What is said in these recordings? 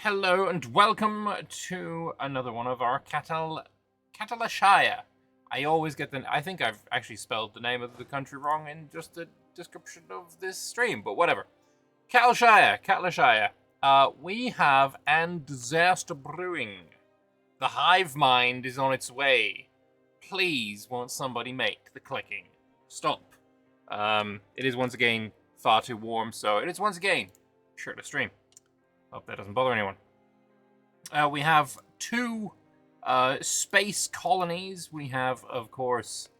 Hello and welcome to another one of our Catalashaya. I always get I think I've actually spelled the name of the country wrong in just the description of this stream, but whatever. Catalashaya. We have And Disaster Brewing. The hive mind is on its way. Please, won't somebody make the clicking stop? It is once again far too warm, so it is once again sure to stream. Hope that doesn't bother anyone. We have two space colonies. We have, of course,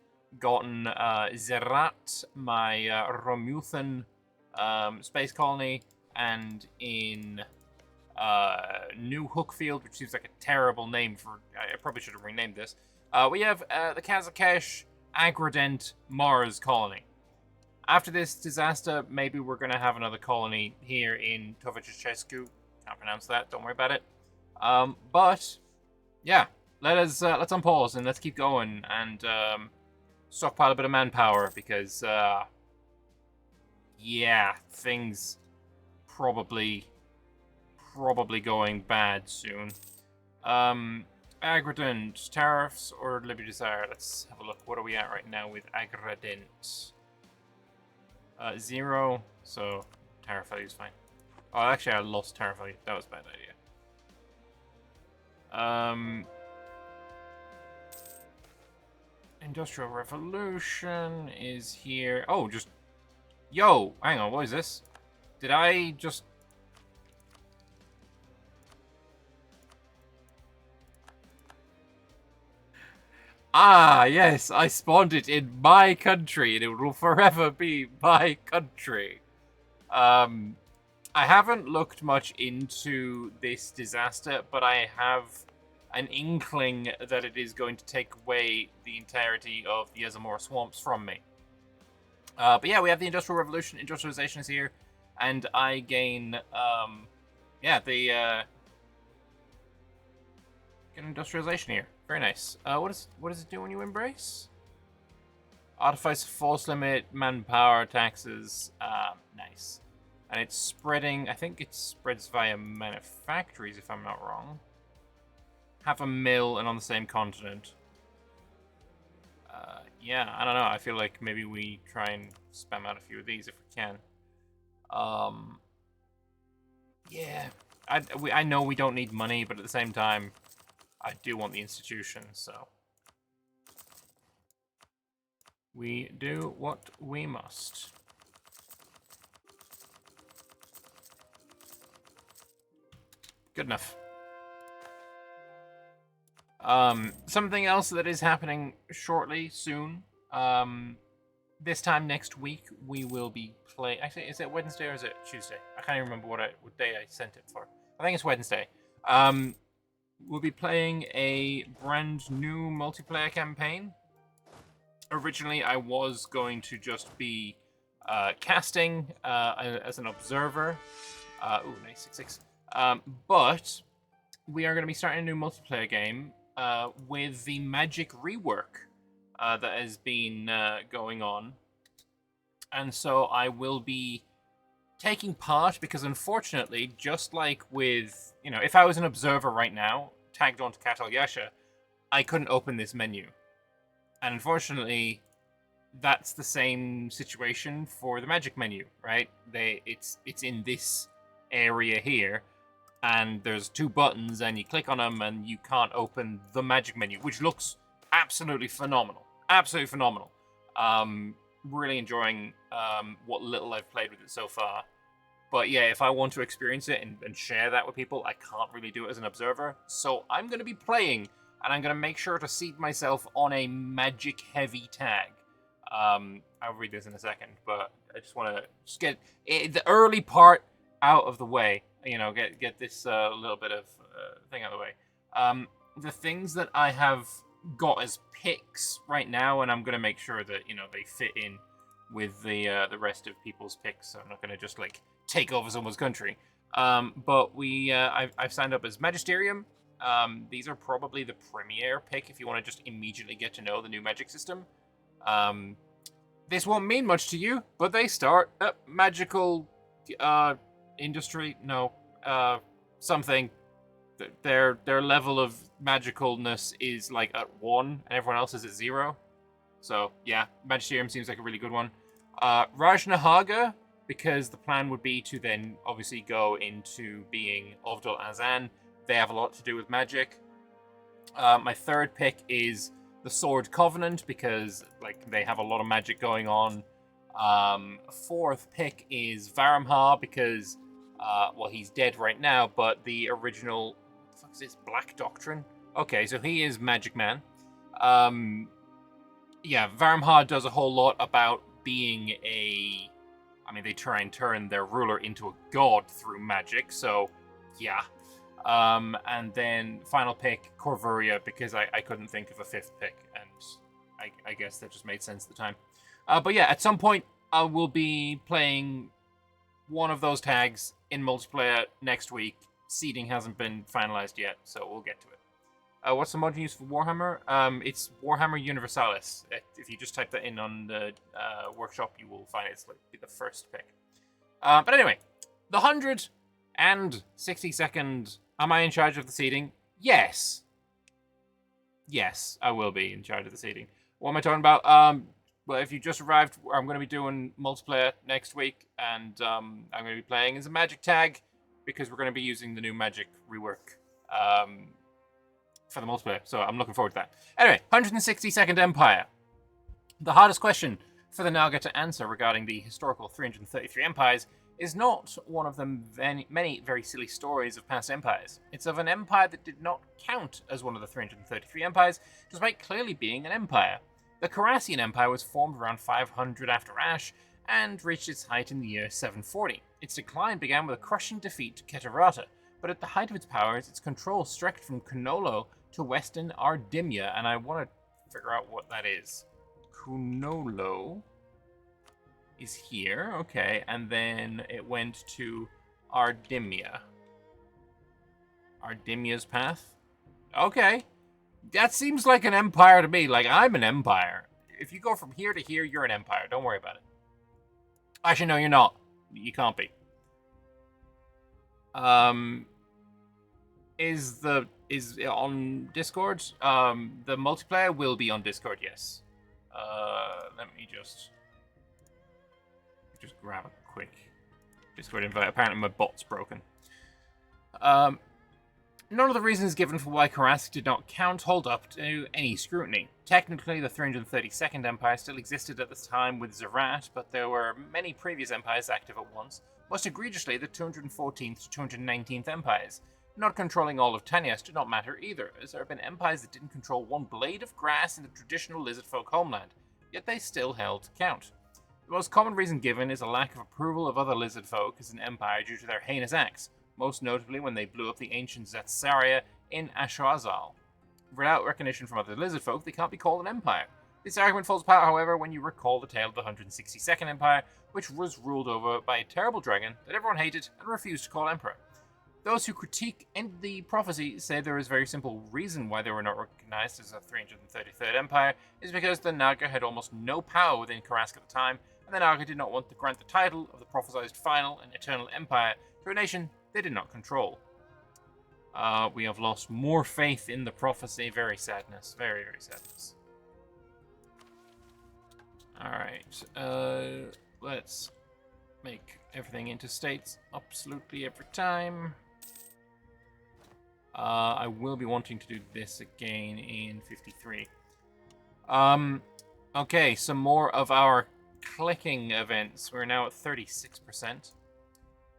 gotten Zerat, my Romuthan space colony, and in New Hookfield, which seems like a terrible name for... I probably should have renamed this. We have the Kazakesh Agradent Mars colony. After this disaster, maybe we're going to have another colony here in Tovicescu. Can't pronounce that, don't worry about it. But, yeah, let's unpause and let's keep going and stockpile a bit of manpower because, yeah, things probably going bad soon. Agradent, tariffs or Liberty Desire? Let's have a look. What are we at right now with Agradent? 0, so tariff value is fine. Oh, actually, I lost tariff value. That was a bad idea. Industrial Revolution is here. Oh, just... Yo, hang on, what is this? Did I just... Ah, yes, I spawned it in my country, and it will forever be my country. I haven't looked much into this disaster, but I have an inkling that it is going to take away the entirety of the Azamora swamps from me. But yeah, we have the Industrial Revolution. Industrialization is here, and I gain, get industrialization here. Very nice. What does it do when you embrace? Artifice, force limit, manpower, taxes. Nice. And it's spreading, I think it spreads via manufactories, if I'm not wrong. Have a mill and on the same continent. Yeah, I don't know. I feel like maybe we try and spam out a few of these if we can. Yeah. I know we don't need money, but at the same time, I do want the institution, so. We do what we must. Good enough. Something else that is happening shortly, soon. This time next week, we will be playing... Actually, is it Wednesday or is it Tuesday? I can't even remember what day I sent it for. I think it's Wednesday. We'll be playing a brand new multiplayer campaign. Originally, I was going to just be casting as an observer. Ooh, nice, 6-6. But we are going to be starting a new multiplayer game with the magic rework that has been going on. And so I will be taking part because unfortunately, just like with, if I was an observer right now, tagged onto Catalyasha, I couldn't open this menu. And unfortunately, that's the same situation for the magic menu, right? It's in this area here. And there's two buttons, and you click on them, and you can't open the magic menu, which looks absolutely phenomenal. Absolutely phenomenal. Really enjoying what little I've played with it so far. But yeah, if I want to experience it and share that with people, I can't really do it as an observer. So I'm going to be playing, and I'm going to make sure to seat myself on a magic-heavy tag. I'll read this in a second, but I just want to get the early part out of the way. Get this little bit of thing out of the way. The things that I have got as picks right now, and I'm going to make sure that, they fit in with the rest of people's picks. So I'm not going to just, take over someone's country. But I've signed up as Magisterium. These are probably the premier pick if you want to just immediately get to know the new magic system. This won't mean much to you, but they start at magical... industry, no, something. Their level of magicalness is like at 1, and everyone else is at 0. So yeah, Magisterium seems like a really good one. Rajnahaga, because the plan would be to then obviously go into being Ovdal Azan. They have a lot to do with magic. My third pick is the Sword Covenant, because like they have a lot of magic going on. Fourth pick is Varamha, because well, he's dead right now, but the original, what the fuck is this, Black Doctrine? Okay, so he is Magic Man. Yeah, Varamha does a whole lot about being a... I mean, they try and turn their ruler into a god through magic, so yeah. And then final pick, Corvuria, because I couldn't think of a fifth pick, and I guess that just made sense at the time. But yeah, at some point, I will be playing one of those tags in multiplayer next week. Seeding hasn't been finalized yet, so we'll get to it. What's the mod you use for Warhammer? It's Warhammer Universalis. If you just type that in on the workshop, you will find it's like the first pick. But anyway, the 160-second. Am I in charge of the seeding? Yes. Yes, I will be in charge of the seeding. What am I talking about? Well, if you just arrived, I'm going to be doing multiplayer next week, and I'm going to be playing as a magic tag, because we're going to be using the new magic rework for the multiplayer, so I'm looking forward to that. Anyway, 160-second Empire. The hardest question for the Naga to answer regarding the historical 333 empires is not one of the many very silly stories of past empires. It's of an empire that did not count as one of the 333 empires, despite clearly being an empire. The Cardassian Empire was formed around 500 after Ash, and reached its height in the year 740. Its decline began with a crushing defeat to Keterata, but at the height of its powers, its control stretched from Kunolo to western Ardimia, and I want to figure out what that is. Kunolo is here, okay, and then it went to Ardimia. Ardimia's path? Okay. That seems like an empire to me. Like, I'm an empire. If you go from here to here, you're an empire. Don't worry about it. Actually, no, you're not. You can't be. Is it on Discord? The multiplayer will be on Discord, yes. Let me just grab a quick Discord invite. Apparently my bot's broken. None of the reasons given for why Karasik did not count hold up to any scrutiny. Technically, the 332nd Empire still existed at this time with Zerat, but there were many previous empires active at once, most egregiously the 214th to 219th Empires. Not controlling all of Tanias did not matter either, as there have been empires that didn't control one blade of grass in the traditional lizard folk homeland, yet they still held count. The most common reason given is a lack of approval of other lizard folk as an empire due to their heinous acts, most notably when they blew up the ancient Zatsaria in Ashrazal. Without recognition from other lizard folk, they can't be called an empire. This argument falls apart, however, when you recall the tale of the 162nd Empire, which was ruled over by a terrible dragon that everyone hated and refused to call emperor. Those who critique the prophecy say there is a very simple reason why they were not recognized as a 333rd Empire, is because the Naga had almost no power within Karask at the time, and the Naga did not want to grant the title of the prophesized final and eternal empire to a nation they did not control. We have lost more faith in the prophecy. Very sadness. Very, very sadness. Alright. Let's make everything into states absolutely every time. I will be wanting to do this again in 53. Okay, some more of our clicking events. We're now at 36%.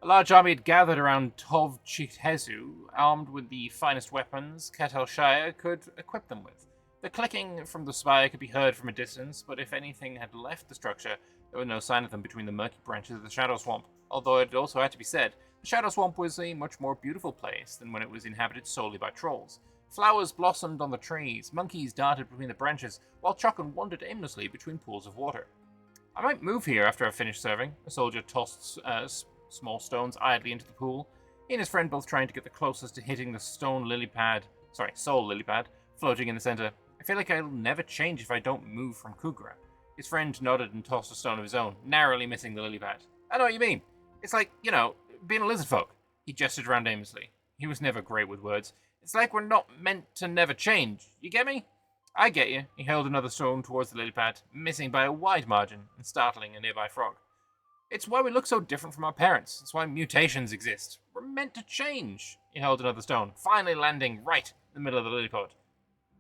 A large army had gathered around Tov Chitezu, armed with the finest weapons Ketel Shire could equip them with. The clicking from the spire could be heard from a distance, but if anything had left the structure, there was no sign of them between the murky branches of the Shadow Swamp. Although it also had to be said, the Shadow Swamp was a much more beautiful place than when it was inhabited solely by trolls. Flowers blossomed on the trees, monkeys darted between the branches, while Chokin wandered aimlessly between pools of water. I might move here after I've finished serving. A soldier tossed small stones idly into the pool. He and his friend both trying to get the closest to hitting the soul lily pad, floating in the center. I feel like I'll never change if I don't move from Kugra. His friend nodded and tossed a stone of his own, narrowly missing the lily pad. I know what you mean. It's like, being a lizard folk. He gestured around aimlessly. He was never great with words. It's like we're not meant to never change. You get me? I get you. He held another stone towards the lily pad, missing by a wide margin and startling a nearby frog. It's why we look so different from our parents. It's why mutations exist. We're meant to change. He held another stone, finally landing right in the middle of the lily pod.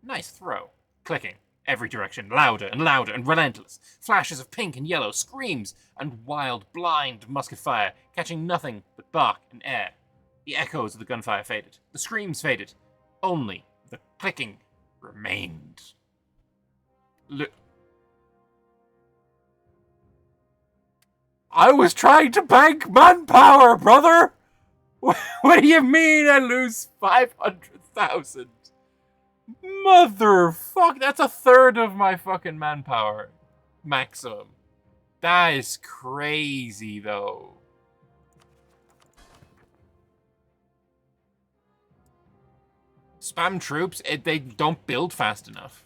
Nice throw. Clicking. Every direction, louder and relentless. Flashes of pink and yellow, screams, and wild, blind musket fire, catching nothing but bark and air. The echoes of the gunfire faded. The screams faded. Only the clicking remained. I was trying to bank manpower, brother! What do you mean I lose 500,000? Motherfuck, that's a third of my fucking manpower. Maximum. That is crazy, though. Spam troops, they don't build fast enough.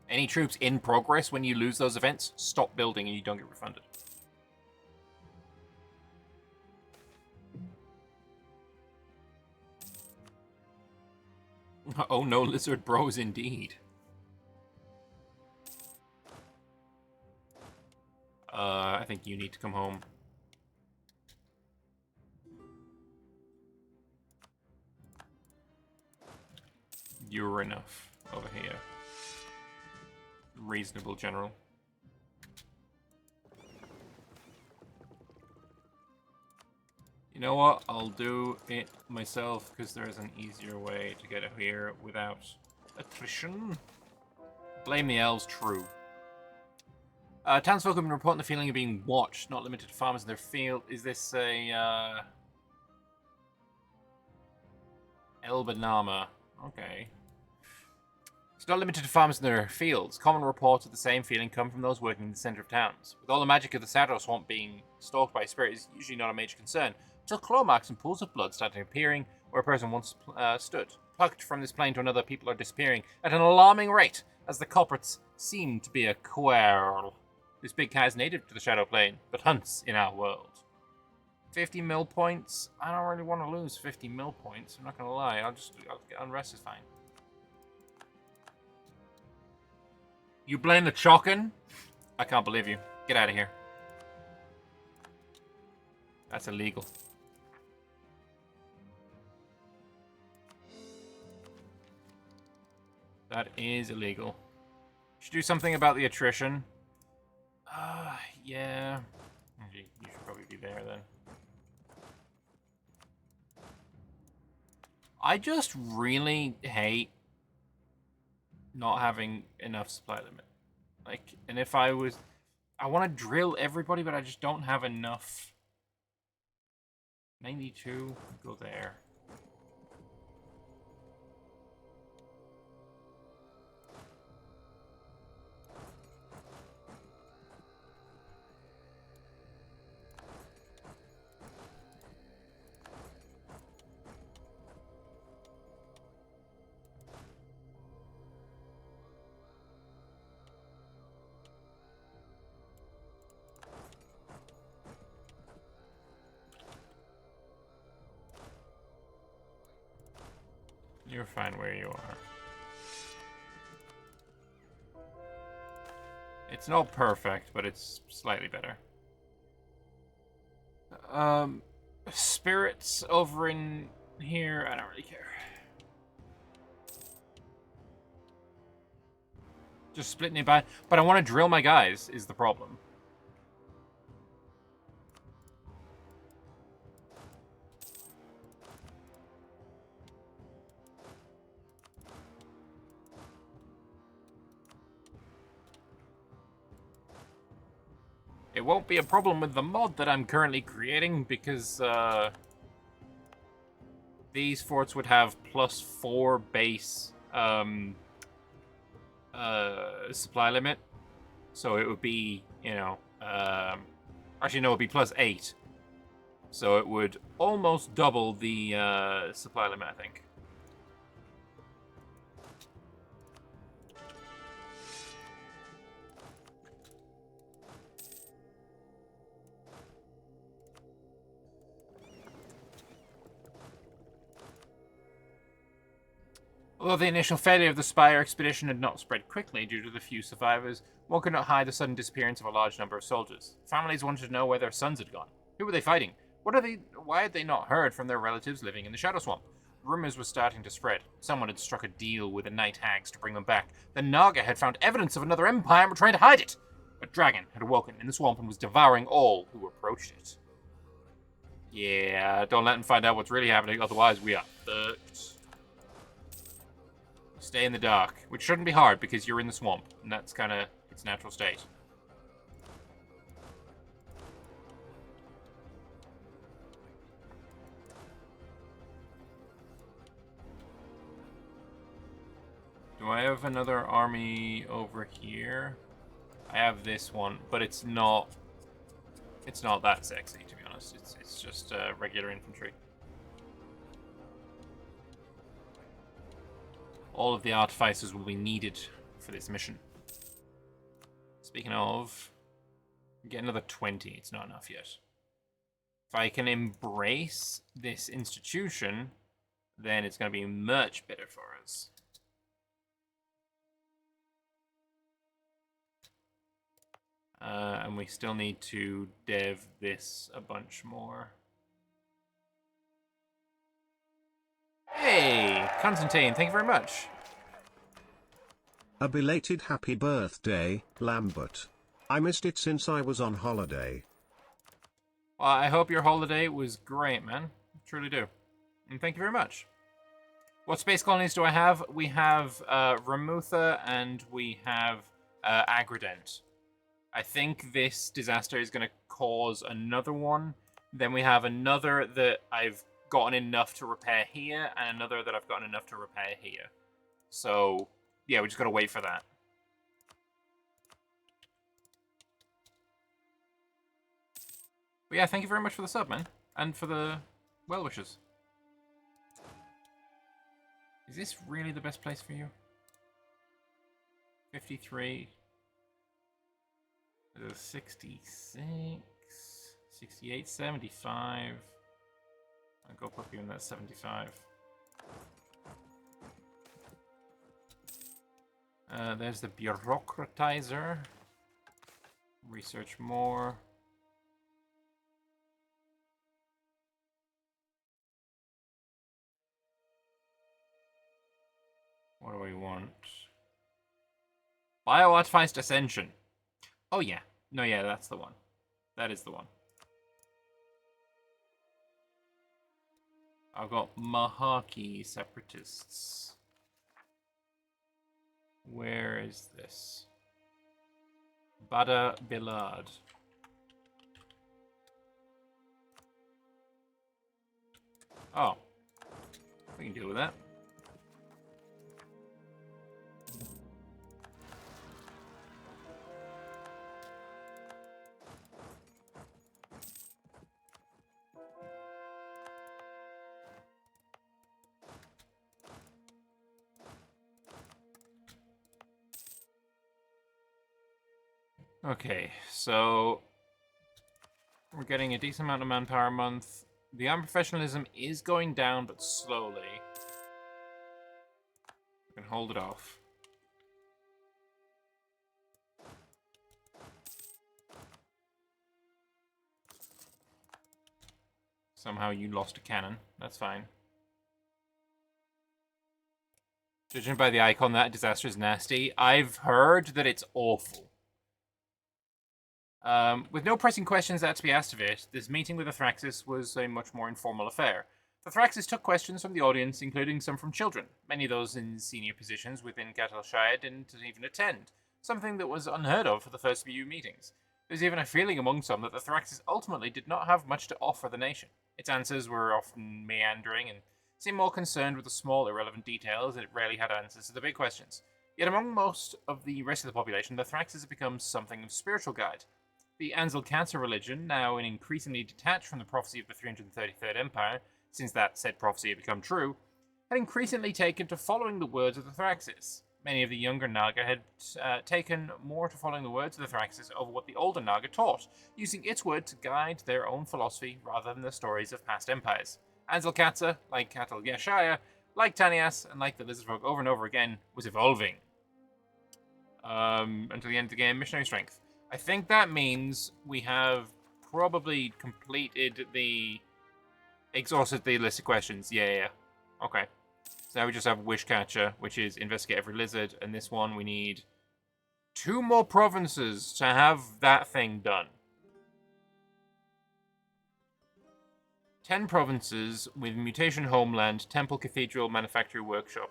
Any troops in progress when you lose those events, stop building and you don't get refunded. Oh no, lizard bros indeed. I think you need to come home. You're enough over here. Reasonable, General. You know what? I'll do it myself because there's an easier way to get here without attrition. Blame the elves, true. Townsfolk have been reporting the feeling of being watched, not limited to farmers in their field. Is this a Elbennar? Okay. It's not limited to farmers in their fields. Common reports of the same feeling come from those working in the centre of towns. With all the magic of the Shadow Swamp being stalked by a spirit is usually not a major concern, until claw marks and pools of blood start appearing where a person once stood. Plucked from this plane to another, people are disappearing at an alarming rate, as the culprits seem to be a querl. This big cat is native to the Shadow Plane, but hunts in our world. 50 mil points? I don't really want to lose 50 mil points, I'm not going to lie. I'll get unrest is fine. You blame the chalkin? I can't believe you. Get out of here. That's illegal. That is illegal. Should do something about the attrition. Yeah. You should probably be there then. I just really hate not having enough supply limit. Like, and if I want to drill everybody, but I just don't have enough. 92, go there. You're fine where you are. It's not perfect, but it's slightly better. Spirits over in here, I don't really care. Just splitting it by, but I want to drill my guys is the problem. It won't be a problem with the mod that I'm currently creating because these forts would have +4 base supply limit. So it would be, you know, actually no, it would be +8. So it would almost double the supply limit, I think. Although the initial failure of the Spire expedition had not spread quickly due to the few survivors, one could not hide the sudden disappearance of a large number of soldiers. Families wanted to know where their sons had gone. Who were they fighting? Why had they not heard from their relatives living in the Shadow Swamp? Rumors were starting to spread. Someone had struck a deal with the Night Hags to bring them back. The Naga had found evidence of another empire and were trying to hide it. A dragon had awoken in the swamp and was devouring all who approached it. Yeah, don't let them find out what's really happening, otherwise we are fucked. Stay in the dark, which shouldn't be hard because you're in the swamp, and that's kind of its natural state. Do I have another army over here? I have this one, but it's not that sexy, to be honest. It's just regular infantry. All of the artificers will be needed for this mission. Speaking of, get another 20. It's not enough yet. If I can embrace this institution, then it's going to be much better for us. And we still need to dev this a bunch more. Hey, Constantine, thank you very much. A belated happy birthday, Lambert. I missed it since I was on holiday. Well, I hope your holiday was great, man. I truly do. And thank you very much. What space colonies do I have? We have Ramutha and we have Agrident. I think this disaster is going to cause another one. Then we have another that I've gotten enough to repair here, and another that I've gotten enough to repair here. So, yeah, we just got to wait for that. But yeah, thank you very much for the sub, man. And for the well wishes. Is this really the best place for you? 53... 66, 68, 75. I'll go put you in that 75. There's the bureaucratizer. Research more. What do we want? Bioartificed Ascension. Oh yeah. No, yeah, that's the one. That is the one. I've got Mahaki Separatists. Where is this? Bada Bilad. Oh. We can deal with that. Okay, so we're getting a decent amount of manpower a month. The unprofessionalism is going down, but slowly. We can hold it off. Somehow you lost a cannon. That's fine. Judging by the icon, that disaster is nasty. I've heard that it's awful. With no pressing questions that had to be asked of it, this meeting with the Thraxis was a much more informal affair. The Thraxis took questions from the audience, including some from children. Many of those in senior positions within Catalshire didn't even attend, something that was unheard of for the first few meetings. There's even a feeling among some that the Thraxis ultimately did not have much to offer the nation. Its answers were often meandering and seemed more concerned with the small, irrelevant details, and it rarely had answers to the big questions. Yet among most of the rest of the population, the Thraxis have become something of a spiritual guide. The Anzalcatza religion, now increasingly detached from the prophecy of the 333rd Empire, since that said prophecy had become true, had increasingly taken to following the words of the Thraxis. Many of the younger Naga had taken more to following the words of the Thraxis over what the older Naga taught, using its word to guide their own philosophy rather than the stories of past empires. Anzalcatza, like Catalshire, like Tanias and like the lizard folk over and over again, was evolving. Until the end of the game, missionary strength. I think that means we have probably exhausted the list of questions. Yeah. Okay. So now we just have Wish Catcher, which is investigate every lizard, and this one we need 2 more provinces to have that thing done. 10 provinces with Mutation Homeland, Temple Cathedral, Manufactory Workshop.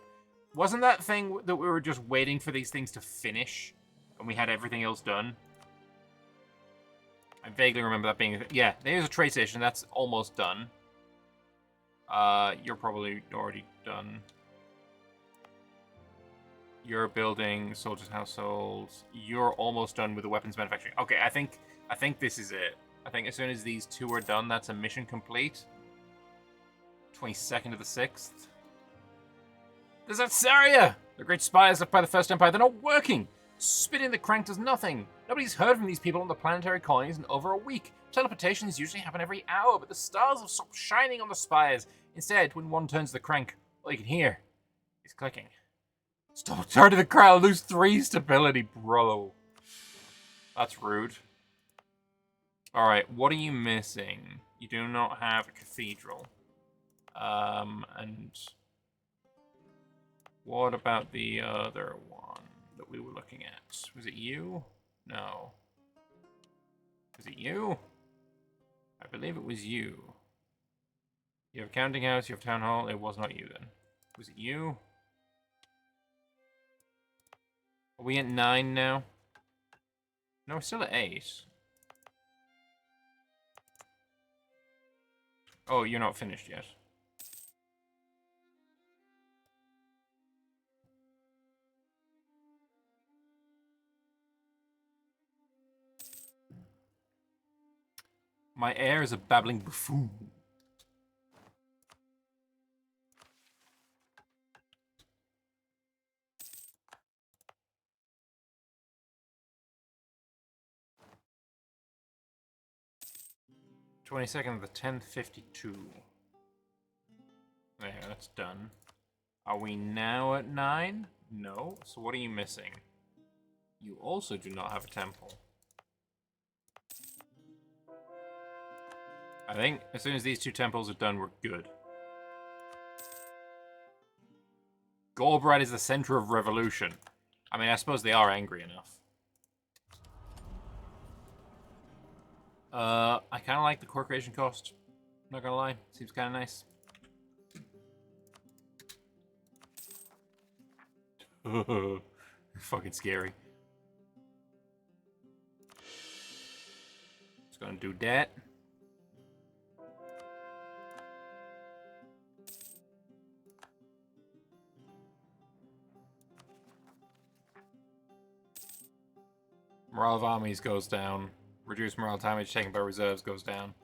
Wasn't that thing that we were just waiting for these things to finish and we had everything else done? I vaguely remember that being... Yeah, there's a trade station. That's almost done. You're probably already done. You're building soldiers' households. You're almost done with the weapons manufacturing. Okay, I think this is it. I think as soon as these 2 are done, that's a mission complete. 22nd of the 6th. There's that Saria! The great spies left by the First Empire, they're not working! Spinning the crank does nothing. Nobody's heard from these people on the planetary colonies in over a week. Teleportations usually happen every hour, but the stars have stopped shining on the spires. Instead, when one turns the crank, all you can hear is clicking. Stop turning the crowd, lose 3 stability, bro. That's rude. Alright, what are you missing? You do not have a cathedral. And what about the other one that we were looking at? Was it you? No. Was it you? I believe it was you. You have a counting house, you have town hall. It was not you then. Was it you? Are we at 9 now? No, we're still at 8. Oh, you're not finished yet. My heir is a babbling buffoon. #22 of the 10:52. There, that's done. Are we now at 9? No. So what are you missing? You also do not have a temple. I think as soon as these 2 temples are done, we're good. Gorbrad is the center of revolution. I mean, I suppose they are angry enough. I kind of like the core creation cost. Not gonna lie, seems kind of nice. Fucking scary. Just gonna do that. Morale of armies goes down. Reduce morale damage taken by reserves goes down.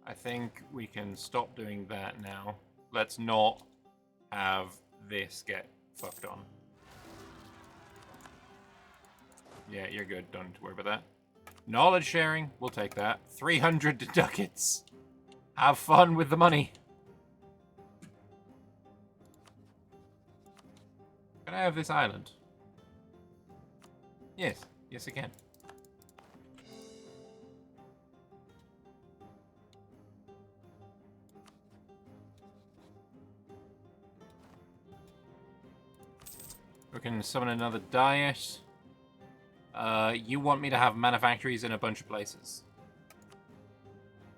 I think we can stop doing that now. Let's not have this get fucked on. Yeah, you're good. Don't need to worry about that. Knowledge sharing, we'll take that. 300 ducats. Have fun with the money. Can I have this island? Yes. Yes, I can. We can summon another diet. You want me to have manufactories in a bunch of places.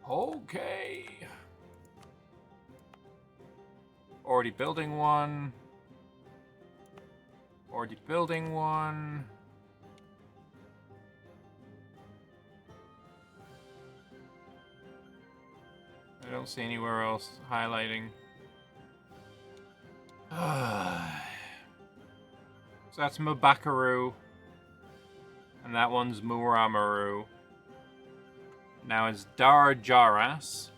Okay. Already building one. Already building one. I don't see anywhere else highlighting. So that's Mabakaru. And that one's Muramuru. Now it's Darjaras.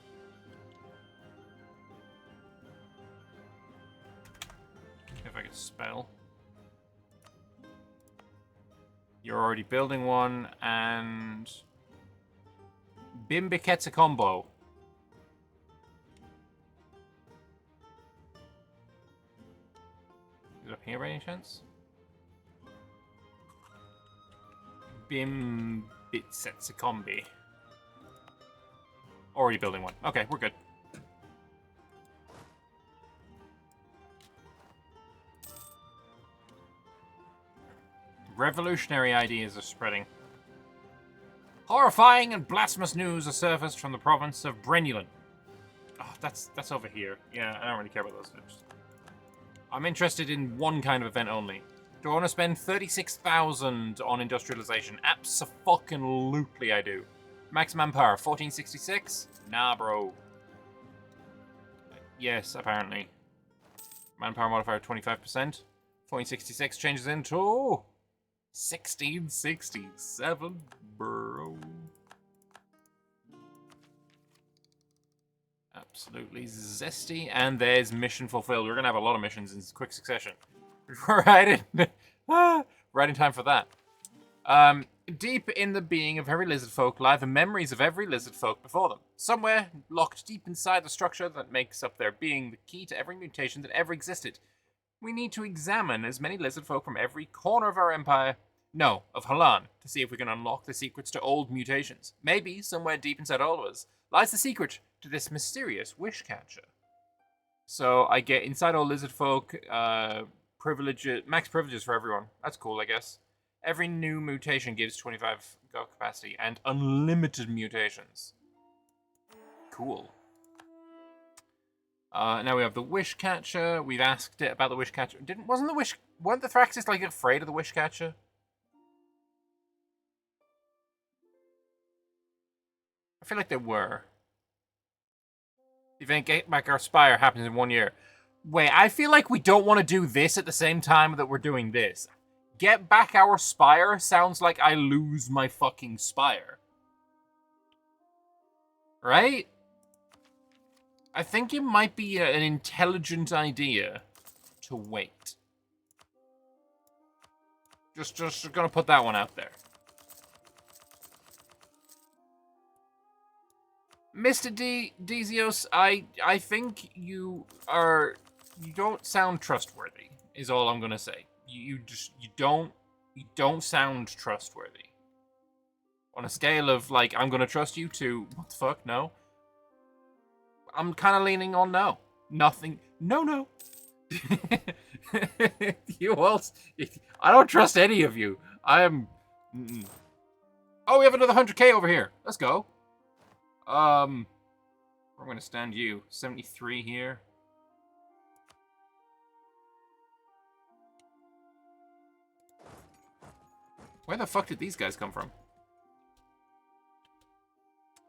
If I could spell. You're already building one, and Bimbiketsa combo. chance? Bim Bitsets a combi. Already building one. Okay, we're good. Revolutionary ideas are spreading. Horrifying and blasphemous news has surfaced from the province of Brenulin. Oh, that's over here. Yeah, I don't really care about those news. I'm interested in one kind of event only. Do I want to spend 36,000 on industrialization? Abso-fucking-lutely I do. Max manpower, 1466? Nah, bro. Yes, apparently. Manpower modifier, 25%. 1466 changes into 1667, bro. Absolutely zesty. And there's mission fulfilled. We're going to have a lot of missions in quick succession. right in time for that. Deep in the being of every lizard folk lie the memories of every lizard folk before them. Somewhere, locked deep inside the structure that makes up their being, the key to every mutation that ever existed. We need to examine as many lizard folk from every corner of our empire, no, of Halan, to see if we can unlock the secrets to old mutations. Maybe, somewhere deep inside all of us, lies the secret to this mysterious wish catcher. So I get inside all lizard folk, max privileges for everyone. That's cool, I guess. Every new mutation gives 25 go capacity and unlimited mutations. Cool. Now we have the wish catcher. We've asked it about the wish catcher. Weren't the Thraxis like afraid of the wish catcher? I feel like they were. If Get Back Our Spire happens in 1 year. Wait, I feel like we don't want to do this at the same time that we're doing this. Get Back Our Spire sounds like I lose my fucking spire. Right? I think it might be an intelligent idea to wait. Just gonna put that one out there. Mr. Dezios, I think you don't sound trustworthy, is all I'm gonna say. You don't sound trustworthy. On a scale of like I'm gonna trust you to what the fuck, no. I'm kind of leaning on no. Nothing. No. You all. I don't trust any of you. I am. Oh, we have another 100k over here. Let's go. I'm gonna stand you. 73 here. Where the fuck did these guys come from?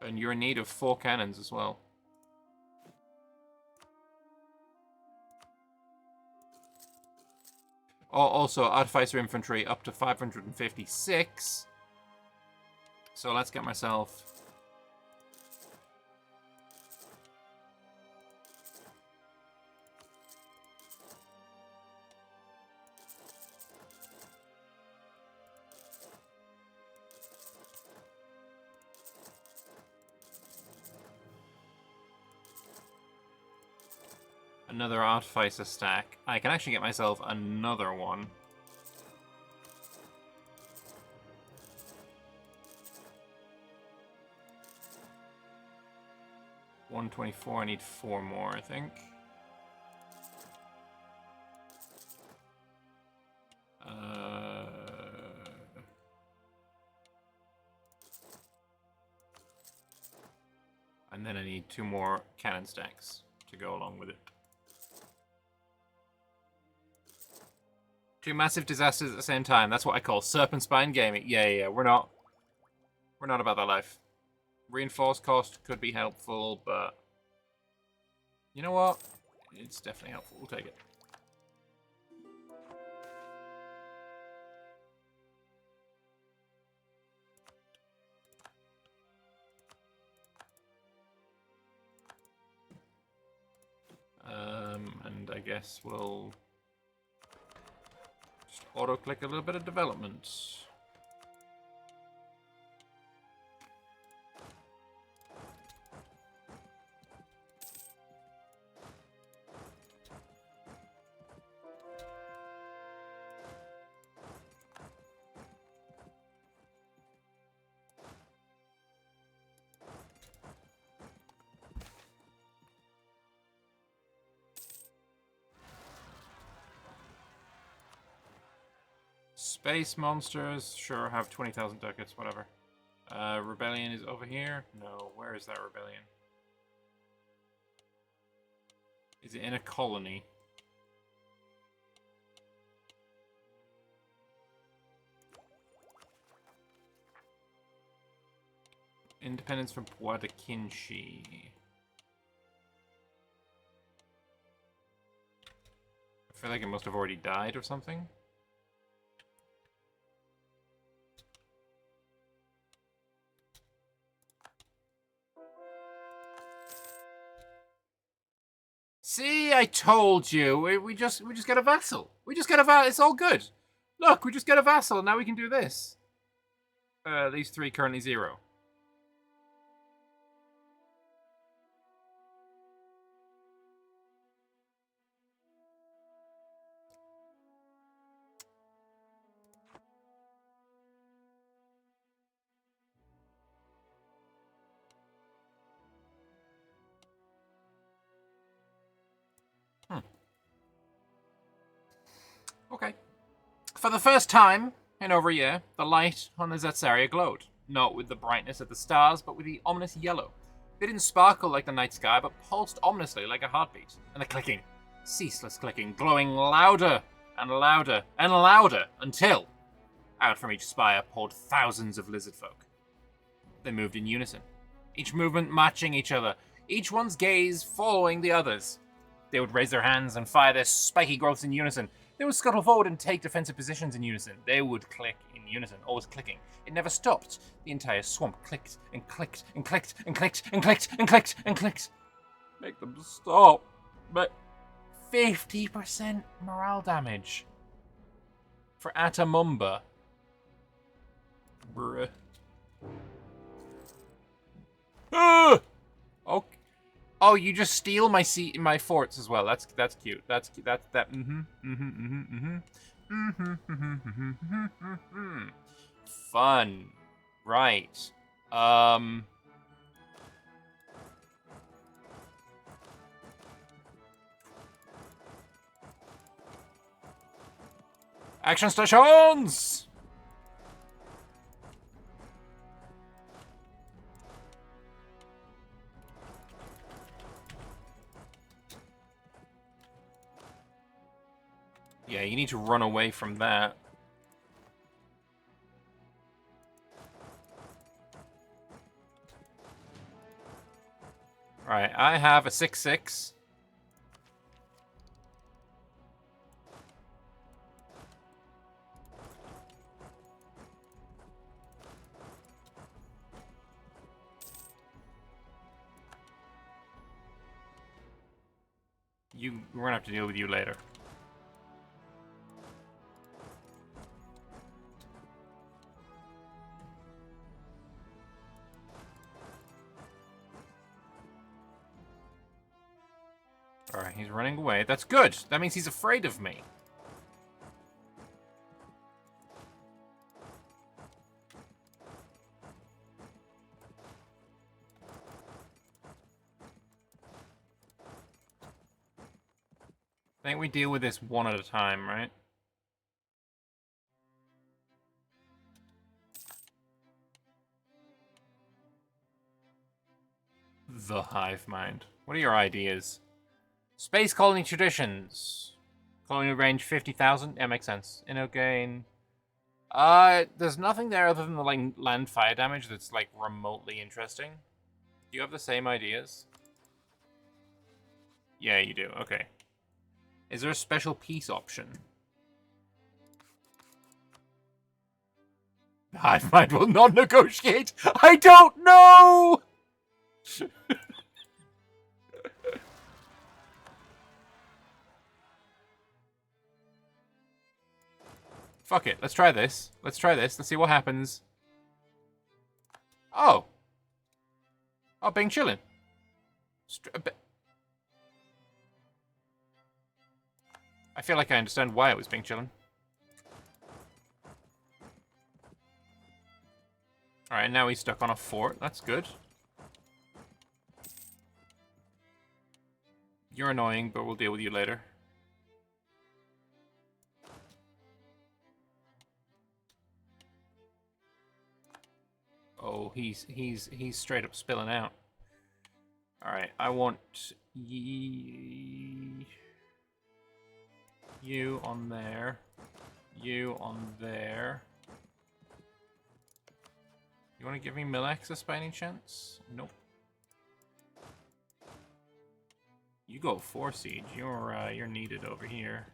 And you're in need of 4 cannons as well. Also, Artificer Infantry up to 556. So let's get myself... another Artificer stack. I can actually get myself another one. $124, I need 4 more, I think. And then I need 2 more cannon stacks to go along with it. 2 massive disasters at the same time. That's what I call serpent spine gaming. Yeah. We're not about that life. Reinforced cost could be helpful, but you know what? It's definitely helpful. We'll take it. And I guess we'll just auto-click a little bit of development. Space monsters, sure, have 20,000 ducats, whatever. Rebellion is over here? No, where is that rebellion? Is it in a colony? Independence from Puadakinshi. I feel like it must have already died or something. See, I told you. We just get a vassal. We just get a vassal. It's all good. Look, we just get a vassal. Now we can do this. These three currently 0. Okay. For the first time in over a year, the light on the Zetsaria glowed. Not with the brightness of the stars, but with the ominous yellow. They didn't sparkle like the night sky, but pulsed ominously like a heartbeat. And the clicking, ceaseless clicking, glowing louder and louder and louder until, out from each spire poured thousands of lizard folk. They moved in unison, each movement matching each other, each one's gaze following the others. They would raise their hands and fire their spiky growths in unison. They would scuttle forward and take defensive positions in unison. They would click in unison, always clicking. It never stopped. The entire swamp clicked and clicked and clicked and clicked and clicked and clicked and clicked. Make them stop. But 50% morale damage for Atamumba. Bruh. Ah! Okay. Oh, you just steal my forts as well. That's cute. That. Fun. Right. Action stations. Yeah, you need to run away from that. Alright, I have a 6/6. We're gonna have to deal with you later. Alright, he's running away. That's good. That means he's afraid of me. I think we deal with this one at a time, right? The hive mind. What are your ideas? Space colony traditions. Colony range 50,000. Yeah, makes sense. Inno gain. There's nothing there other than the land fire damage that's like remotely interesting. Do you have the same ideas? Yeah, you do. Okay. Is there a special peace option? The hive mind will not negotiate. I don't know. Fuck it. Let's try this. Let's see what happens. Oh. Oh, being chillin'. I feel like I understand why it was being chillin'. Alright, now he's stuck on a fort. That's good. You're annoying, but we'll deal with you later. Oh, he's straight up spilling out. All right, I want you on there, you on there. You want to give me mill access by any chance? Nope. You go 4 siege. You're needed over here.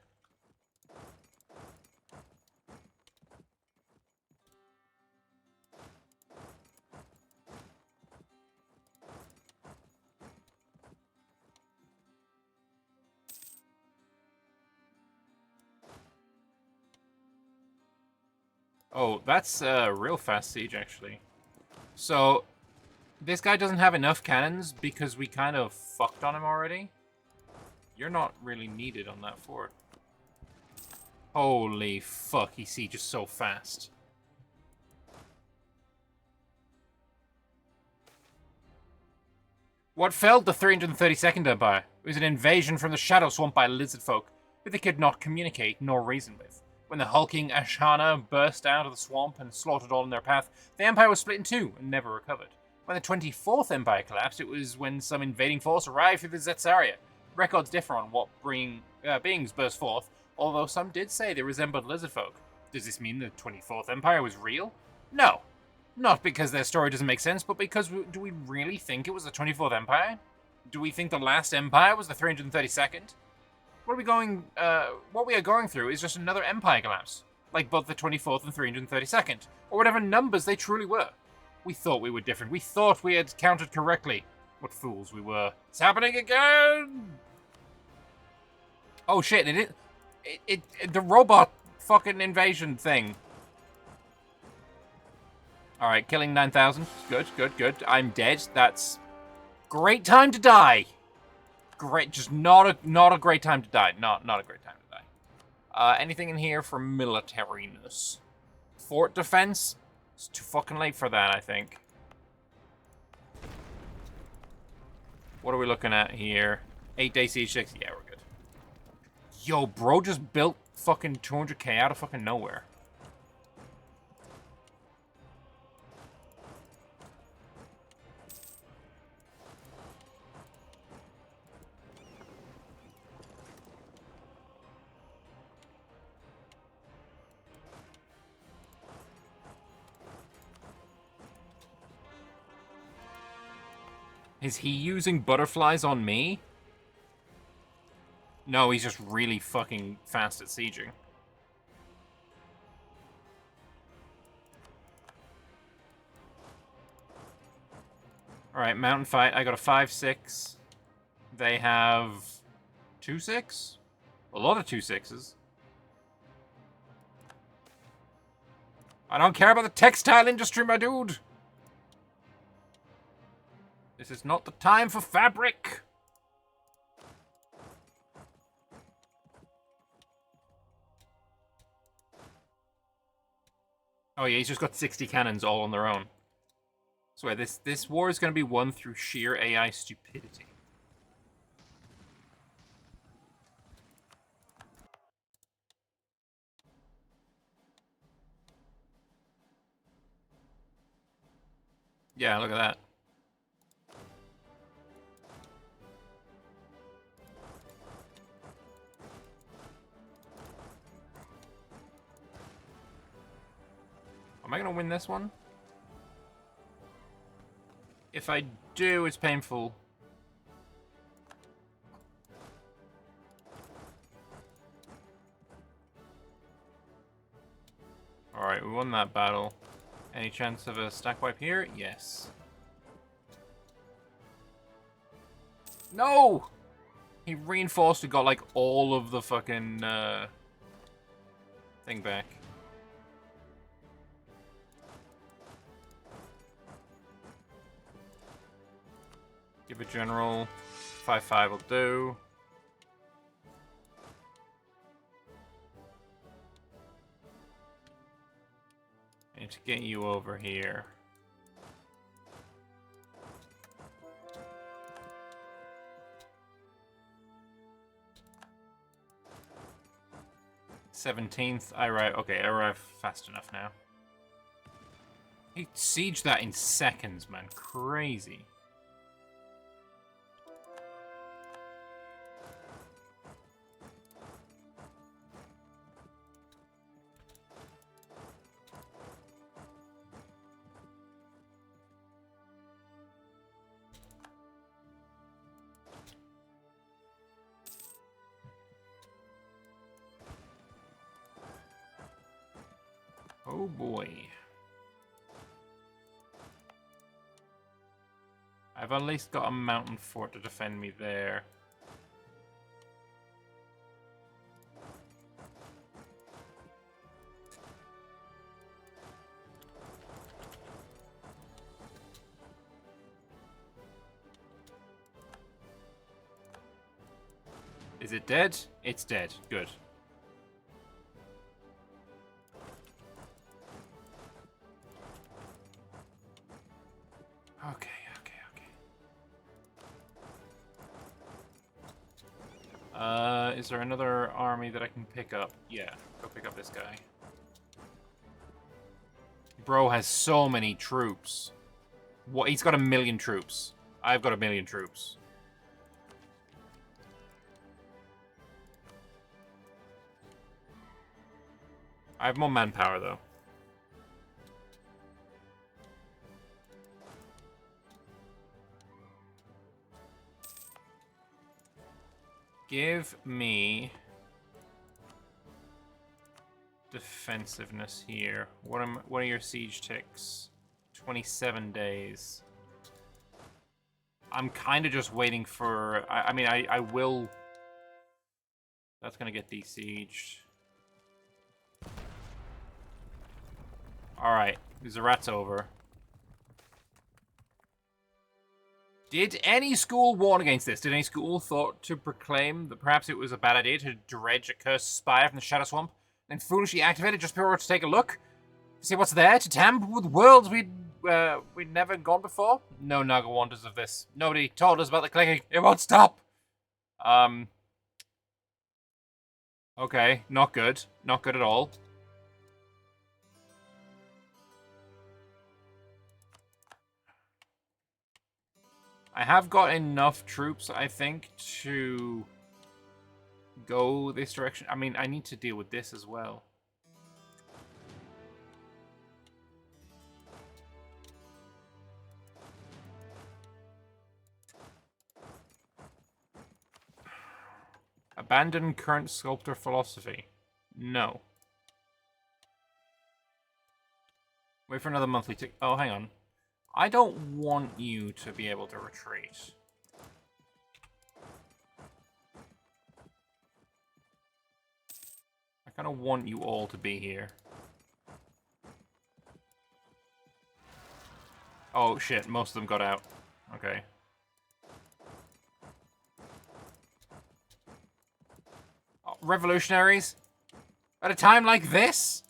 Oh, that's real fast siege actually. So this guy doesn't have enough cannons because we kind of fucked on him already. You're not really needed on that fort. Holy fuck, he sieges so fast. What felled the 332nd Empire was an invasion from the Shadow Swamp by lizard folk who they could not communicate nor reason with. When the hulking Ashana burst out of the swamp and slaughtered all in their path, the Empire was split in two and never recovered. When the 24th Empire collapsed, it was when some invading force arrived through the Zetsaria. Records differ on what beings burst forth, although some did say they resembled lizard folk. Does this mean the 24th Empire was real? No. Not because their story doesn't make sense, but because do we really think it was the 24th Empire? Do we think the last Empire was the 332nd? What we are going through is just another Empire collapse, like both the 24th and 332nd, or whatever numbers they truly were. We thought we were different. We thought we had counted correctly. What fools we were. It's happening again! Oh shit, the robot fucking invasion thing. Alright, killing 9,000. Good, good, good. I'm dead. That's great time to die. Great, just not a great time to die. Not a great time to die. Anything in here for militariness? Fort defense? It's too fucking late for that, I think. What are we looking at here? 8-day siege 6. Yeah, we're good. Yo, bro just built fucking 200k out of fucking nowhere. Is he using butterflies on me? No, he's just really fucking fast at sieging. Alright, mountain fight. I got a 5-6. They have 2-6? A lot of 2-6s. I don't care about the textile industry, my dude! This is not the time for fabric! Oh yeah, he's just got 60 cannons all on their own. So wait, this war is going to be won through sheer AI stupidity. Yeah, look at that. Am I going to win this one? If I do, it's painful. Alright, we won that battle. Any chance of a stack wipe here? Yes. No! He reinforced and got like all of the fucking thing back. Give a general. 5-5 will do. I need to get you over here. '17th, I arrive. Okay, I arrive fast enough now. He sieged that in seconds, man. Crazy. Oh boy. I've at least got a mountain fort to defend me there. Is it dead? It's dead. Good. Okay. Is there another army that I can pick up? Yeah, go pick up this guy. Bro has so many troops. What? He's got 1,000,000 troops. I've got 1,000,000 troops. I have more manpower, though. Give me defensiveness here. What are your siege ticks? 27 days. I'm kind of just waiting for... I mean, I will... That's going to get desieged. Alright, Zerat's over. Did any school warn against this? Did any school thought to proclaim that perhaps it was a bad idea to dredge a cursed spire from the Shadow Swamp and foolishly activate it just before to take a look? To see what's there? To tamper with worlds we'd never gone before? No Naga wonders of this. Nobody told us about the clicking. It won't stop! Okay, not good. Not good at all. I have got enough troops, I think, to go this direction. I mean, I need to deal with this as well. Abandon current sculptor philosophy. No. Wait for another monthly tick. Oh, hang on. I don't want you to be able to retreat. I kind of want you all to be here. Oh, shit. Most of them got out. Okay. Oh, revolutionaries? At a time like this?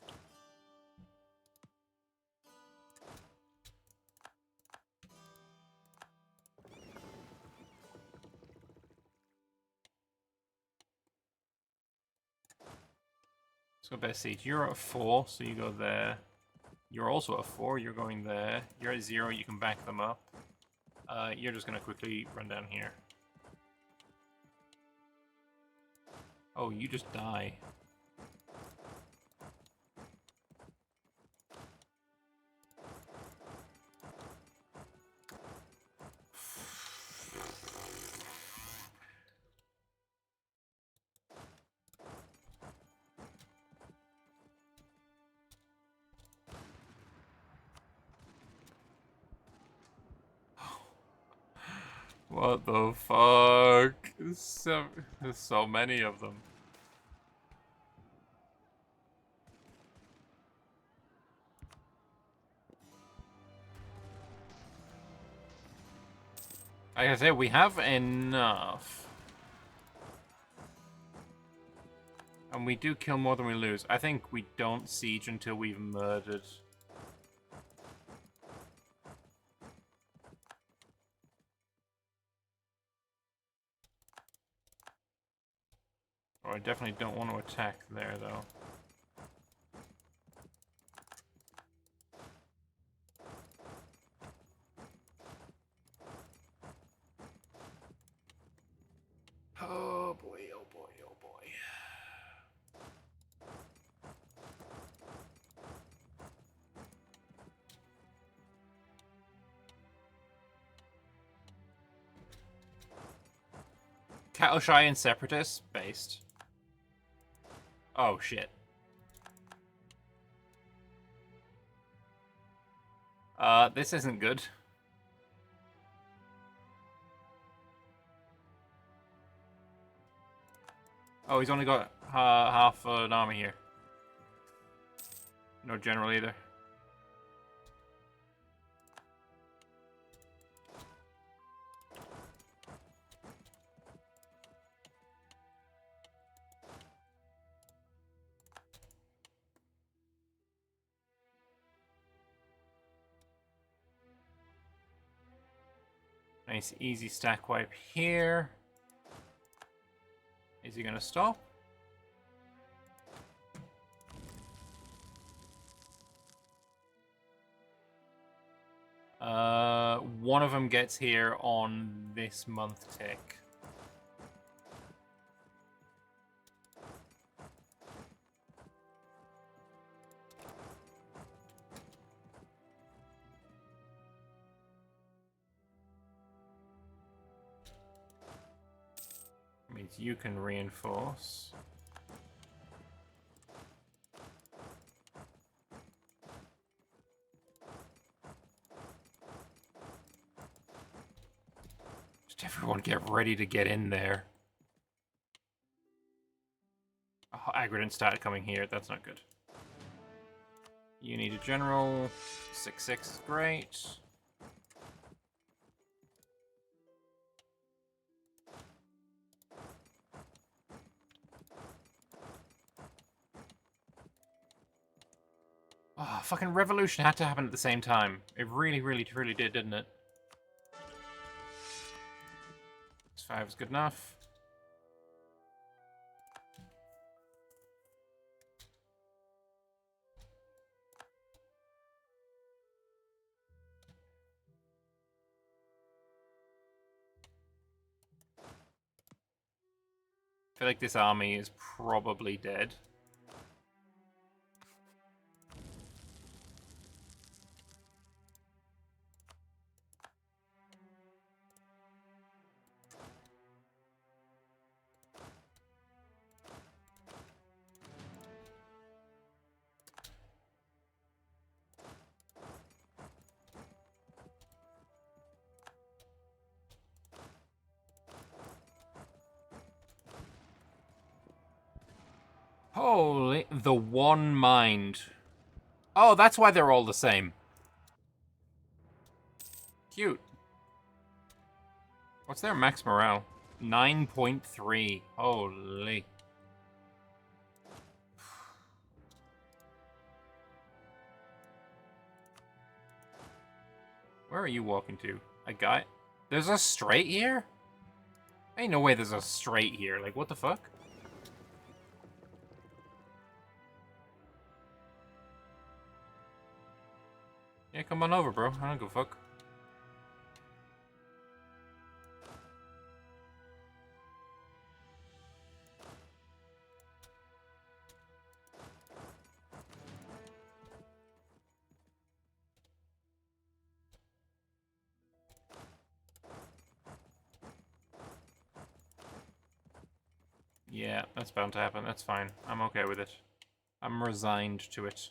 Let's go best siege. You're at 4, so you go there. You're also at 4, you're going there. You're at 0, you can back them up. You're just gonna quickly run down here. Oh, you just die. What the fuck? There's so many of them. Like I said, we have enough. And we do kill more than we lose. I think we don't siege until we've murdered. Oh, I definitely don't want to attack there, though. Cattle Shy and Separatist based. Oh shit. This isn't good. Oh, he's only got half an army here. No general either. Nice easy stack wipe here. Is he gonna stop? One of them gets here on this month tick. Means you can reinforce. Just everyone get ready to get in there. Oh, Agredin started coming here. That's not good. You need a general. 6/6 is great. Oh, fucking revolution had to happen at the same time. It really, really, truly did, didn't it? 5 is good enough. I feel like this army is probably dead. Holy, the one mind. Oh, that's why they're all the same. Cute. What's their max morale? 9.3. Holy. Where are you walking to? A guy? There's a straight here? Ain't no way there's a straight here. Like, what the fuck? Yeah, come on over, bro. I don't give a fuck. Yeah, that's bound to happen. That's fine. I'm okay with it. I'm resigned to it.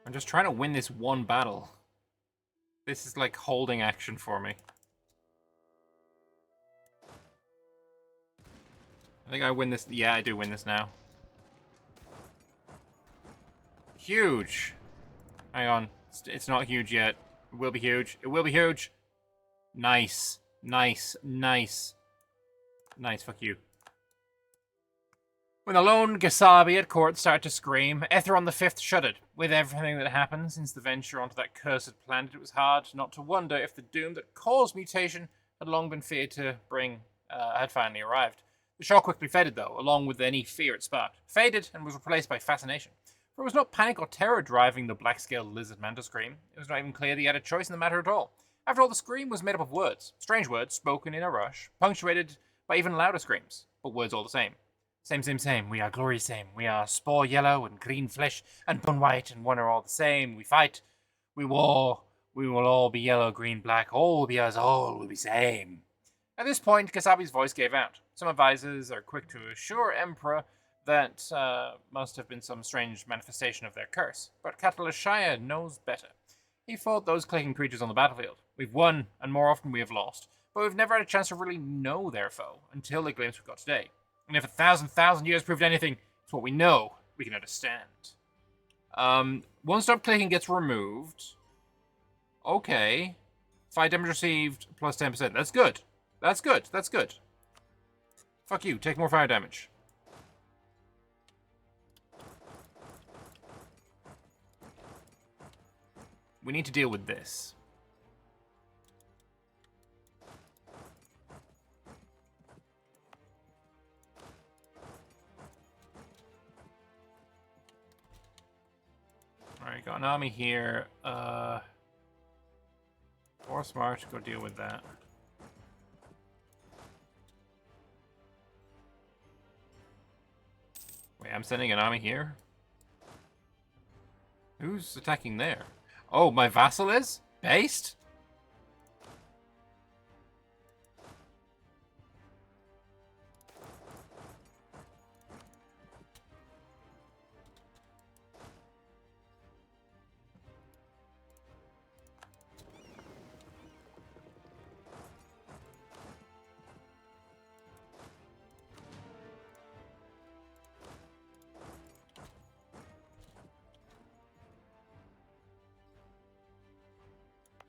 I'm just trying to win this one battle. This is like holding action for me. I think I win this. Yeah, I do win this now. Huge. Hang on. It's not huge yet. It will be huge. It will be huge. Nice. Nice. Nice. Nice. Fuck you. When the lone Gasabi at court started to scream, Etheron the Fifth shuddered. With everything that happened since the venture onto that cursed planet, it was hard not to wonder if the doom that caused mutation had long been feared to bring had finally arrived. The shock quickly faded, though, along with any fear it sparked. Faded and was replaced by fascination. For it was not panic or terror driving the black-scaled lizard man to scream. It was not even clear that he had a choice in the matter at all. After all, the scream was made up of words. Strange words, spoken in a rush, punctuated by even louder screams, but words all the same. Same, same, same. We are glory same. We are spore yellow and green flesh and bone white, and one are all the same. We fight. We war. We will all be yellow, green, black. All will be us. All will be same. At this point, Kasabi's voice gave out. Some advisors are quick to assure Emperor that must have been some strange manifestation of their curse, but Catalashaya knows better. He fought those clicking creatures on the battlefield. We've won, and more often we have lost, but we've never had a chance to really know their foe until the glimpse we've got today. And if 1,000 years proved anything, it's what we know we can understand. One stop clicking gets removed. Okay. Fire damage received plus 10%. That's good. That's good. That's good. Fuck you. Take more fire damage. We need to deal with this. Alright, got an army here. Force March, go deal with that. Wait, I'm sending an army here? Who's attacking there? Oh, my vassal is? Based?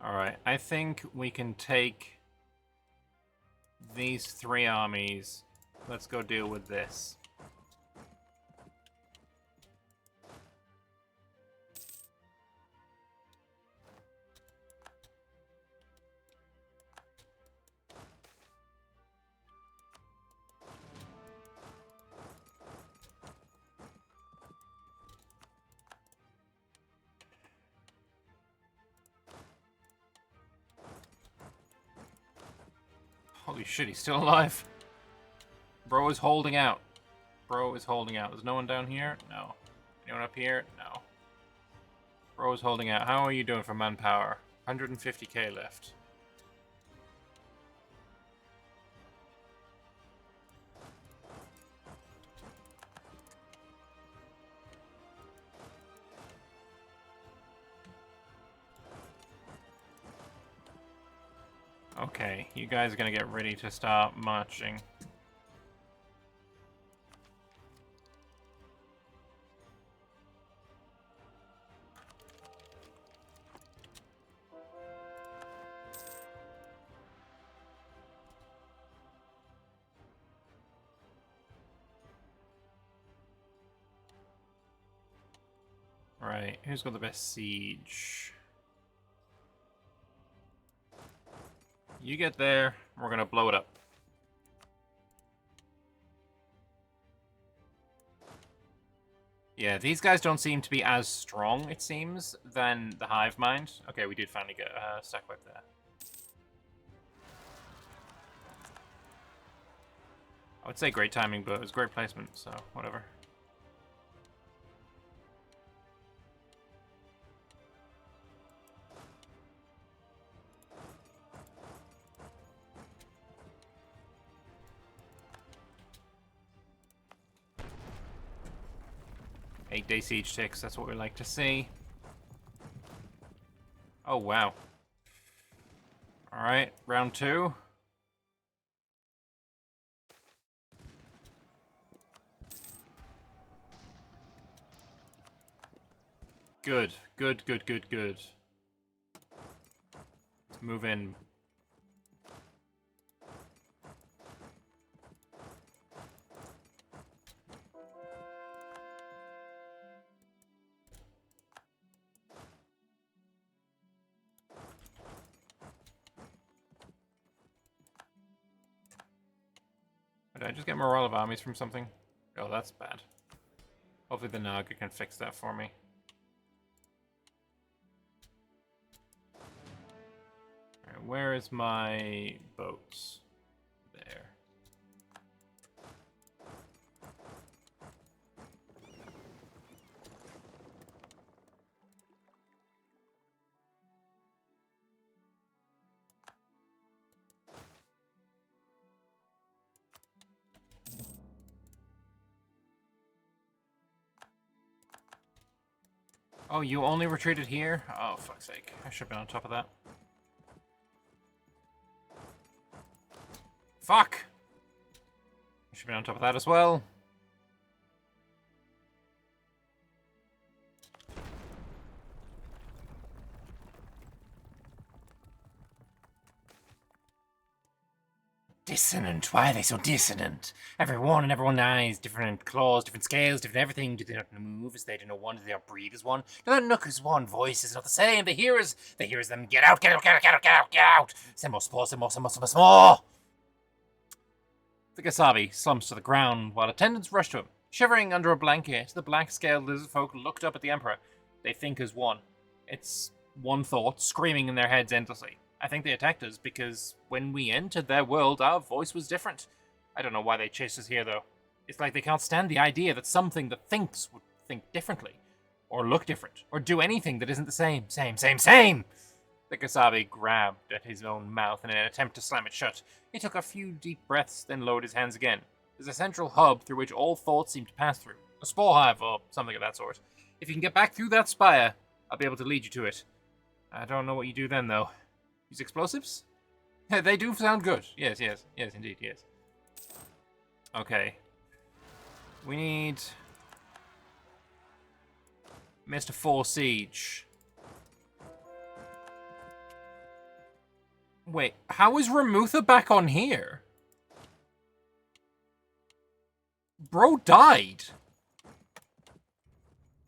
Alright, I think we can take these 3 armies. Let's go deal with this. Holy shit, he's still alive. Bro is holding out. Bro is holding out. There's no one down here? No. Anyone up here? No. Bro is holding out. How are you doing for manpower? 150k left. Okay, you guys are gonna get ready to start marching. Right, who's got the best siege? You get there, we're gonna blow it up. Yeah, these guys don't seem to be as strong, it seems, than the Hive Mind. Okay, we did finally get a stack wipe there. I would say great timing, but it was great placement, so whatever. Eight-day siege ticks, that's what we like to see. Oh, wow. Alright, round 2. Good, good, good, good, good. Let's move in. Did I just get morale of armies from something? Oh, that's bad. Hopefully the Naga can fix that for me. Alright, where is my boats? There. Oh, you only retreated here? Oh, fuck's sake. I should have been on top of that. Fuck! I should be on top of that as well. Dissonant. Why are they so dissonant? Everyone and everyone eyes, different claws, different scales, different everything. Do they not move as they do not one? Do they not breathe as one? Do they not look as one? Voice is not the same. They hear them. Get out, get out, get out, get out, get out, get out. Semo. The Kasabi slumps to the ground while attendants rush to him. Shivering under a blanket, the black-scaled lizard folk looked up at the Emperor. They think as one. It's one thought, screaming in their heads endlessly. I think they attacked us because when we entered their world, our voice was different. I don't know why they chased us here, though. It's like they can't stand the idea that something that thinks would think differently, or look different, or do anything that isn't the same. Same! The Kasabi grabbed at his own mouth in an attempt to slam it shut. He took a few deep breaths, then lowered his hands again. There's a central hub through which all thoughts seem to pass through. A spore hive, or something of that sort. If you can get back through that spire, I'll be able to lead you to it. I don't know what you do then, though. Use explosives? They do sound good. Yes, indeed, yes. Okay. We need Mr. 4 Siege. Wait, how is Ramutha back on here? Bro died.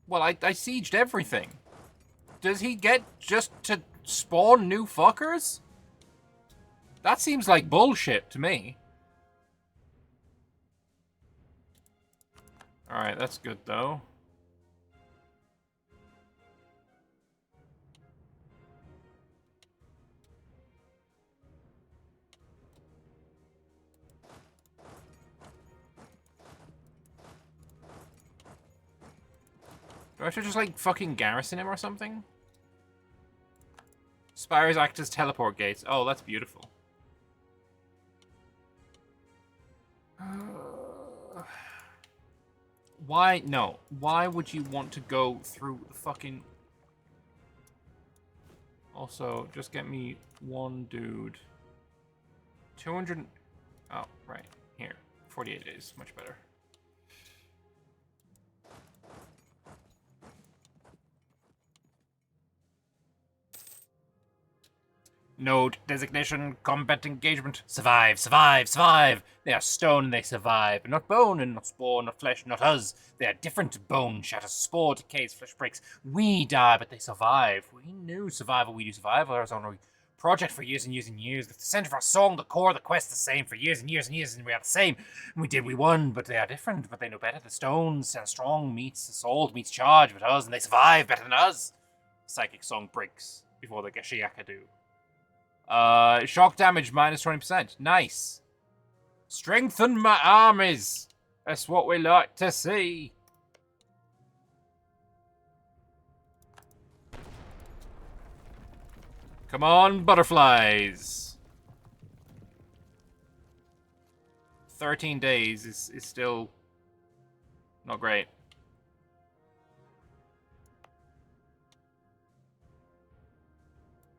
Well, I sieged everything. Does he get just to spawn new fuckers? That seems like bullshit to me. Alright, that's good though. Do I have to just like fucking garrison him or something? Spires act as teleport gates. Oh, that's beautiful. Why? No. Why would you want to go through the fucking... Also, just get me one dude. 200... Oh, right. Here. 48 days. Much better. Node designation, combat engagement. Survive. They are stone and they survive. Not bone and not spore, not flesh, not us. They are different. Bone shatters, spore decays, flesh breaks. We die, but they survive. We knew survival. We do survival. Our own project for years and years and years. The center of our song, the core, the quest, the same for years and years and years, and we are the same. We won, but they are different. But they know better. The stone stand strong, meets assault, meets charge, but us, and they survive better than us. Psychic song breaks before the Gashiaka do. Shock damage minus 20%. Nice. Strengthen my armies. That's what we like to see. Come on, butterflies. 13 days is still not great.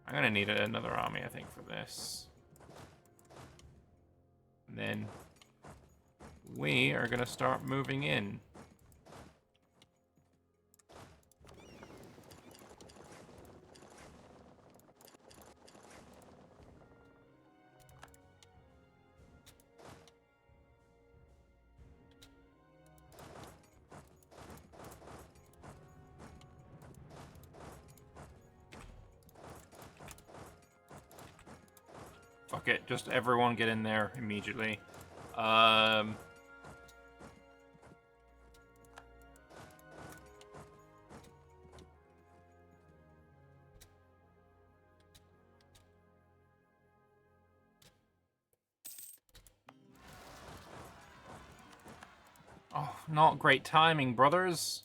I'm gonna need another army, I think, for this. And then we are gonna start moving in. Fuck it, just everyone get in there immediately. Um... Oh, not great timing, brothers.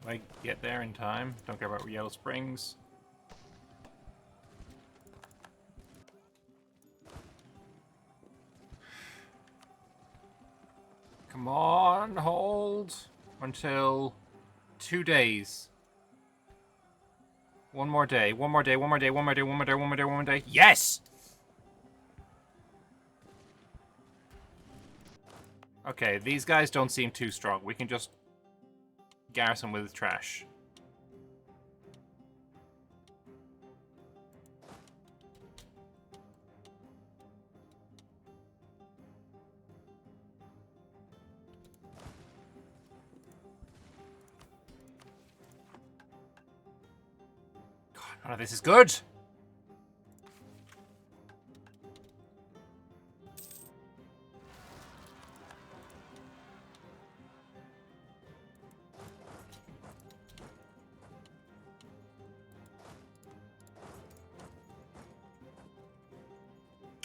Do I get there in time? Don't care about Yellow Springs. Come on, hold until 2 days. One more day, one more day, one more day, one more day, one more day, one more day, one more day. Yes! Okay, these guys don't seem too strong. We can just garrison with trash. God, none of this is good!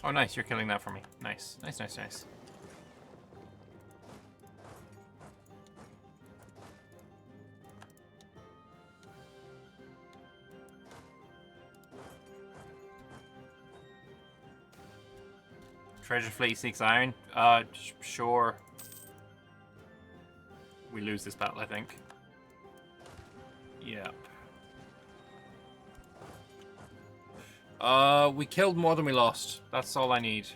Oh, nice. You're killing that for me. Nice. Nice, nice, nice. Treasure Fleet seeks iron? Sure. We lose this battle, I think. Yep. We killed more than we lost. That's all I need.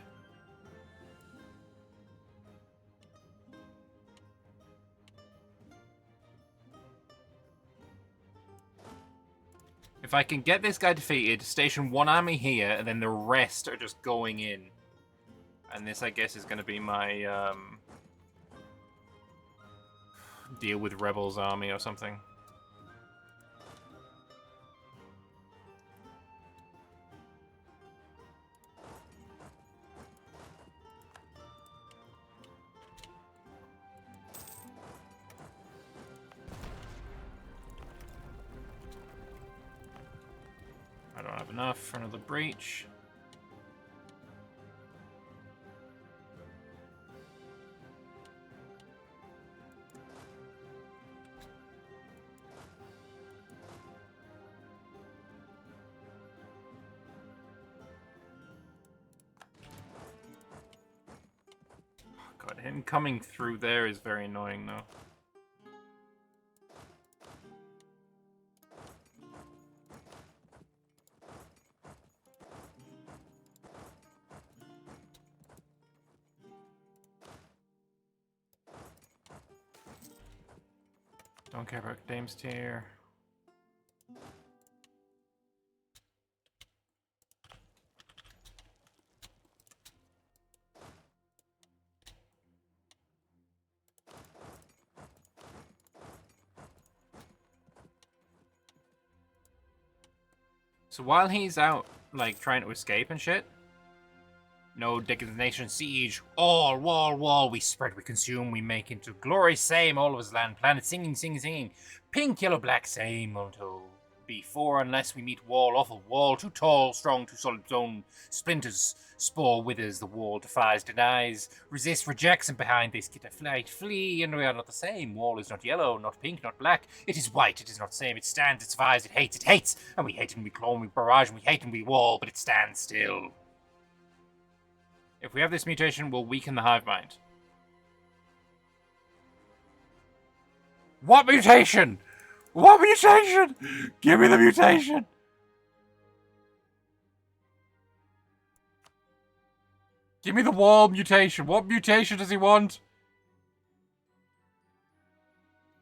If I can get this guy defeated, station one army here, and then the rest are just going in. And this, I guess, is going to be my, deal with Rebels army or something. I don't have enough for another breach. God, him coming through there is very annoying, though. Don't care about Dame's Tier. So while he's out, like, trying to escape and shit, no designation siege, all, wall, we spread, we consume, we make into glory, same, all of his land, planet, singing, singing, singing, pink, yellow, black, same, until before, unless we meet wall, awful wall, too tall, strong, too solid, zone, splinters, spore, withers, the wall, defies, denies, resist, rejects, and behind this get a flight, flee, and we are not the same, wall is not yellow, not pink, not black, it is white, it is not same, it stands, it survives, it hates, and we hate and we claw and we barrage, and we hate and we wall, but it stands still. If we have this mutation, we'll weaken the hive mind. What mutation? What mutation? Give me the mutation! Give me the wall mutation. What mutation does he want?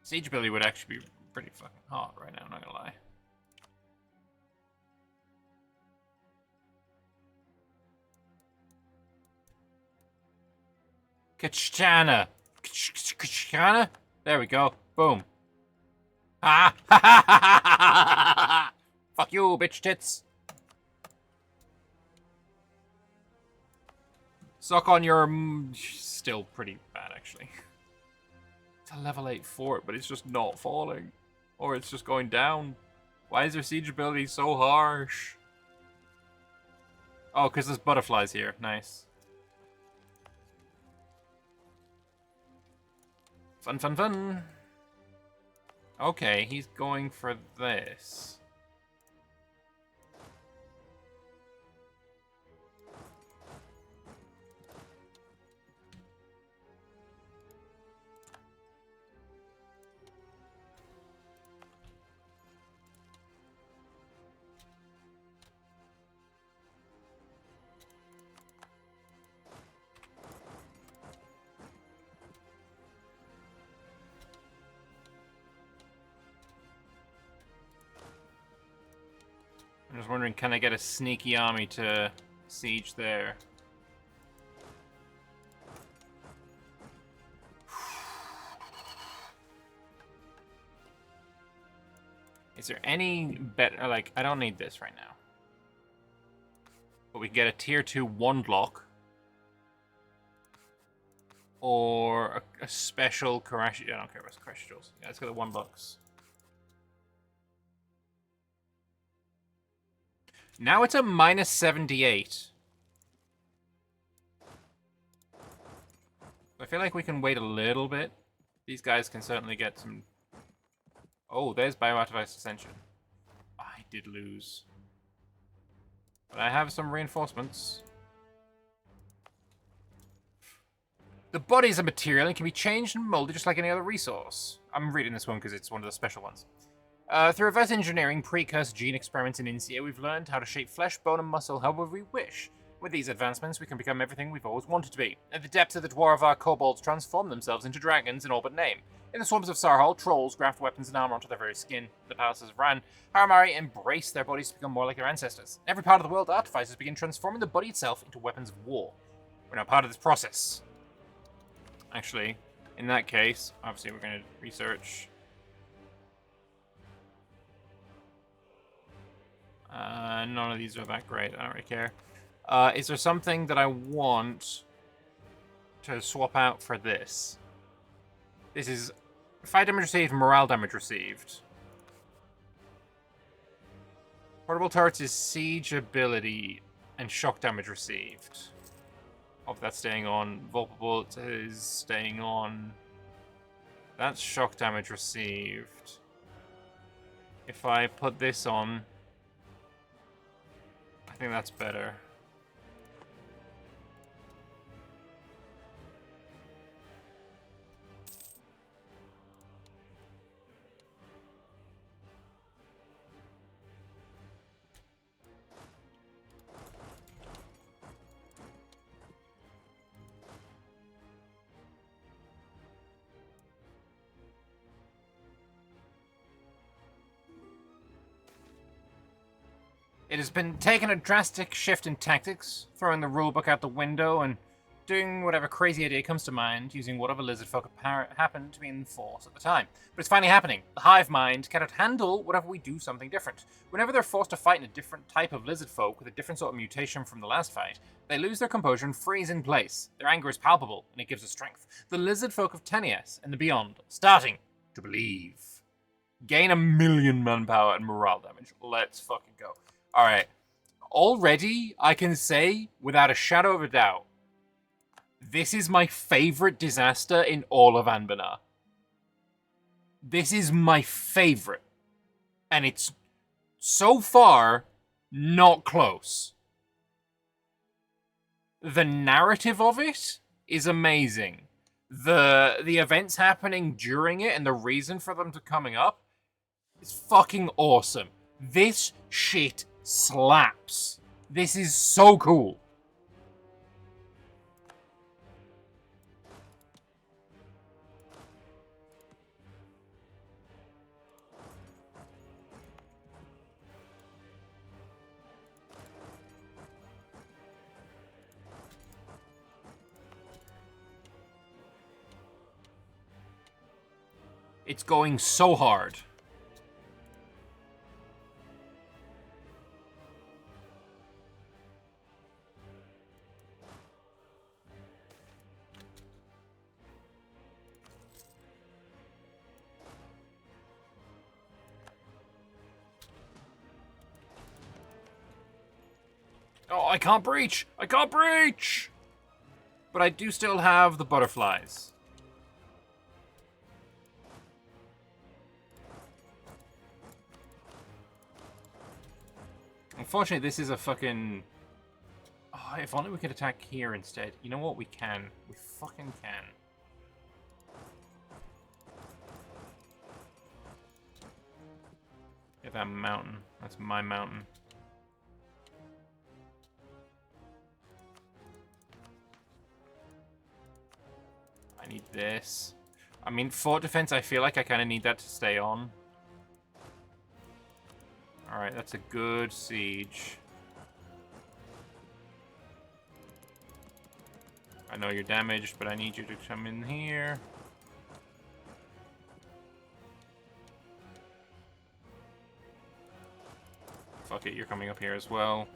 Siege ability would actually be pretty fucking hot right now, I'm not gonna lie. Kachana. Kachana? There we go. Boom. Ah! Fuck you, bitch tits. Suck on your... Still pretty bad, actually. It's a level 8 fort, but it's just not falling. Or it's just going down. Why is their siege ability so harsh? Oh, because there's butterflies here. Nice. Fun, fun, fun. Okay, he's going for this. I'm just wondering, can I get a sneaky army to siege there? Is there any better, like, I don't need this right now. But we can get a tier 2 1 block. Or a special Karashi. I don't care about Karashi Jewels. Yeah, let's go the 1 blocks. Now it's a minus 78. I feel like we can wait a little bit. These guys can certainly get some... Oh, there's Bioartifice Ascension. I did lose. But I have some reinforcements. The body is a material and can be changed and molded just like any other resource. I'm reading this one because it's one of the special ones. Through reverse engineering, precursor gene experiments in Insia, we've learned how to shape flesh, bone, and muscle however we wish. With these advancements, we can become everything we've always wanted to be. At the depths of the Dwarvar, kobolds transform themselves into dragons in all but name. In the swarms of Sarhal, trolls graft weapons and armor onto their very skin. The palaces of Ran, Haramari embrace their bodies to become more like their ancestors. In every part of the world, artificers begin transforming the body itself into weapons of war. We're now part of this process. Actually, in that case, obviously we're going to research... none of these are that great. I don't really care. Is there something that I want to swap out for this? This is fire damage received, morale damage received. Portable turrets is siege ability and shock damage received. Oh, that's staying on. Vulnerable is staying on. That's shock damage received. If I put this on... I think that's better. It has been taking a drastic shift in tactics, throwing the rulebook out the window and doing whatever crazy idea comes to mind, using whatever lizard folk happened to be in force at the time. But it's finally happening. The hive mind cannot handle whatever we do something different. Whenever they're forced to fight in a different type of lizard folk with a different sort of mutation from the last fight, they lose their composure and freeze in place. Their anger is palpable, and it gives us strength. The lizard folk of Tenias and the beyond, starting to believe. Gain 1,000,000 manpower and morale damage. Let's fucking go. Alright, already I can say, without a shadow of a doubt, this is my favorite disaster in all of Anbennar. This is my favorite. And it's, so far, not close. The narrative of it is amazing. The events happening during it and the reason for them to coming up is fucking awesome. This shit slaps. This is so cool. It's going so hard. Oh, I can't breach! I can't breach! But I do still have the butterflies. Unfortunately, this is a fucking... Oh, if only we could attack here instead. You know what? We can. We fucking can. Get that mountain. That's my mountain. I need this. I mean, fort defense, I feel like I kind of need that to stay on. Alright, that's a good siege. I know you're damaged, but I need you to come in here. Fuck it, you're coming up here as well.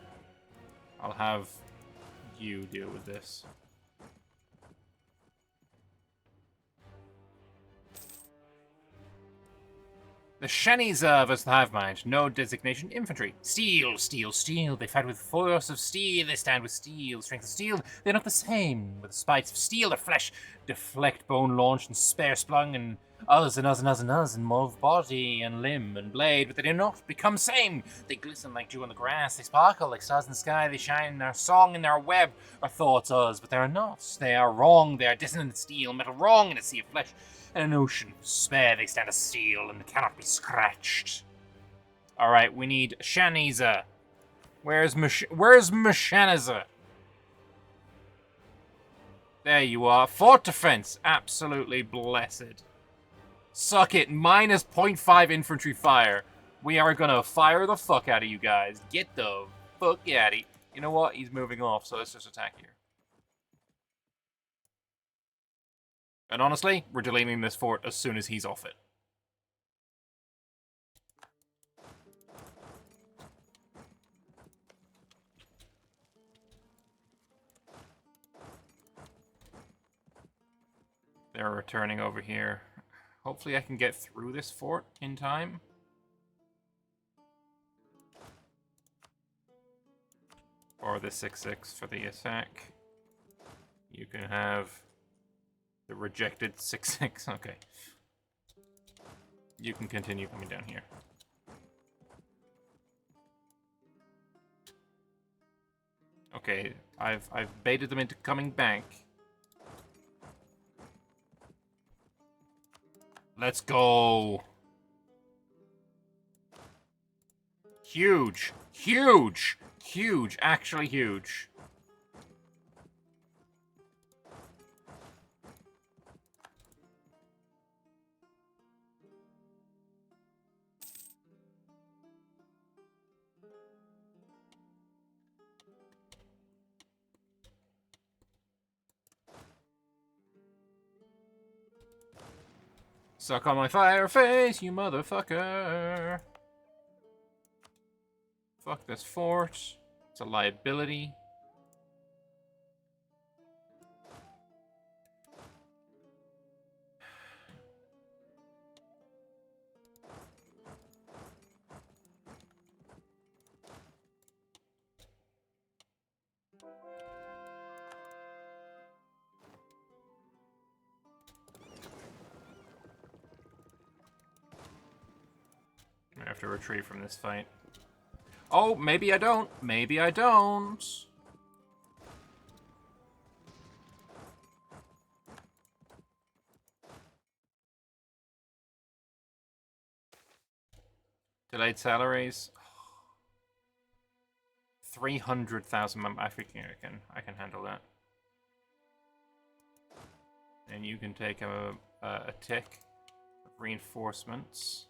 I'll have you deal with this. The Shaniza versus the Hive Mind. No designation. Infantry. Steel, steel, steel. They fight with force of steel. They stand with steel. Strength of steel. They're not the same. With the spikes of steel, their flesh deflect bone launch and spare splung and us and us and us and us and move body and limb and blade, but they do not become same. They glisten like dew on the grass. They sparkle like stars in the sky. They shine in our song in our web. Our thoughts us, but they are not. They are wrong. They are dissonant steel, metal wrong in a sea of flesh. And an ocean of spare, they stand as steel and cannot be scratched. Alright, we need Shaniza. Where's Mashaniza? There you are. Fort defense. Absolutely blessed. Suck it. Minus 0.5 infantry fire. We are gonna fire the fuck out of you guys. Get the fuck out of here. You know what? He's moving off, so let's just attack here. And honestly, we're deleting this fort as soon as he's off it. They're returning over here. Hopefully I can get through this fort in time. Or the 6-6 for the attack. You can have the rejected 6-6. Okay. You can continue coming down here. Okay, I've baited them into coming back. Let's go. Huge. Huge. Huge. Actually huge. Suck on my fire face, you motherfucker. Fuck this fort. It's a liability. I have to retreat from this fight. Oh, maybe I don't. Maybe I don't. Delayed salaries. 300,000. I think I can handle that. And you can take a tick of reinforcements.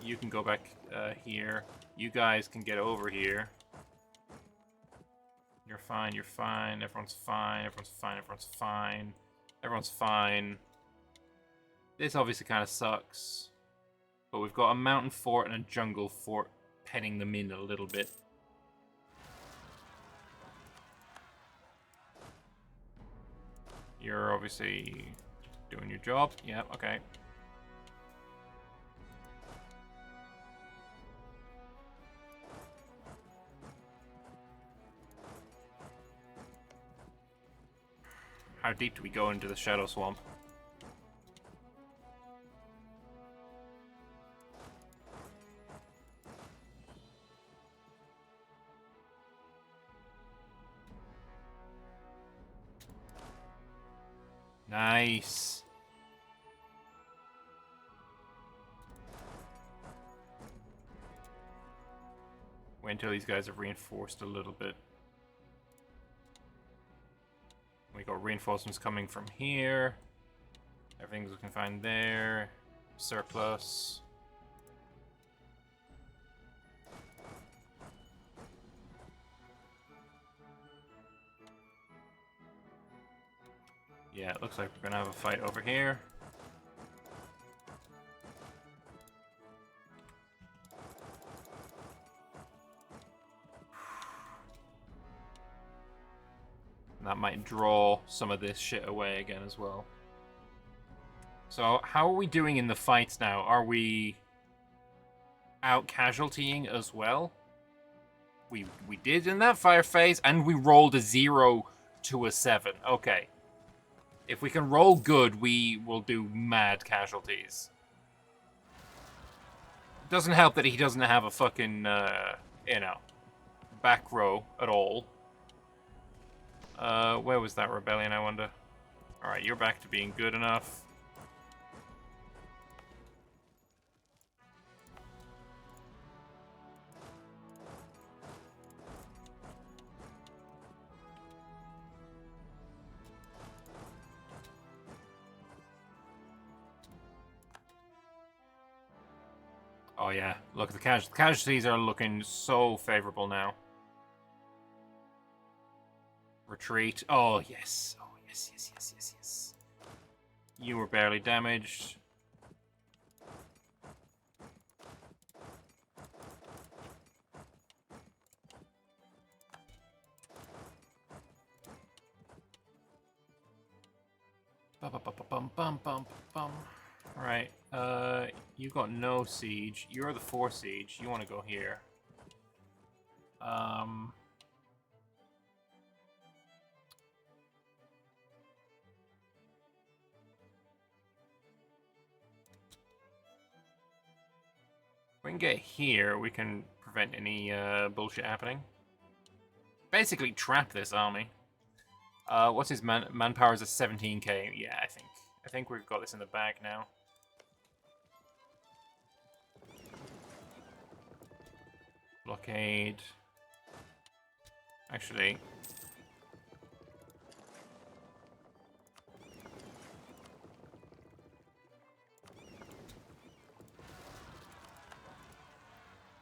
You can go back here. You guys can get over here. You're fine, you're fine. Everyone's fine, everyone's fine, everyone's fine. Everyone's fine. This obviously kind of sucks. But we've got a mountain fort and a jungle fort penning them in a little bit. You're obviously doing your job. Yeah, okay. How deep do we go into the Shadow Swamp? Nice. Wait until these guys have reinforced a little bit. We got reinforcements coming from here. Everything's looking fine there. Surplus. Yeah, it looks like we're gonna have a fight over here. And that might draw some of this shit away again as well. So, how are we doing in the fights now? Are we out casualtying as well? We did in that fire phase, and we rolled a 0 to a 7. Okay. If we can roll good, we will do mad casualties. It doesn't help that he doesn't have a fucking, you know, back row at all. Where was that rebellion, I wonder? Alright, you're back to being good enough. Oh yeah, look, the casualties are looking so favorable now. Retreat. Oh yes. Oh yes, yes, yes, yes, yes. You were barely damaged. Bum. Right. You got no siege. You're the 4 siege. You want to go here. If we can get here, we can prevent any bullshit happening. Basically, trap this army. What's his manpower is at 17k? Yeah, I think we've got this in the bag now. Blockade. Actually.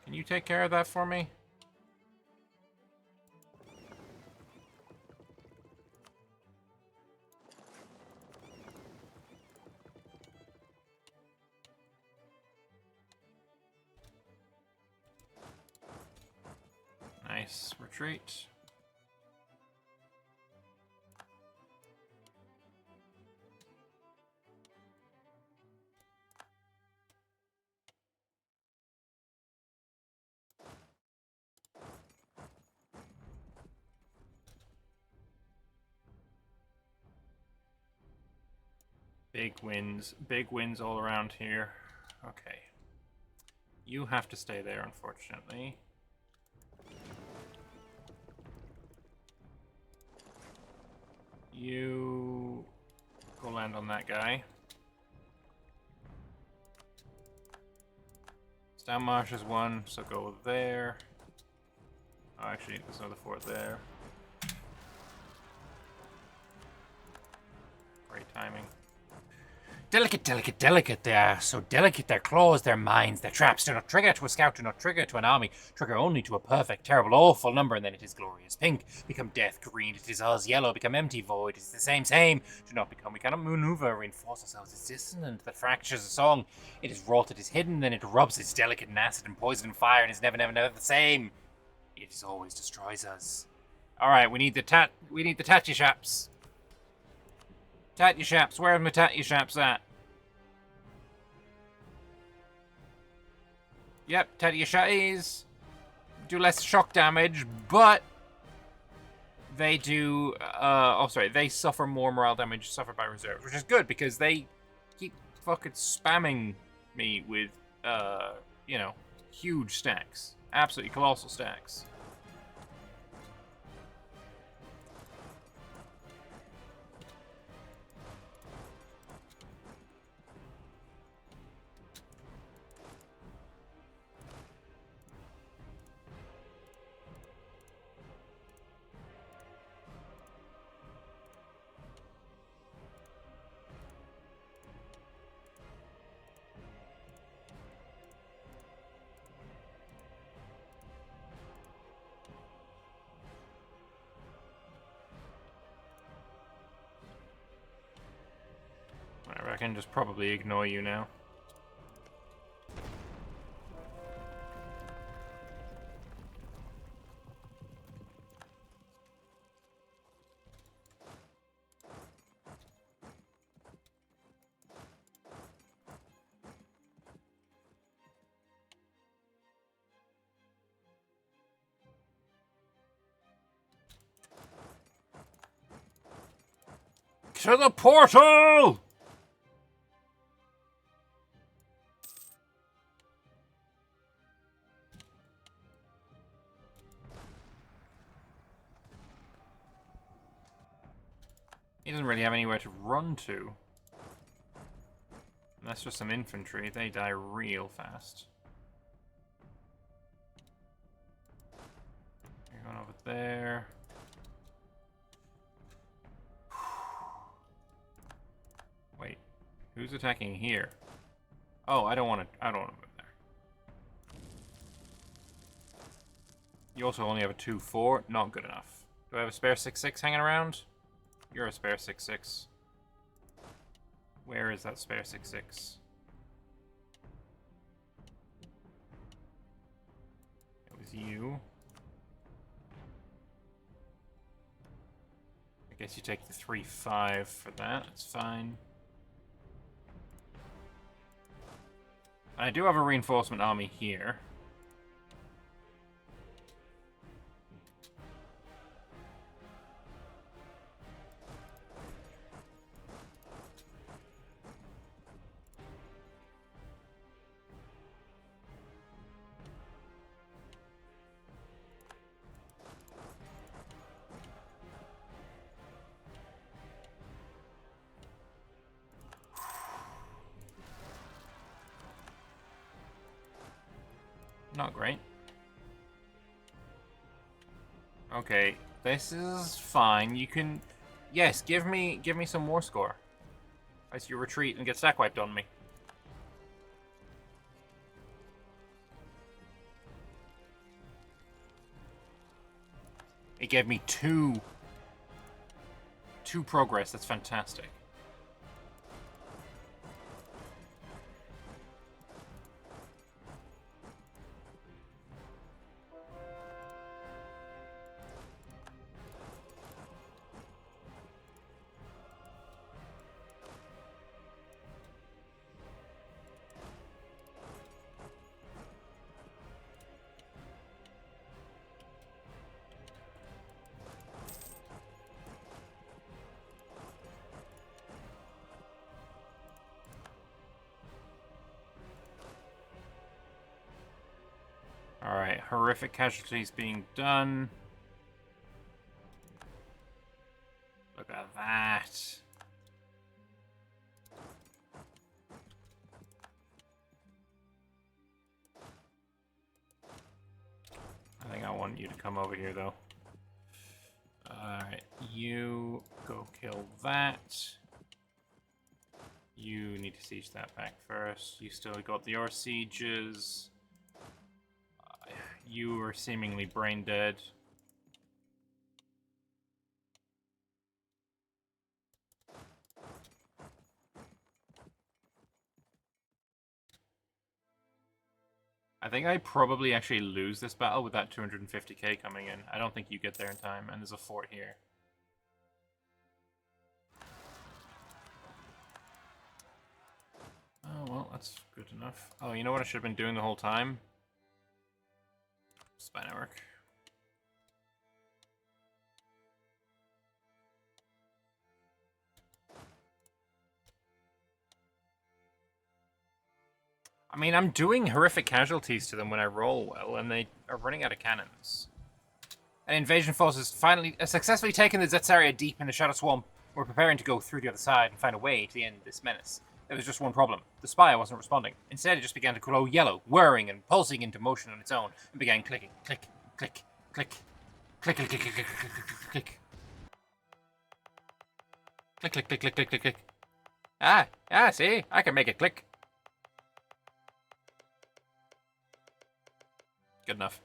Can you take care of that for me? Nice. Retreat. Big wins all around here. Okay. You have to stay there, unfortunately. You go land on that guy. Stanmarsh is one, so go there. Oh, actually, there's another fort there. Great timing. Delicate, delicate, delicate. They are so delicate. Their claws, their minds, their traps do not trigger to a scout, do not trigger to an army. Trigger only to a perfect, terrible, awful number, and then it is glorious pink. Become death green. It is Oz yellow. Become empty void. It is the same, same. Do not become. We cannot maneuver. Reinforce ourselves. It's dissonant that fractures a song. It is wrought. It is hidden. Then it rubs its delicate in acid and poison and fire, and is never, never, never the same. It is always destroys us. All right, we need the tatty shaps. Tatty shaps, where are my tatty shaps at? Yep, tatty shaps do less shock damage, but they do, they suffer more morale damage suffered by reserves, which is good because they keep fucking spamming me with, you know, huge stacks. Absolutely colossal stacks. I can just probably ignore you now. To the portal! He doesn't really have anywhere to run to. And that's just some infantry. They die real fast. You're going over there. Wait, who's attacking here? Oh, I don't want to move there. You also only have a 2-4. Not good enough. Do I have a spare 6-6 hanging around? You're a spare 6-6. Where is that spare 6-6? It was you. I guess you take the 3-5 for that. That's fine. I do have a reinforcement army here. Not great. Okay, this is fine. You can, yes, give me some more score as you retreat and get stack wiped on me. It gave me two progress. That's fantastic. Alright, horrific casualties being done. Look at that. want you to come over here, though. Alright, you go kill that. You need to siege that back first. You still got your sieges. You are seemingly brain dead. I think I probably actually lose this battle with that 250k coming in. I don't think you get there in time, and there's a fort here. Oh, well, that's good enough. Oh, you know what I should have been doing the whole time? Spy network. I mean, I'm doing horrific casualties to them when I roll well, and they are running out of cannons. An invasion force has finally successfully taken the Zetsaria deep in the Shadow Swamp. We're preparing to go through the other side and find a way to the end of this menace. There was just one problem. The spire wasn't responding. Instead, it just began to glow yellow, whirring and pulsing into motion on its own, and began clicking, click, click, click, click, click, click, click, click, click, click, click, click, click, click, click, click, click. See, I can make it click. Good enough.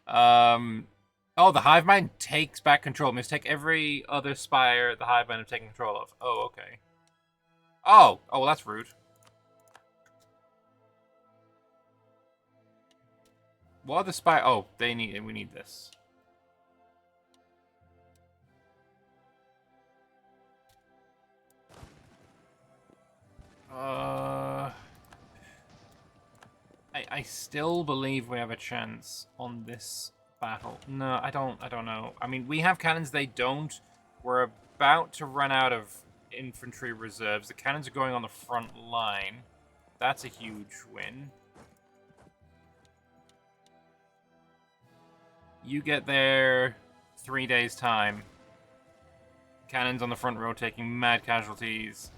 Oh, the hive mind takes back control. It must take every other spire the hive mind have taken control of. Oh, okay. Oh, well, that's rude. What are the spire? Oh, we need this. I still believe we have a chance on this battle. No, I don't know. I mean, we have cannons, they don't. We're about to run out of infantry reserves. The cannons are going on the front line. That's a huge win. You get there 3 days' time. Cannons on the front row taking mad casualties.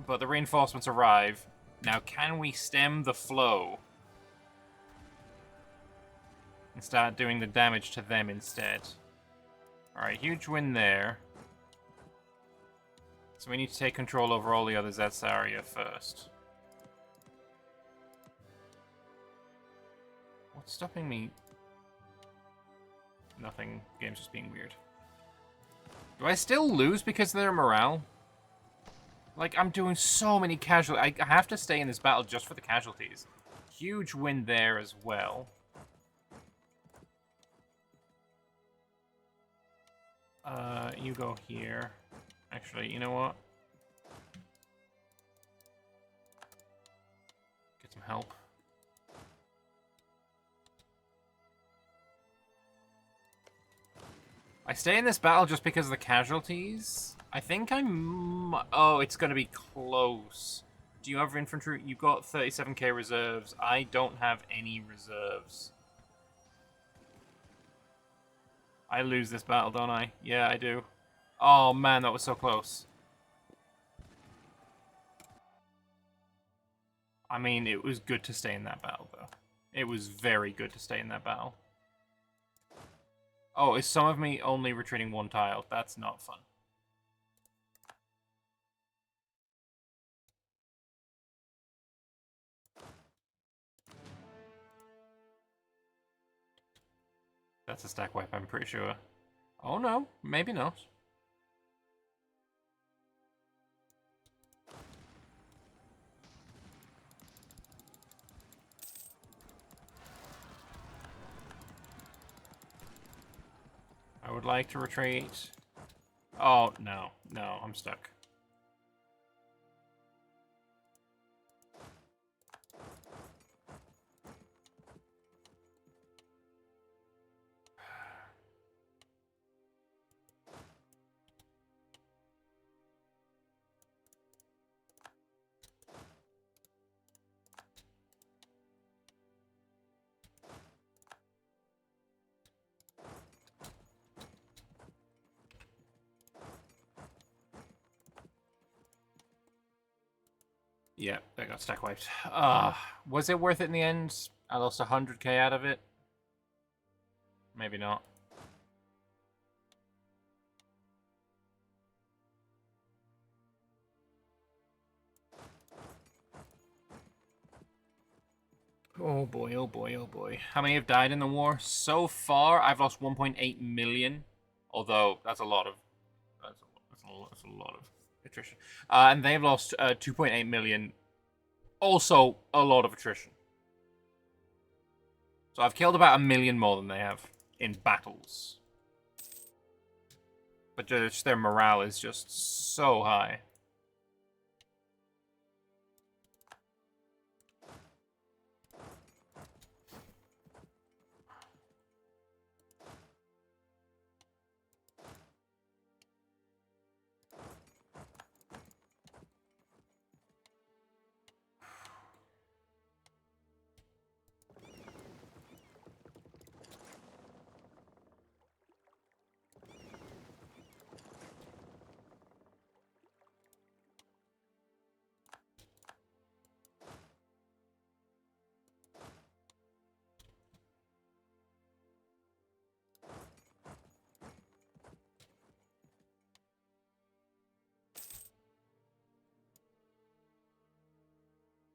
But the reinforcements arrive. Now, can we stem the flow? And start doing the damage to them instead. Alright, huge win there. So we need to take control over all the other Zetsaria first. What's stopping me? Nothing. The game's just being weird. Do I still lose because of their morale? Like, I'm doing so many casualties. I have to stay in this battle just for the casualties. Huge win there as well. You go here. Actually, you know what? Get some help. I stay in this battle just because of the casualties. I think I'm... Oh, it's going to be close. Do you have infantry? You've got 37k reserves. I don't have any reserves. I lose this battle, don't I? Yeah, I do. Oh, man, that was so close. I mean, it was good to stay in that battle, though. It was very good to stay in that battle. Oh, is some of me only retreating one tile? That's not fun. That's a stack wipe, I'm pretty sure. Oh no, maybe not. I would like to retreat. Oh, no. No, I'm stuck. Yeah, I got stack wiped. Was it worth it in the end? I lost 100k out of it. Maybe not. Oh boy, oh boy, oh boy. How many have died in the war? So far, I've lost 1.8 million. Although, that's a lot of... That's a lot of attrition. And they've lost 2.8 million. Also, a lot of attrition. So I've killed about 1 million more than they have in battles. But just their morale is just so high.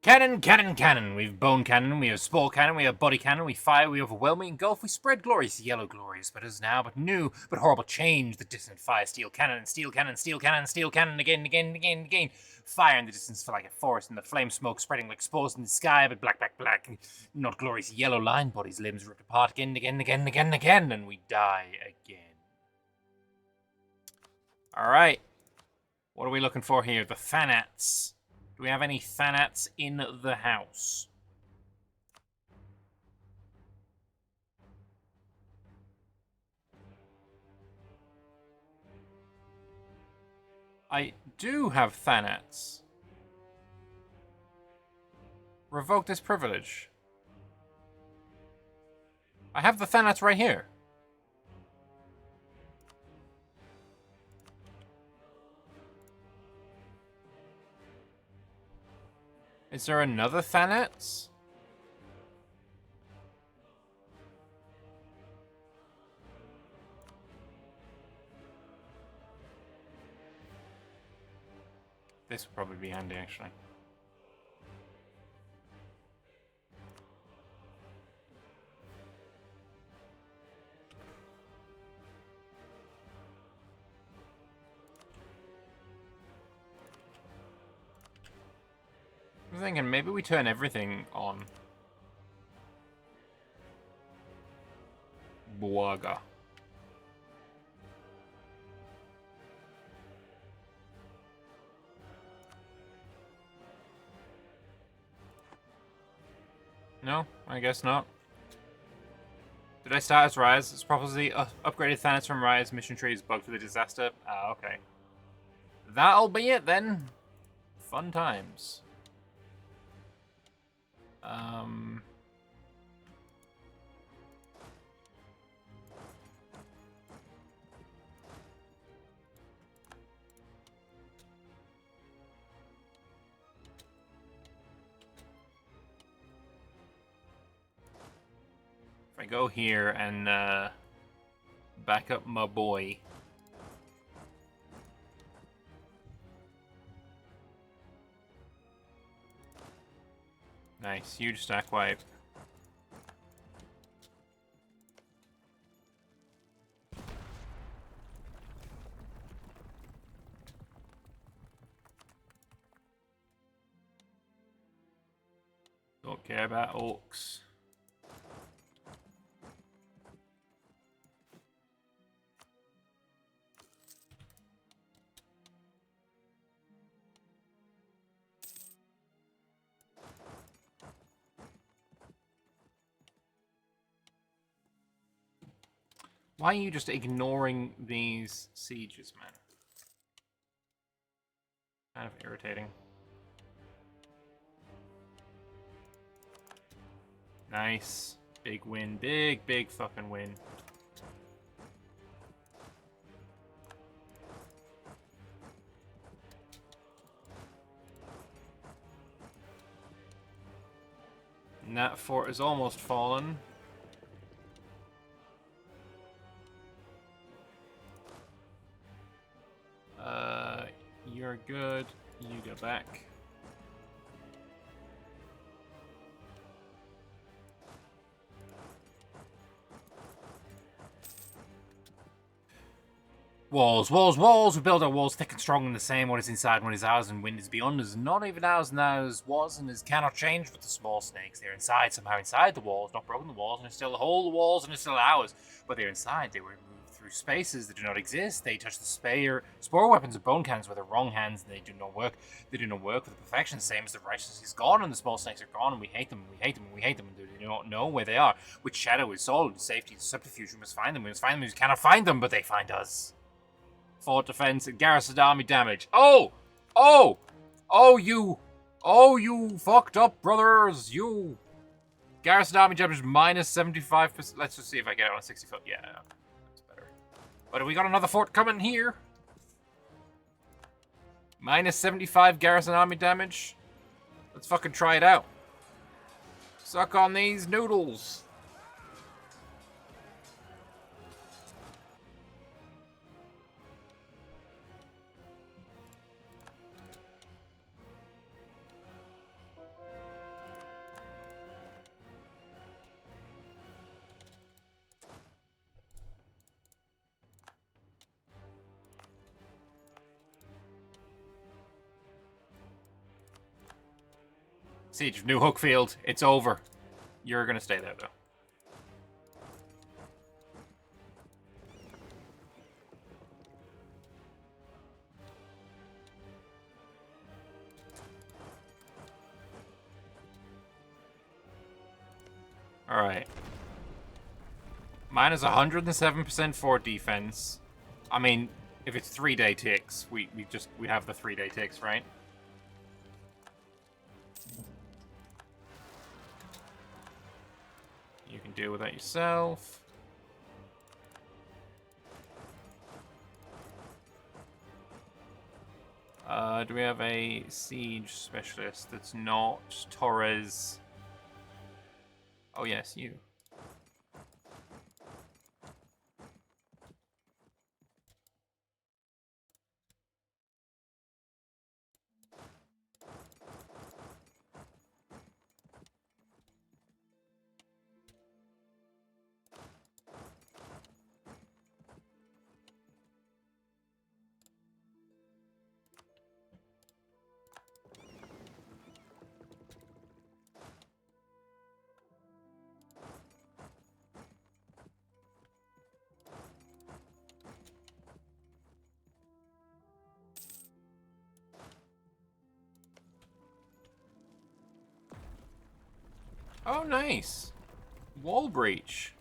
Cannon, cannon, cannon. We have bone cannon, we have spore cannon, we have body cannon, we fire, we overwhelm, we engulf, we spread glorious yellow glories, but as now, but new, but horrible change, the distant fire, steel cannon, steel cannon, steel cannon, steel cannon, again, again, again, again. Fire in the distance for like a forest, and the flame smoke spreading like spores in the sky, but black, black, black, not glorious yellow line, bodies, limbs ripped apart again, again, again, again, again, and we die again. Alright. What are we looking for here? The Thanats. Do we have any Thanats in the house? I do have Thanats. Revoke this privilege. I have the Thanats right here. Is there another Thanats? This would probably be handy, actually. I'm thinking maybe we turn everything on. Buaga. No, I guess not. Did I start as Rayaz? It's probably upgraded Thanos from Rayaz. Mission tree is bugged for the disaster. Ah, okay. That'll be it then. Fun times. If I go here and back up my boy. Nice, huge stack wipe. Don't care about orcs. Why are you just ignoring these sieges, man? Kind of irritating. Nice. Big win. Big, big fucking win. And that fort is almost fallen. Very good. You go back. Walls, walls, walls! We build our walls thick and strong and the same. What is inside, what is ours, and wind is beyond us. Not even ours and ours was and is cannot change with the small snakes. They're inside, somehow inside the walls, not broken the walls, and it's still whole the walls, and it's still ours. But they're inside. They were moved through spaces that do not exist. They touch the spore weapons of bone cannons with their wrong hands, and they do not work. They do not work with the perfection, same as the righteousness is gone, and the small snakes are gone, and we hate them, and we hate them, and we hate them, and they do not know where they are. Which shadow is solid, safety is subterfuge. We must find them. We must find them. We cannot find them, but they find us. Fort defense and garrison army damage. Oh! Oh! Oh, you! Oh, you fucked up, brothers! You! Garrison army damage minus 75%. Let's just see if I get it on 60 foot. Yeah, that's better. But we got another fort coming here. Minus 75 garrison army damage. Let's fucking try it out. Suck on these noodles. Siege of New Hookfield. It's over. You're gonna stay there, though. Alright. Minus 107% for defense. I mean, if it's 3-day ticks, we have the 3-day ticks, right? You can deal with that yourself. Do we have a siege specialist that's not Torres? Oh yes, you. Oh, nice. Wall breach.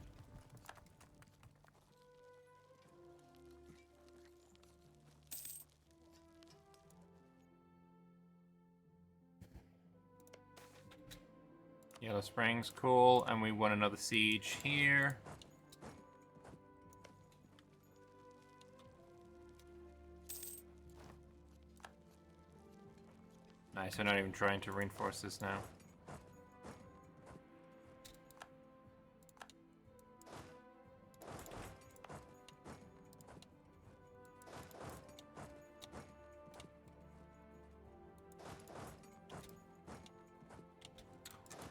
Yellow Springs, cool. And we won another siege here. Nice, I'm not even trying to reinforce this now.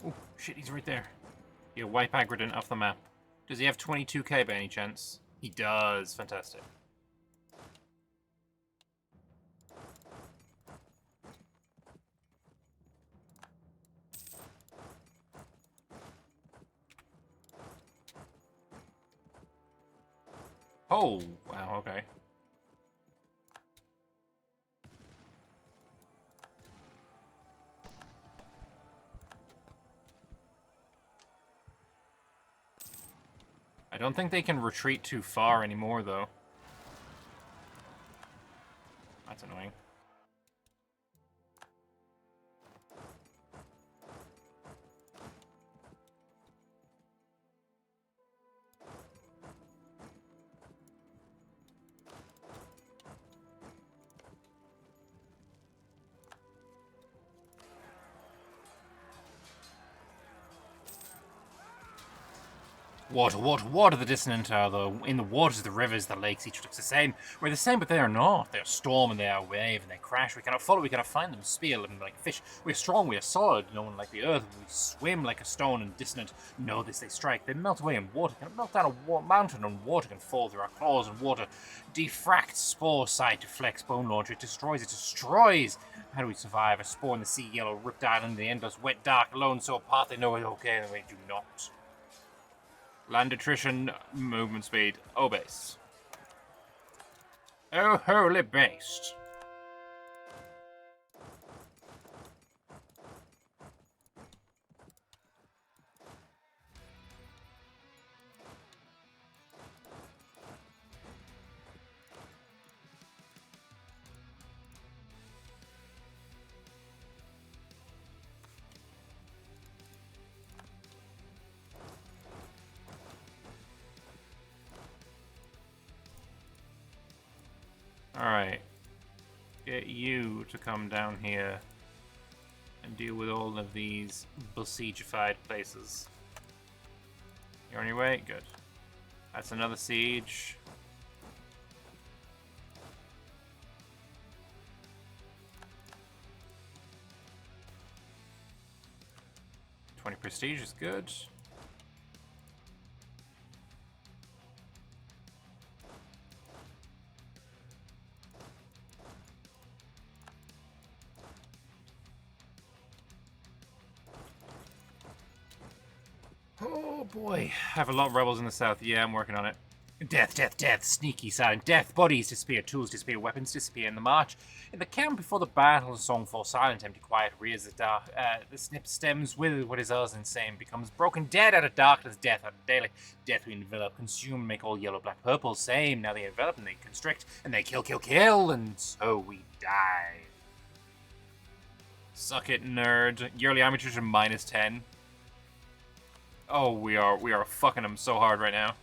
Oh, shit, he's right there. Yeah, wipe Agredin off the map. Does he have 22k by any chance? He does. Fantastic. Oh, wow, okay. I don't think they can retreat too far anymore, though. That's annoying. Water, the dissonant are in the waters, the rivers, the lakes, each looks the same. We're the same, but they are not. They are storm and they are wave and they crash. We cannot follow, we cannot find them, spill them like fish. We are strong, we are solid, no one like the earth. We swim like a stone and dissonant. Know this, they strike, they melt away in water. Can melt down a mountain and water can fall through our claws and water. Diffract, spore, side, deflects, bone launcher, it destroys. How do we survive? A spore in the sea, yellow, ripped island, the endless, wet, dark, alone, so apart they know it's okay and we do not. Land attrition, movement speed, base. Oh, holy based. Alright. Get you to come down here and deal with all of these besiegified places. You're on your way? Good. That's another siege. $20 prestige is good. Oh boy, I have a lot of rebels in the south. Yeah, I'm working on it. Death, sneaky silent death. Bodies disappear, tools disappear, weapons disappear in the march. In the camp before the battle, the song falls silent, empty, quiet, rears the dark. The snip stems with what is ours insane, becomes broken, dead out of darkness, death out of daylight. Death we envelop, consume, make all yellow, black, purple, same. Now they envelop and they constrict, and they kill, and so we die. Suck it, nerd. Yearly amateurs are -10. Oh, we are fucking them so hard right now.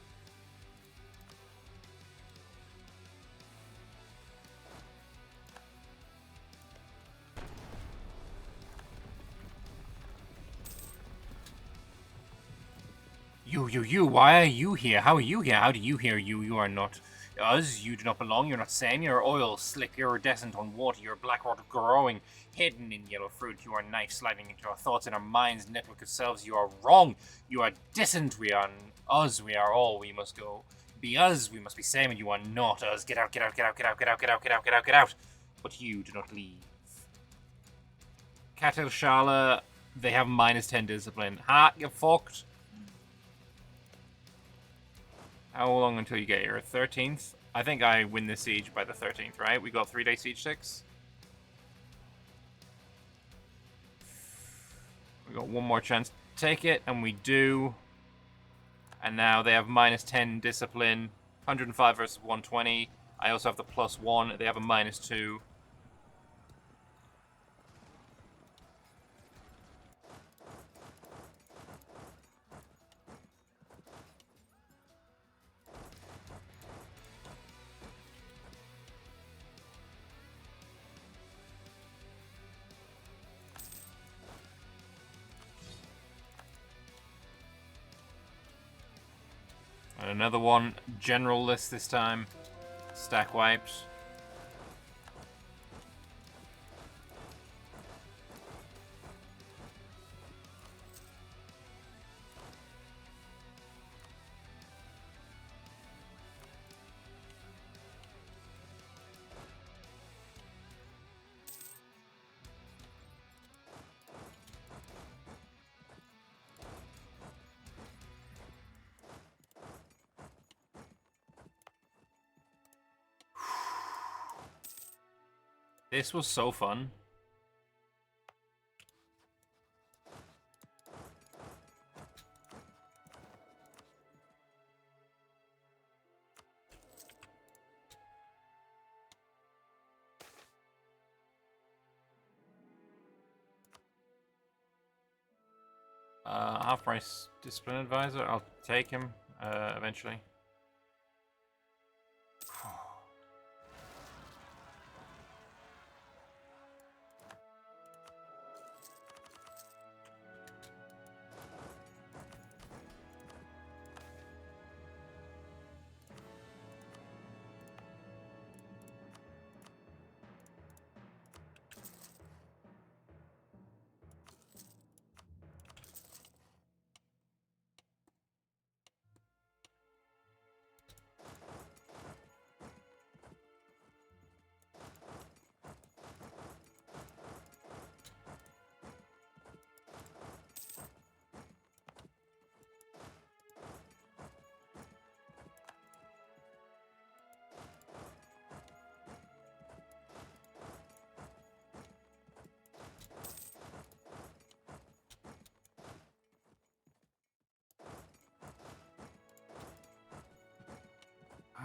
You, why are you here? How are you here? How do you hear you? You are not us. You do not belong. You're not same. You're oil, slick, iridescent on water. You're black water growing, hidden in yellow fruit. You are knife sliding into our thoughts and our minds, network of selves. You are wrong. You are dissonant. We are us. We are all. We must go be us. We must be same, and you are not us. Get out, get out, get out, get out, get out, get out, get out, get out, get out. But you do not leave. Katil Shala, they have -10 discipline. Ha, you're fucked. How long until you get your 13th? I think I win this siege by the 13th, right? We got 3-day siege 6. We got one more chance to take it, and we do. And now they have -10 discipline, 105 versus 120. I also have the +1. They have a -2. And another one, general list this time. Stack wipes. This was so fun. Half-price discipline advisor. I'll take him eventually.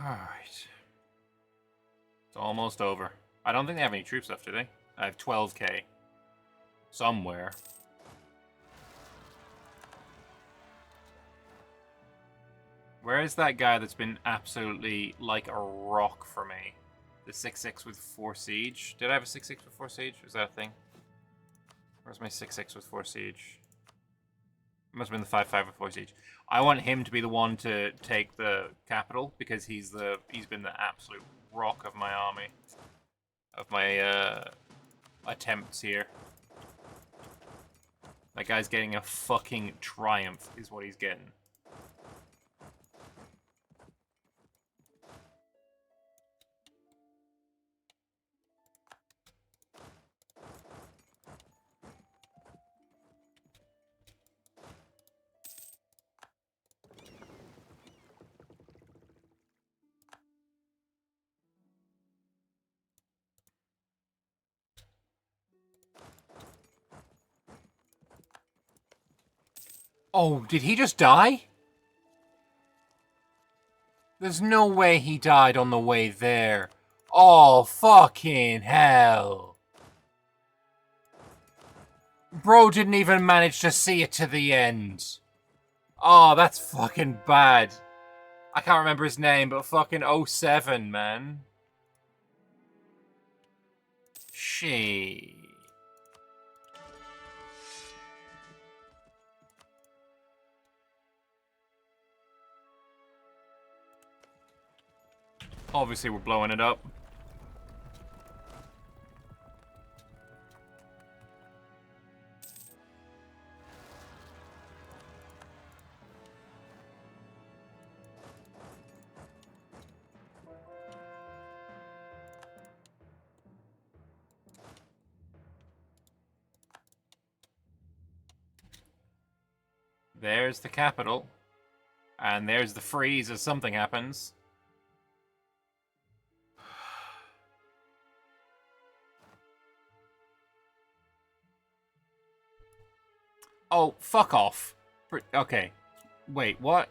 Alright. It's almost over. I don't think they have any troops left, do they? I have 12k. Somewhere. Where is that guy that's been absolutely like a rock for me? The 6-6 with 4 siege. Did I have a 6-6 with 4 siege? Was that a thing? Where's my 6-6 with 4 siege? It must have been the 5-5 with 4 siege. I want him to be the one to take the capital because he's been the absolute rock of my army. Of my attempts here. That guy's getting a fucking triumph is what he's getting. Oh, did he just die? There's no way he died on the way there. Oh, fucking hell. Bro didn't even manage to see it to the end. Oh, that's fucking bad. I can't remember his name, but fucking 07, man. Shit. Obviously, we're blowing it up. There's the capital. And there's the freeze as something happens. Oh, fuck off. Okay. Wait, what?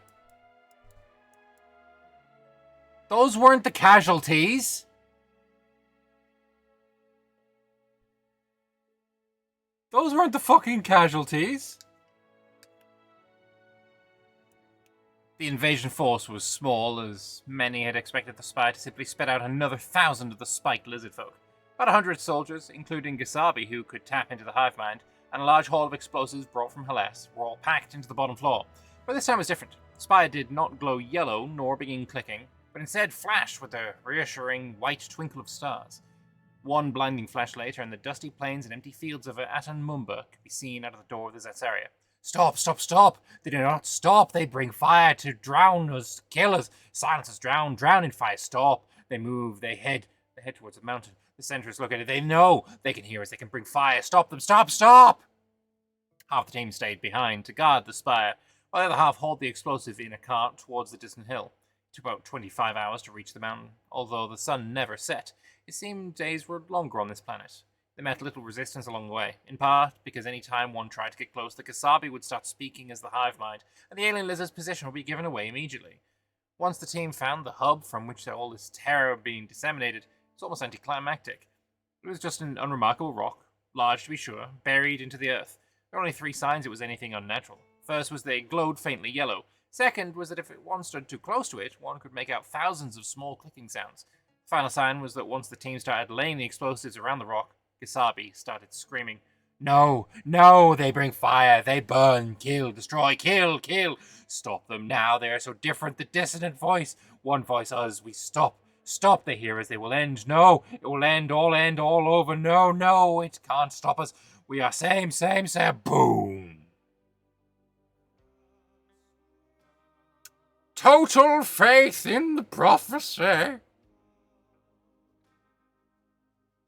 Those weren't the casualties? Those weren't the fucking casualties? The invasion force was small, as many had expected the spy to simply spit out another 1,000 of the spiked lizard folk. About 100 soldiers, including Gasabi, who could tap into the hive mind, and a large haul of explosives brought from Hellas were all packed into the bottom floor. But this time was different. The spire did not glow yellow nor begin clicking, but instead flashed with the reassuring white twinkle of stars. One blinding flash later, and the dusty plains and empty fields of Atanmumba could be seen out of the door of the Zetsaria. Stop, stop, stop! They do not stop! They bring fire to drown us, kill us! Silence us, drown in fire, stop! They move, they head towards the mountain. The sentries look at it, they know! They can hear us, they can bring fire, stop them, stop, stop! Half the team stayed behind to guard the spire, while the other half hauled the explosive in a cart towards the distant hill. It took about 25 hours to reach the mountain. Although the sun never set, it seemed days were longer on this planet. They met little resistance along the way, in part because any time one tried to get close, the Kasabi would start speaking as the hive mind, and the alien lizard's position would be given away immediately. Once the team found the hub from which all this terror being disseminated, it was almost anticlimactic. It was just an unremarkable rock, large to be sure, buried into the earth. There were only 3 signs it was anything unnatural. First was that it glowed faintly yellow. Second was that if one stood too close to it, one could make out thousands of small clicking sounds. The final sign was that once the team started laying the explosives around the rock, Gisabi started screaming, "No, no, they bring fire, they burn, kill, destroy, kill, kill. Stop them now, they are so different, the dissonant voice. One voice us, we stop. Stop, they hear us, they will end. No, it will end, all over. No, no, it can't stop us. We are same, boom." Total faith in the prophecy.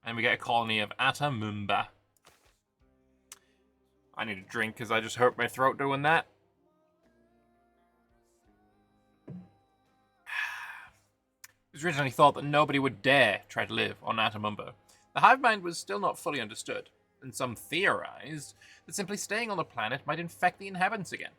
And we get a colony of Atanmumba. I need a drink because I just hurt my throat doing that. It was originally thought that nobody would dare try to live on Atanmumba. The hive mind was still not fully understood, and some theorized that simply staying on the planet might infect the inhabitants again.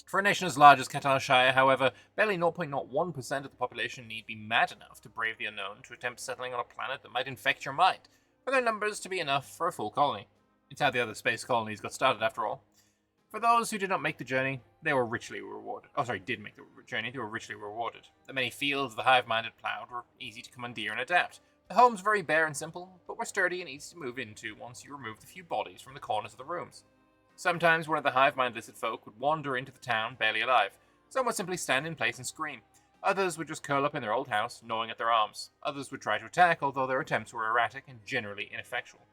For a nation as large as Qatar Shire, however, barely 0.01% of the population need be mad enough to brave the unknown to attempt settling on a planet that might infect your mind, for their numbers to be enough for a full colony. It's how the other space colonies got started, after all. For those who did not make the journey, they were richly rewarded. Did make the journey, they were richly rewarded. The many fields the hive-minded plowed were easy to commandeer and adapt. The homes very bare and simple, but were sturdy and easy to move into once you removed the few bodies from the corners of the rooms. Sometimes one of the hive-mind lizard folk would wander into the town barely alive. Some would simply stand in place and scream. Others would just curl up in their old house, gnawing at their arms. Others would try to attack, although their attempts were erratic and generally ineffectual.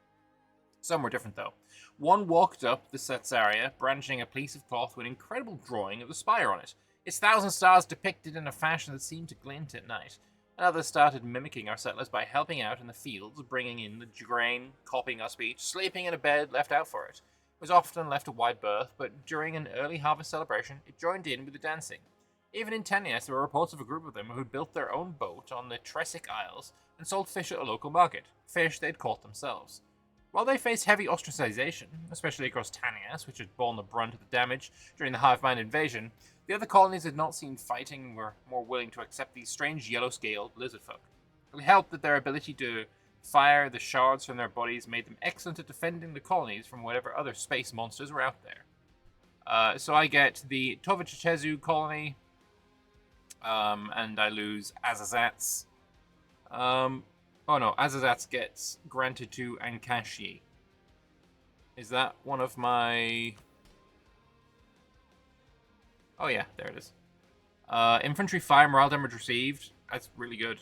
Some were different, though. One walked up the Setsaria, brandishing a piece of cloth with an incredible drawing of the spire on it, its 1,000 stars depicted in a fashion that seemed to glint at night. Another started mimicking our settlers by helping out in the fields, bringing in the grain, copying our speech, sleeping in a bed left out for it. It was often left a wide berth, but during an early harvest celebration, it joined in with the dancing. Even in Tanias, there were reports of a group of them who built their own boat on the Tresic Isles and sold fish at a local market, fish they'd caught themselves. While they faced heavy ostracization, especially across Tanias, which had borne the brunt of the damage during the hive-mind invasion, the other colonies had not seen fighting and were more willing to accept these strange yellow-scaled lizard folk. It helped that their ability to fire the shards from their bodies made them excellent at defending the colonies from whatever other space monsters were out there. So I get the Tovachechezu colony, and I lose Azazats. Azazats gets granted to Ankashi. Is that one of my... Oh yeah, there it is. Infantry fire morale damage received. That's really good.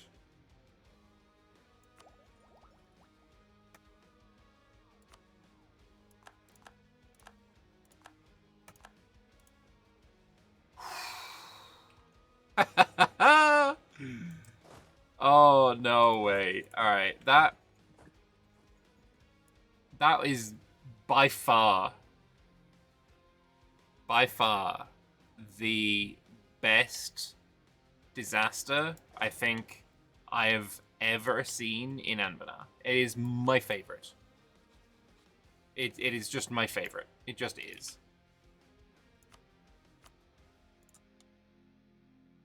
Oh, no way. Alright, that is by far the best disaster I think I have ever seen in Anbennar. It is my favorite. It is just my favorite. It just is.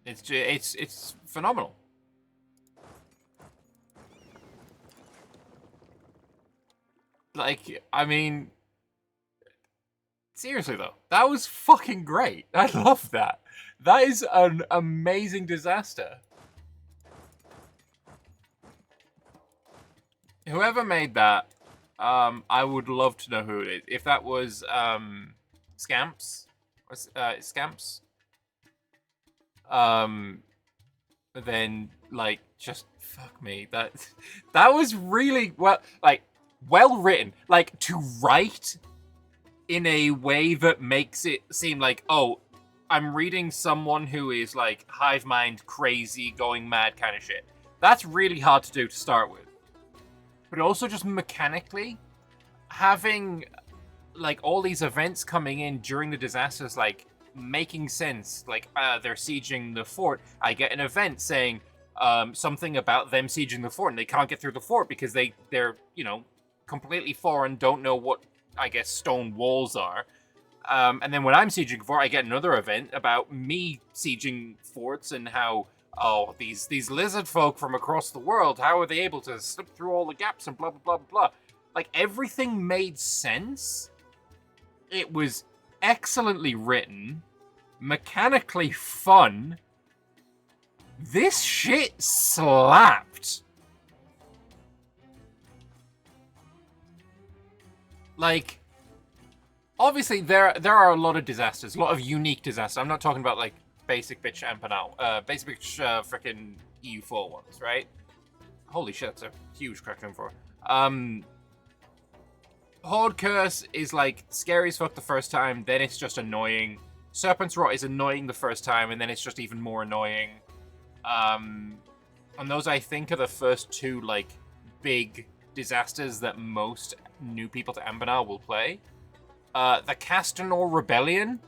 It's phenomenal. Like, I mean, seriously though, that was fucking great. I love that. That is an amazing disaster. Whoever made that, I would love to know who it is. If that was Scamps, Scamps, then like just fuck me. That was really well written. Like, to write in a way that makes it seem like, oh, I'm reading someone who is like hive mind crazy, going mad kind of shit. That's really hard to do to start with. But also just mechanically, having like all these events coming in during the disasters, like making sense. Like they're sieging the fort. I get an event saying something about them sieging the fort, and they can't get through the fort because they're completely foreign, don't know what, I guess, stone walls are. And then when I'm sieging a fort, I get another event about me sieging forts and how, oh, these lizard folk from across the world, how are they able to slip through all the gaps and blah, blah, blah, blah. Like, everything made sense. It was excellently written, mechanically fun. This shit slapped. Like, obviously there are a lot of disasters, a lot of unique disasters. I'm not talking about like basic bitch Anbennar, basic bitch frickin' EU4 ones, right? Holy shit, that's a huge correction for. Horde Curse is like scary as fuck the first time, then it's just annoying. Serpent's Rot is annoying the first time, and then it's just even more annoying. And those, I think, are the first two like big disasters that most new people to Anbennar will play. The Castanor Rebellion,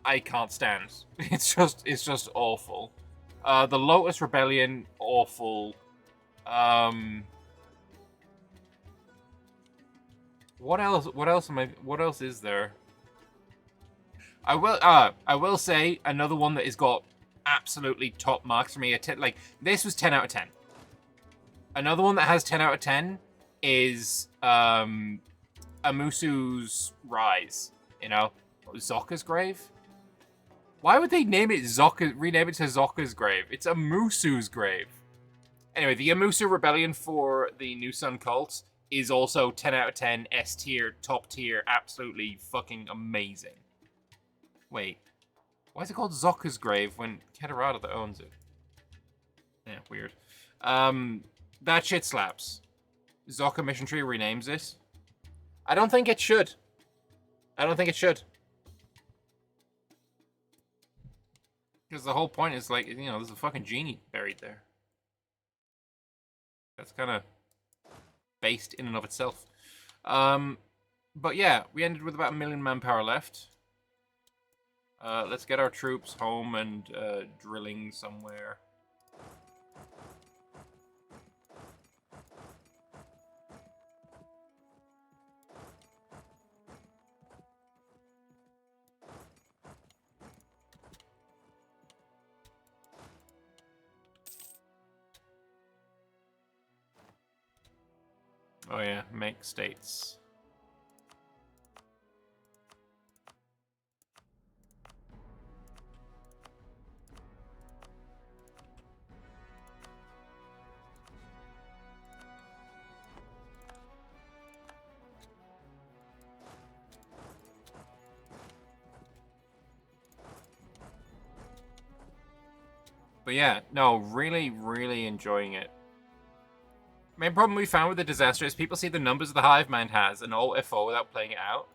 I can't stand. It's just awful. The Lotus Rebellion, awful. What else is there? I will say another one that has got absolutely top marks for me. Like, this was 10 out of 10. Another one that has 10 out of 10 is Amusu's Rise. You know, Zocca's Grave. Why would they name it rename it to Zocca's Grave? It's Amusu's Grave. Anyway, the Amusu Rebellion for the New Sun Cult is also 10 out of 10, S tier, top tier, absolutely fucking amazing. Wait, why is it called Zocca's Grave when Kedarada that owns it? Yeah, weird. That shit slaps. Zocca Mission Tree renames it. I don't think it should. I don't think it should. Because the whole point is, like, you know, there's a fucking genie buried there. That's kind of based in and of itself. But yeah, we ended with about 1 million manpower left. Let's get our troops home and drilling somewhere. Oh yeah, make states. But yeah, no, really, really enjoying it. Main problem we found with the disaster is people see the numbers the hive mind has and all FO without playing it out.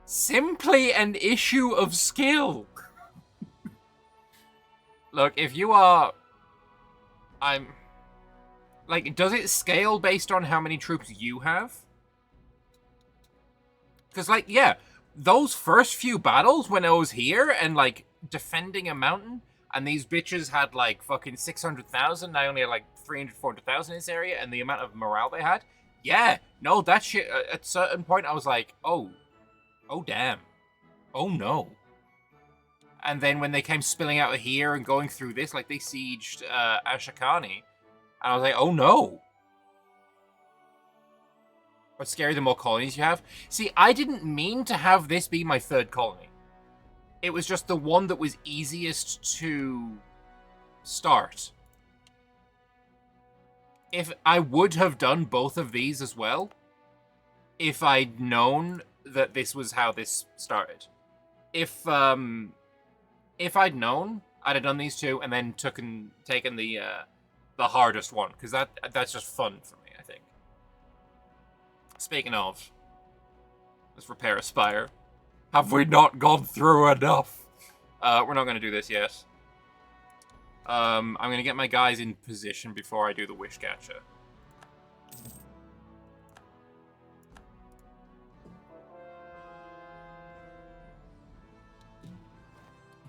Simply an issue of skill. Look, if you are... Like, does it scale based on how many troops you have? Because, like, yeah, those first few battles when I was here and, like, defending a mountain, and these bitches had, like, fucking 600,000, I only had, like, 300, 400,000 in this area, and the amount of morale they had, yeah, no, that shit, at a certain point, I was like, oh damn, oh no. And then when they came spilling out of here and going through this, like, they sieged Ashokani, and I was like, oh no. What's scary, the more colonies you have? See, I didn't mean to have this be my third colony. It was just the one that was easiest to start. If I would have done both of these as well, if I'd known that this was how this started. If I'd known, I'd have done these two and then taken the hardest one, because that's just fun for me, I think. Speaking of, let's repair a spire. Have we not gone through enough? We're not going to do this yet. I'm going to get my guys in position before I do the wish catcher.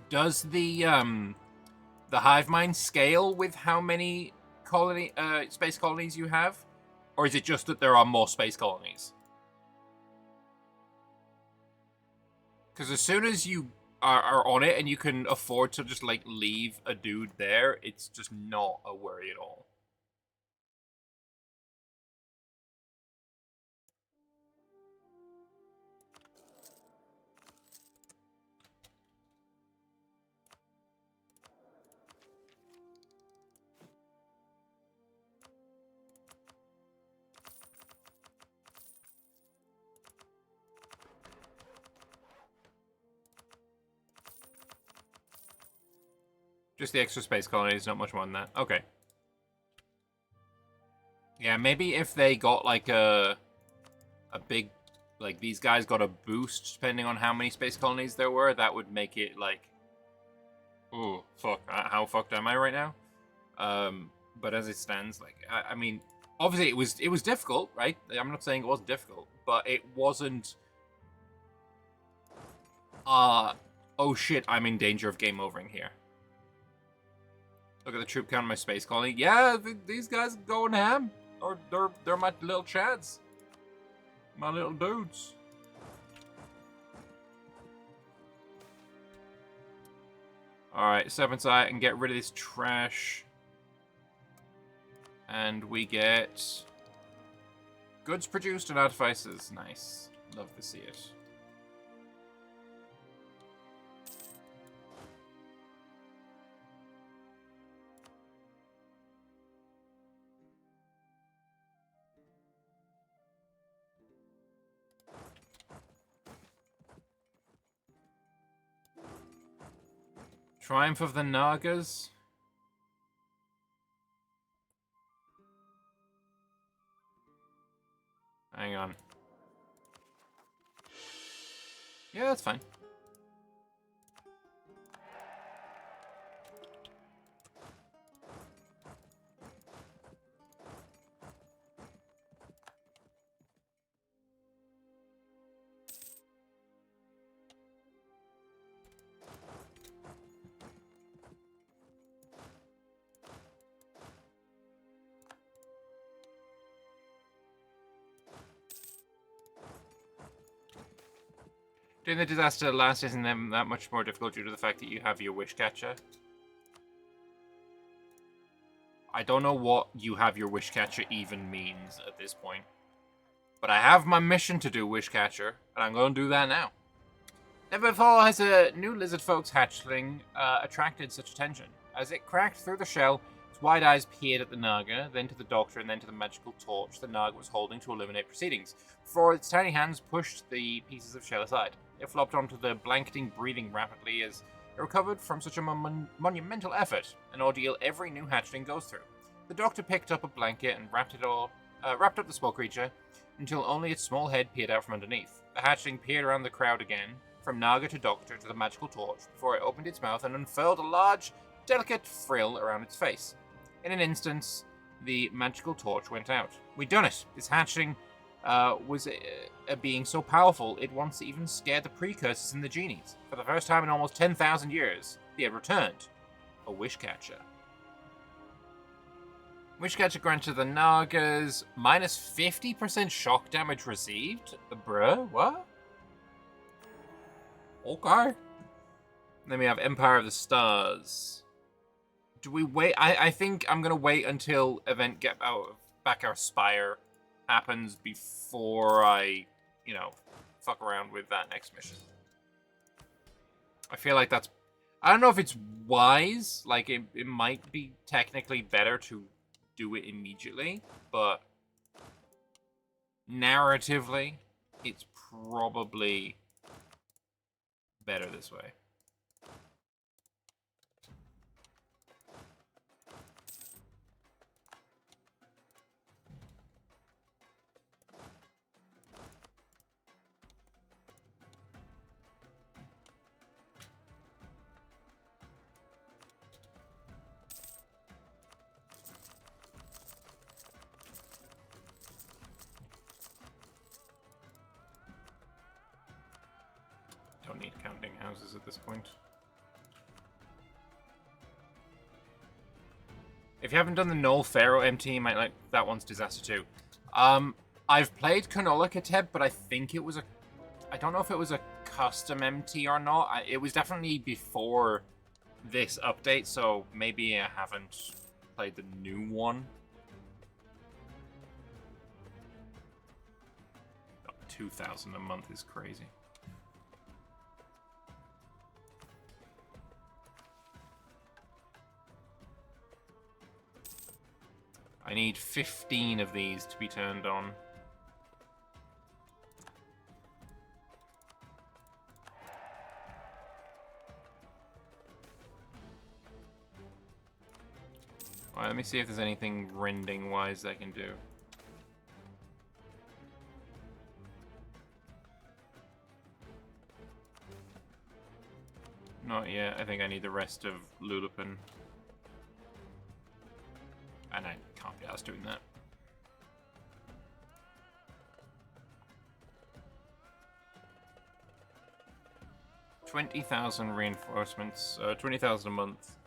Does the hive mind scale with how many space colonies you have? Or is it just that there are more space colonies? Because as soon as you are on it and you can afford to just, like, leave a dude there, it's just not a worry at all. Just the extra space colonies, not much more than that. Okay. Yeah, maybe if they got, like, a big... Like, these guys got a boost, depending on how many space colonies there were, that would make it, like... Ooh, fuck. How fucked am I right now? But as it stands, like, I mean... Obviously, it was difficult, right? I'm not saying it wasn't difficult, but it wasn't... oh shit, I'm in danger of game overing here. Look at the troop count on my space colony. Yeah, these guys are going ham. Or they're my little chads. My little dudes. Alright, step inside and get rid of this trash. And we get goods produced and artifices. Nice. Love to see it. Triumph of the Nagas. Hang on. Yeah, that's fine. Doing the disaster last isn't that much more difficult due to the fact that you have your wish catcher. I don't know what you have your wish catcher even means at this point. But I have my mission to do wish catcher, and I'm going to do that now. Never before has a new lizard folk's hatchling attracted such attention. As it cracked through the shell, its wide eyes peered at the Naga, then to the doctor, and then to the magical torch the Naga was holding to illuminate proceedings, before its tiny hands pushed the pieces of shell aside. It flopped onto the blanketing, breathing rapidly as it recovered from such a monumental effort, an ordeal every new hatchling goes through. The doctor picked up a blanket and wrapped up the small creature until only its small head peered out from underneath. The hatchling peered around the crowd again, from Naga to doctor to the magical torch, before it opened its mouth and unfurled a large, delicate frill around its face. In an instant, the magical torch went out. We'd done it! This hatchling was a being so powerful it once even scared the precursors and the genies. For the first time in almost 10,000 years, he had returned. A wish catcher. Wish catcher granted the Nagas minus 50% shock damage received? Bruh, what? Okay. Then we have Empire of the Stars. Do we wait? I think I'm gonna wait until event get out back our Spire happens before I, fuck around with that next mission. I feel like that's... I don't know if it's wise. Like, it might be technically better to do it immediately, but narratively, it's probably better this way. Don't need counting houses at this point. If you haven't done the Null Pharaoh MT, you might like that one's disaster too. I've played Canola Kateb, but I think it was I don't know if it was a custom MT or not. It was definitely before this update, so maybe I haven't played the new one. 2,000 a month is crazy. I need 15 of these to be turned on. Alright, let me see if there's anything rending-wise I can do. Not yet. I think I need the rest of Lulipin. And I can't be asked doing that. $20,000 reinforcements, 20,000 a month.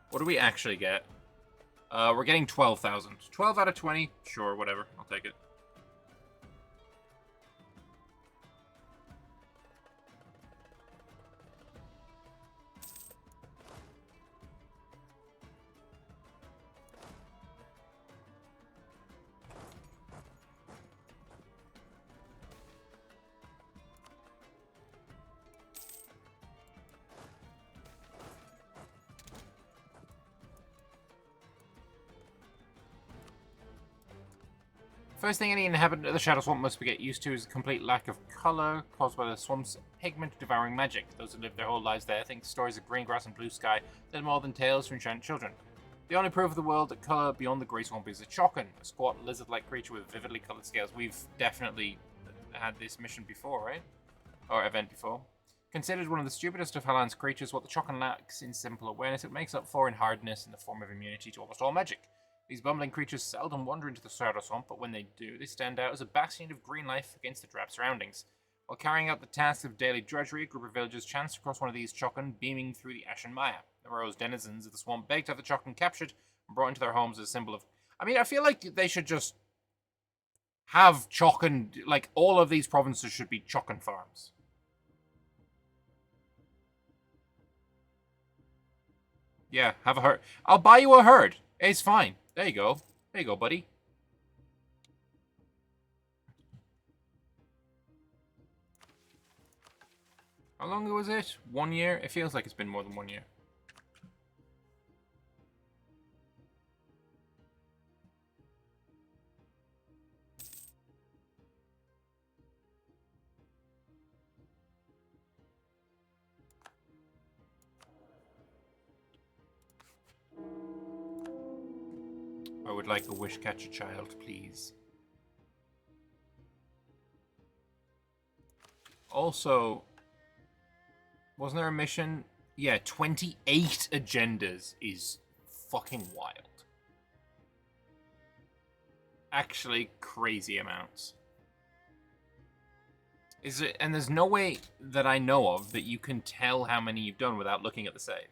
What do we actually get? We're getting 12,000. 12 out of 20? Sure, whatever. I'll take it. First thing any inhabitant of the Shadow Swamp must get used to is a complete lack of colour caused by the swamp's pigment-devouring magic. Those who live their whole lives there think stories of green grass and blue sky little more than tales to enchant children. The only proof of the world that colour beyond the Grey Swamp is a Chokin, a squat lizard-like creature with vividly coloured scales. We've definitely had this mission before, right? Or event before. Considered one of the stupidest of Halland's creatures, what the Chokin lacks in simple awareness, it makes up for in hardness in the form of immunity to almost all magic. These bumbling creatures seldom wander into the Shadow Swamp, but when they do, they stand out as a bastion of green life against the drab surroundings. While carrying out the tasks of daily drudgery, a group of villagers chanced across one of these Chokin beaming through the ashen mire. The morose denizens of the swamp begged to have the Chokin captured and brought into their homes as a symbol of... I mean, I feel like they should just have Chokin... Like, all of these provinces should be Chokin farms. Yeah, have a herd. I'll buy you a herd. It's fine. There you go. There you go, buddy. How long ago was it? 1 year? It feels like it's been more than 1 year. I would like a wish catcher child, please. Also, wasn't there a mission? Yeah, 28 agendas is fucking wild. Actually, crazy amounts. Is it? And there's no way that I know of that you can tell how many you've done without looking at the save.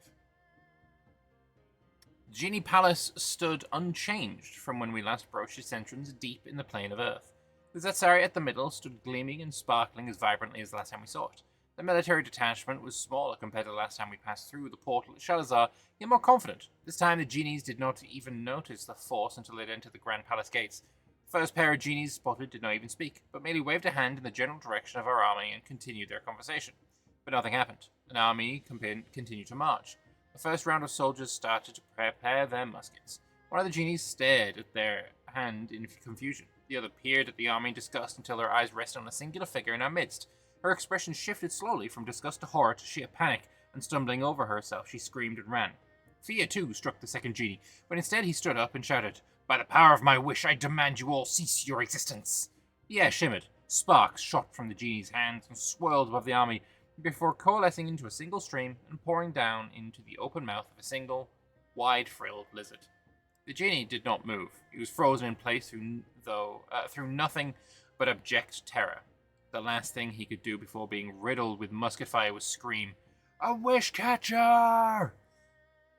Genie Palace stood unchanged from when we last broached its entrance deep in the plane of Earth. The Zatsari at the middle stood gleaming and sparkling as vibrantly as the last time we saw it. The military detachment was smaller compared to the last time we passed through the portal at Shalazar, yet more confident. This time the genies did not even notice the force until they'd entered the Grand Palace gates. The first pair of genies spotted did not even speak, but merely waved a hand in the general direction of our army and continued their conversation. But nothing happened. An army continued to march. The first round of soldiers started to prepare their muskets. One of the genies stared at their hand in confusion. The other peered at the army in disgust until her eyes rested on a singular figure in our midst. Her expression shifted slowly from disgust to horror to sheer panic, and stumbling over herself, she screamed and ran. Fear, too, struck the second genie, but instead he stood up and shouted, "By the power of my wish, I demand you all cease your existence!" The air shimmered. Sparks shot from the genie's hands and swirled above the army, before coalescing into a single stream and pouring down into the open mouth of a single, wide-frilled lizard. The genie did not move. He was frozen in place through nothing but abject terror. The last thing he could do before being riddled with musket fire was scream, "A wish catcher!"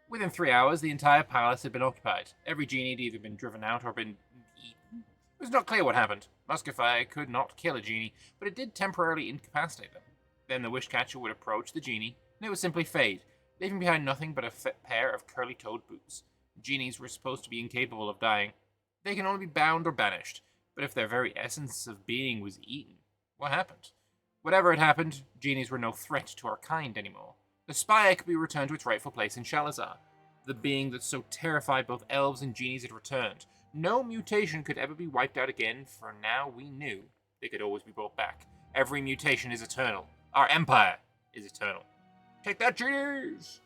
Within 3 hours, the entire palace had been occupied. Every genie had either been driven out or been eaten. It was not clear what happened. Musket fire could not kill a genie, but it did temporarily incapacitate them. Then the wish catcher would approach the genie, and it would simply fade, leaving behind nothing but a pair of curly-toed boots. Genies were supposed to be incapable of dying. They can only be bound or banished, but if their very essence of being was eaten, what happened? Whatever had happened, genies were no threat to our kind anymore. The spire could be returned to its rightful place in Shalazar. The being that so terrified both elves and genies had returned. No mutation could ever be wiped out again, for now we knew they could always be brought back. Every mutation is eternal. Our empire is eternal. Take that, genies!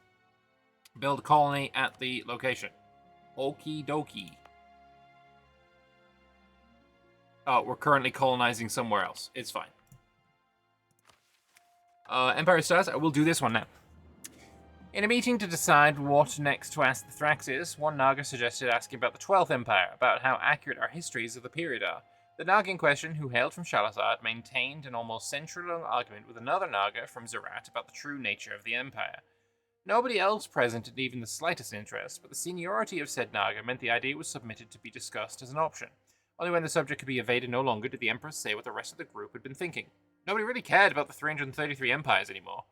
Build a colony at the location. Okie dokie. Oh, we're currently colonizing somewhere else. It's fine. Empire stars. I will do this one now. In a meeting to decide what next to ask the Thraxes, one Naga suggested asking about the 12th Empire, about how accurate our histories of the period are. The Naga in question, who hailed from Shalazad, maintained an almost century-long argument with another Naga from Zerat about the true nature of the Empire. Nobody else present had even the slightest interest, but the seniority of said Naga meant the idea was submitted to be discussed as an option. Only when the subject could be evaded no longer did the Emperor say what the rest of the group had been thinking. Nobody really cared about the 333 empires anymore.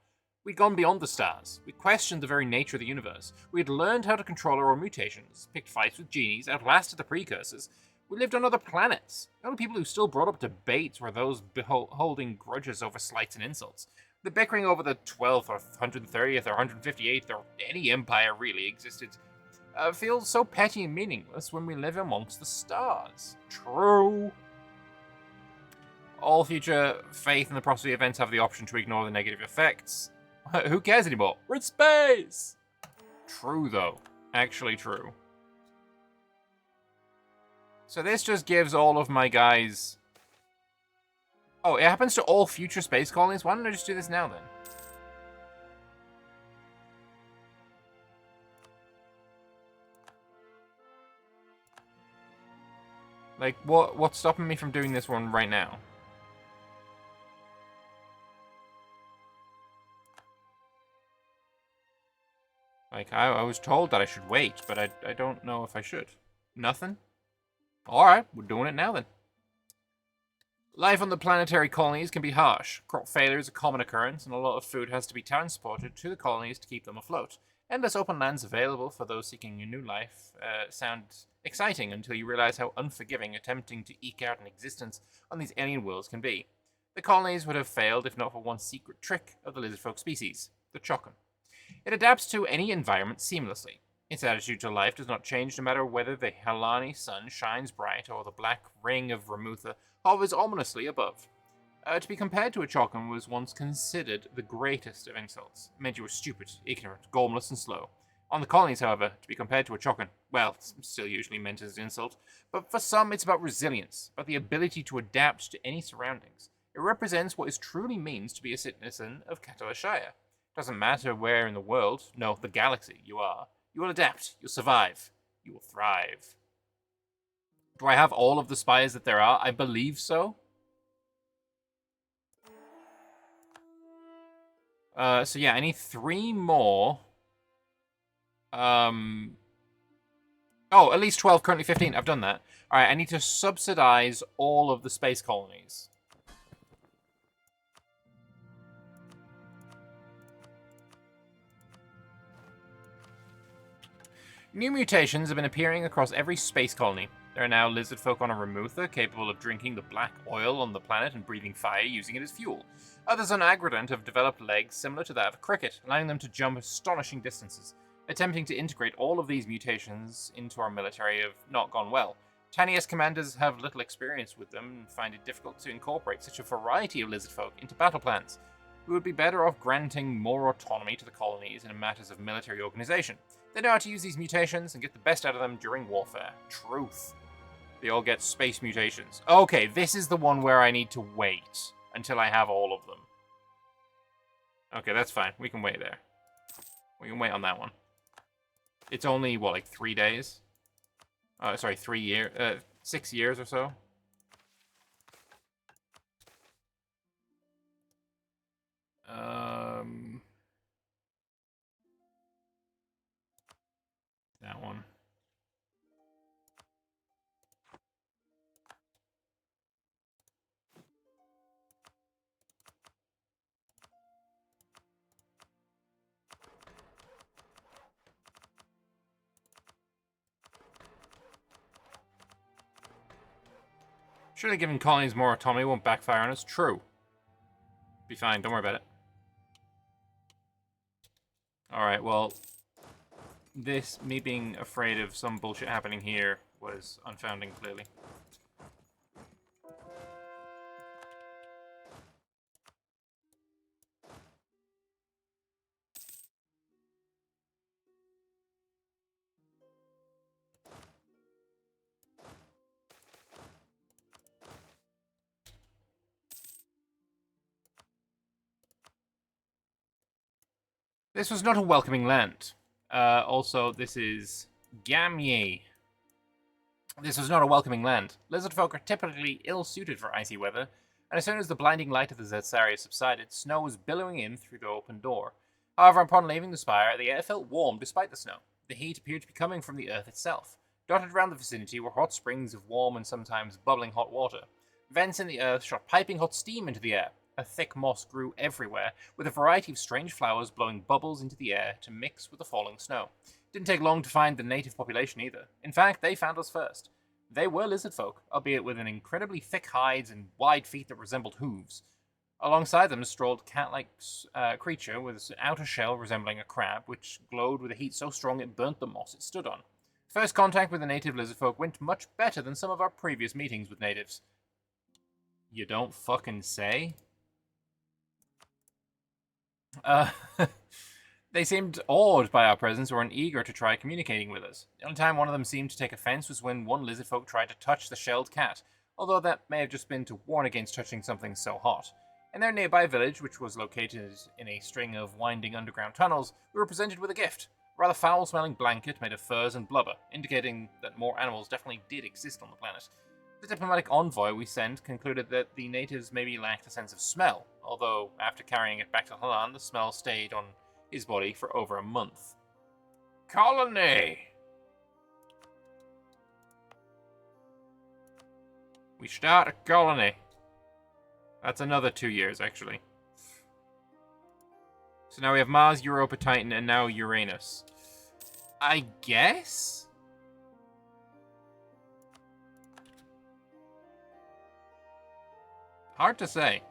We'd gone beyond the stars. We questioned the very nature of the universe. We had learned how to control our own mutations, picked fights with genies, outlasted the precursors. We lived on other planets. The only people who still brought up debates were those holding grudges over slights and insults. The bickering over the 12th or 130th or 158th or any empire really existed feels so petty and meaningless when we live amongst the stars. True. All future faith in the prosperity events have the option to ignore the negative effects. Who cares anymore? We're in space! True, though. Actually true. So this just gives all of my guys... Oh, it happens to all future space colonies? Why don't I just do this now, then? Like, what's stopping me from doing this one right now? Like, I was told that I should wait, but I don't know if I should. Nothing? Alright, we're doing it now then. Life on the planetary colonies can be harsh. Crop failure is a common occurrence, and a lot of food has to be transported to the colonies to keep them afloat. Endless open lands available for those seeking a new life sound exciting until you realize how unforgiving attempting to eke out an existence on these alien worlds can be. The colonies would have failed if not for one secret trick of the lizardfolk species, the Chokin. It adapts to any environment seamlessly. Its attitude to life does not change no matter whether the Helani sun shines bright or the black ring of Ramutha hovers ominously above. To be compared to a Chokin was once considered the greatest of insults. It meant you were stupid, ignorant, gormless, and slow. On the colonies, however, to be compared to a Chokin, well, it's still usually meant as an insult, but for some it's about resilience, about the ability to adapt to any surroundings. It represents what it truly means to be a citizen of Catalashire. Doesn't matter where in the world, no, the galaxy you are. You will adapt, you'll survive, you will thrive. Do I have all of the spires that there are? I believe so. So yeah, I need 3 more. Oh, at least 12, currently 15. I've done that. Alright, I need to subsidize all of the space colonies. New mutations have been appearing across every space colony. There are now lizard folk on a Ramutha capable of drinking the black oil on the planet and breathing fire using it as fuel. Others on Agradant have developed legs similar to that of a cricket, allowing them to jump astonishing distances. Attempting to integrate all of these mutations into our military have not gone well. Tanius commanders have little experience with them and find it difficult to incorporate such a variety of lizard folk into battle plans. We would be better off granting more autonomy to the colonies in matters of military organization. They know how to use these mutations and get the best out of them during warfare. Truth. They all get space mutations. Okay, this is the one where I need to wait until I have all of them. Okay, that's fine. We can wait there. We can wait on that one. It's only, what, like 3 days? Sorry, 3 years, 6 years or so. That one. Surely giving colonies more autonomy won't backfire on us. True. Be fine, don't worry about it. Alright, well, me being afraid of some bullshit happening here was unfounding, clearly. This was not a welcoming land. Also, this is Gamye. This was not a welcoming land. Lizard folk are typically ill-suited for icy weather, and as soon as the blinding light of the Zetsaria subsided, snow was billowing in through the open door. However, upon leaving the spire, the air felt warm despite the snow. The heat appeared to be coming from the earth itself. Dotted around the vicinity were hot springs of warm and sometimes bubbling hot water. Vents in the earth shot piping hot steam into the air. A thick moss grew everywhere, with a variety of strange flowers blowing bubbles into the air to mix with the falling snow. Didn't take long to find the native population either. In fact, they found us first. They were lizard folk, albeit with an incredibly thick hides and wide feet that resembled hooves. Alongside them strolled a cat-like creature with an outer shell resembling a crab, which glowed with a heat so strong it burnt the moss it stood on. First contact with the native lizard folk went much better than some of our previous meetings with natives. You don't fucking say? They seemed awed by our presence or eager to try communicating with us. The only time one of them seemed to take offense was when one lizard folk tried to touch the shelled cat, although that may have just been to warn against touching something so hot. In their nearby village, which was located in a string of winding underground tunnels, we were presented with a gift. A rather foul-smelling blanket made of furs and blubber, indicating that more animals definitely did exist on the planet. The diplomatic envoy we sent concluded that the natives maybe lacked a sense of smell, although after carrying it back to Halan, the smell stayed on his body for over a month. Colony! We start a colony. That's another 2 years, actually. So now we have Mars, Europa, Titan, and now Uranus. I guess? Hard to say.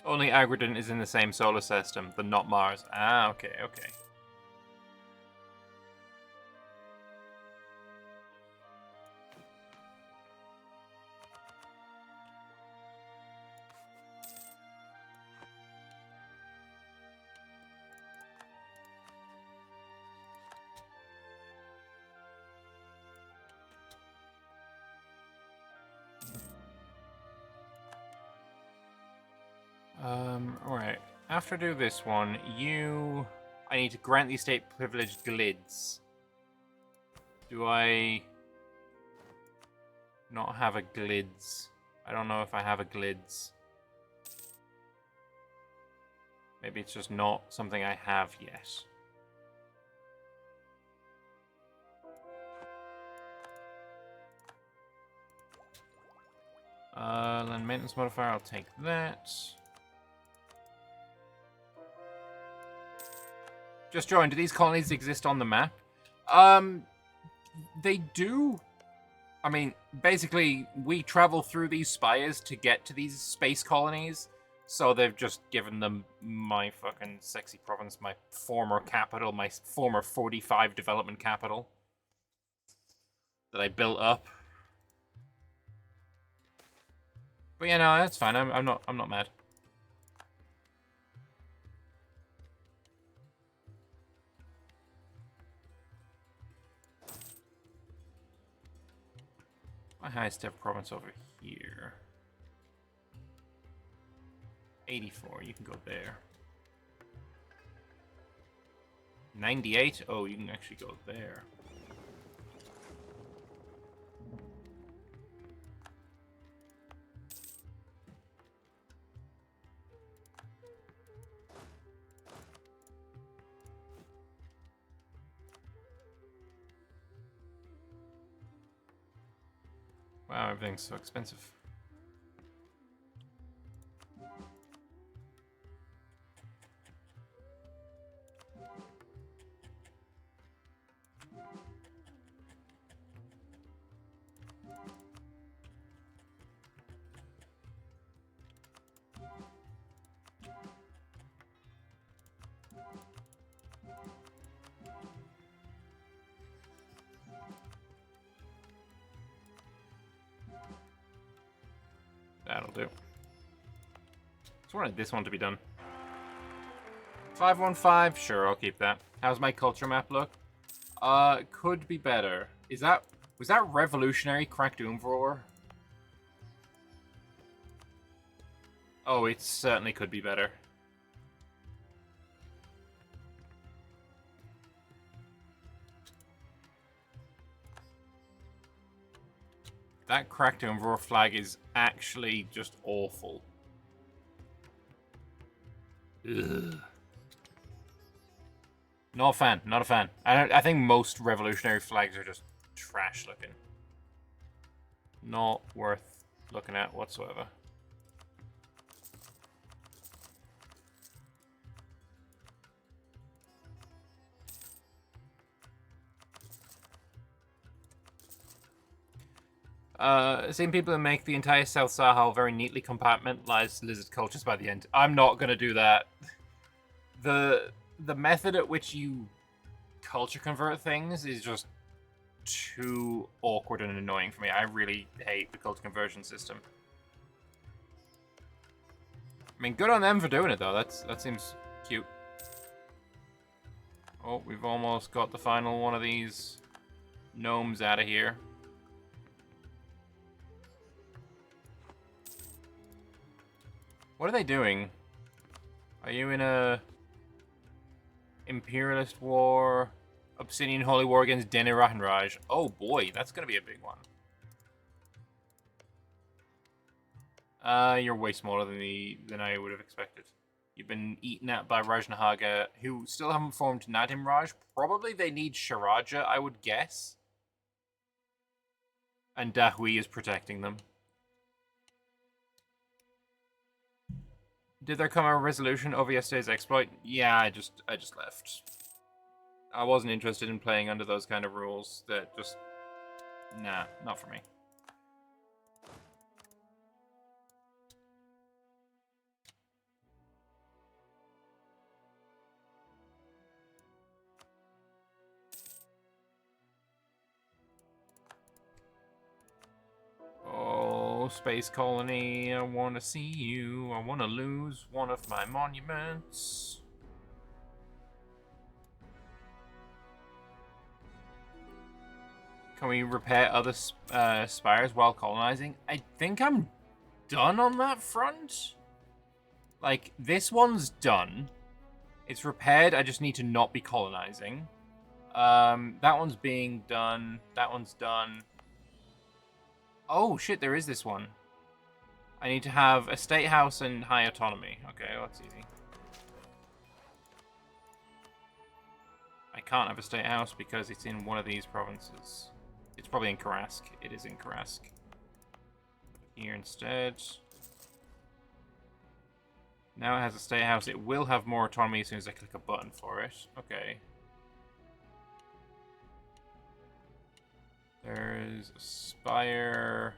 Only Agrident is in the same solar system, but not Mars. Ah, okay, okay. Alright. After I do this one, I need to grant the estate privileged glids. Do I not have a glids? I don't know if I have a glids. Maybe it's just not something I have yet. Land maintenance modifier, I'll take that. Just joined. Do these colonies exist on the map? They do. I mean, basically, we travel through these spires to get to these space colonies. So they've just given them my fucking sexy province, my former capital, my former 45 development capital that I built up. But yeah, no, that's fine. I'm not mad. My highest ever province over here. 84, you can go there. 98? Oh, you can actually go there. Wow, everything's so expensive. That'll do. Just wanted this one to be done. 515, sure, I'll keep that. How's my culture map look? Could be better. Was that revolutionary cracked Umvror? Oh, it certainly could be better. That cracked Umvror flag is actually just awful. Ugh. Not a fan. Not a fan. I think most revolutionary flags are just trash looking. Not worth looking at whatsoever. Same people who make the entire South Sahel very neatly compartmentalized lizard cultures by the end. I'm not gonna do that. The method at which you culture convert things is just too awkward and annoying for me. I really hate the culture conversion system. I mean, good on them for doing it though. That seems cute. Oh, we've almost got the final one of these gnomes out of here. What are they doing? Are you in a imperialist war, Obsidian holy war against Denirah and Raj? Oh boy, that's gonna be a big one. You're way smaller than I would have expected. You've been eaten at by Rajnahaga, who still haven't formed Nadim Raj. Probably they need Sharaja, I would guess. And Dahui is protecting them. Did there come a resolution over yesterday's exploit? Yeah, I just left. I wasn't interested in playing under those kind of rules. That just... Nah, not for me. Oh, Space Colony, I want to see you. I want to lose one of my monuments. Can we repair other spires while colonizing? I think I'm done on that front. Like, this one's done. It's repaired, I just need to not be colonizing. That one's being done. That one's done. Oh, shit, there is this one. I need to have a state house and high autonomy. Okay, well, that's easy. I can't have a state house because it's in one of these provinces. It's probably in Karask. It is in Karask. Here instead. Now it has a state house. It will have more autonomy as soon as I click a button for it. Okay. There's a spire.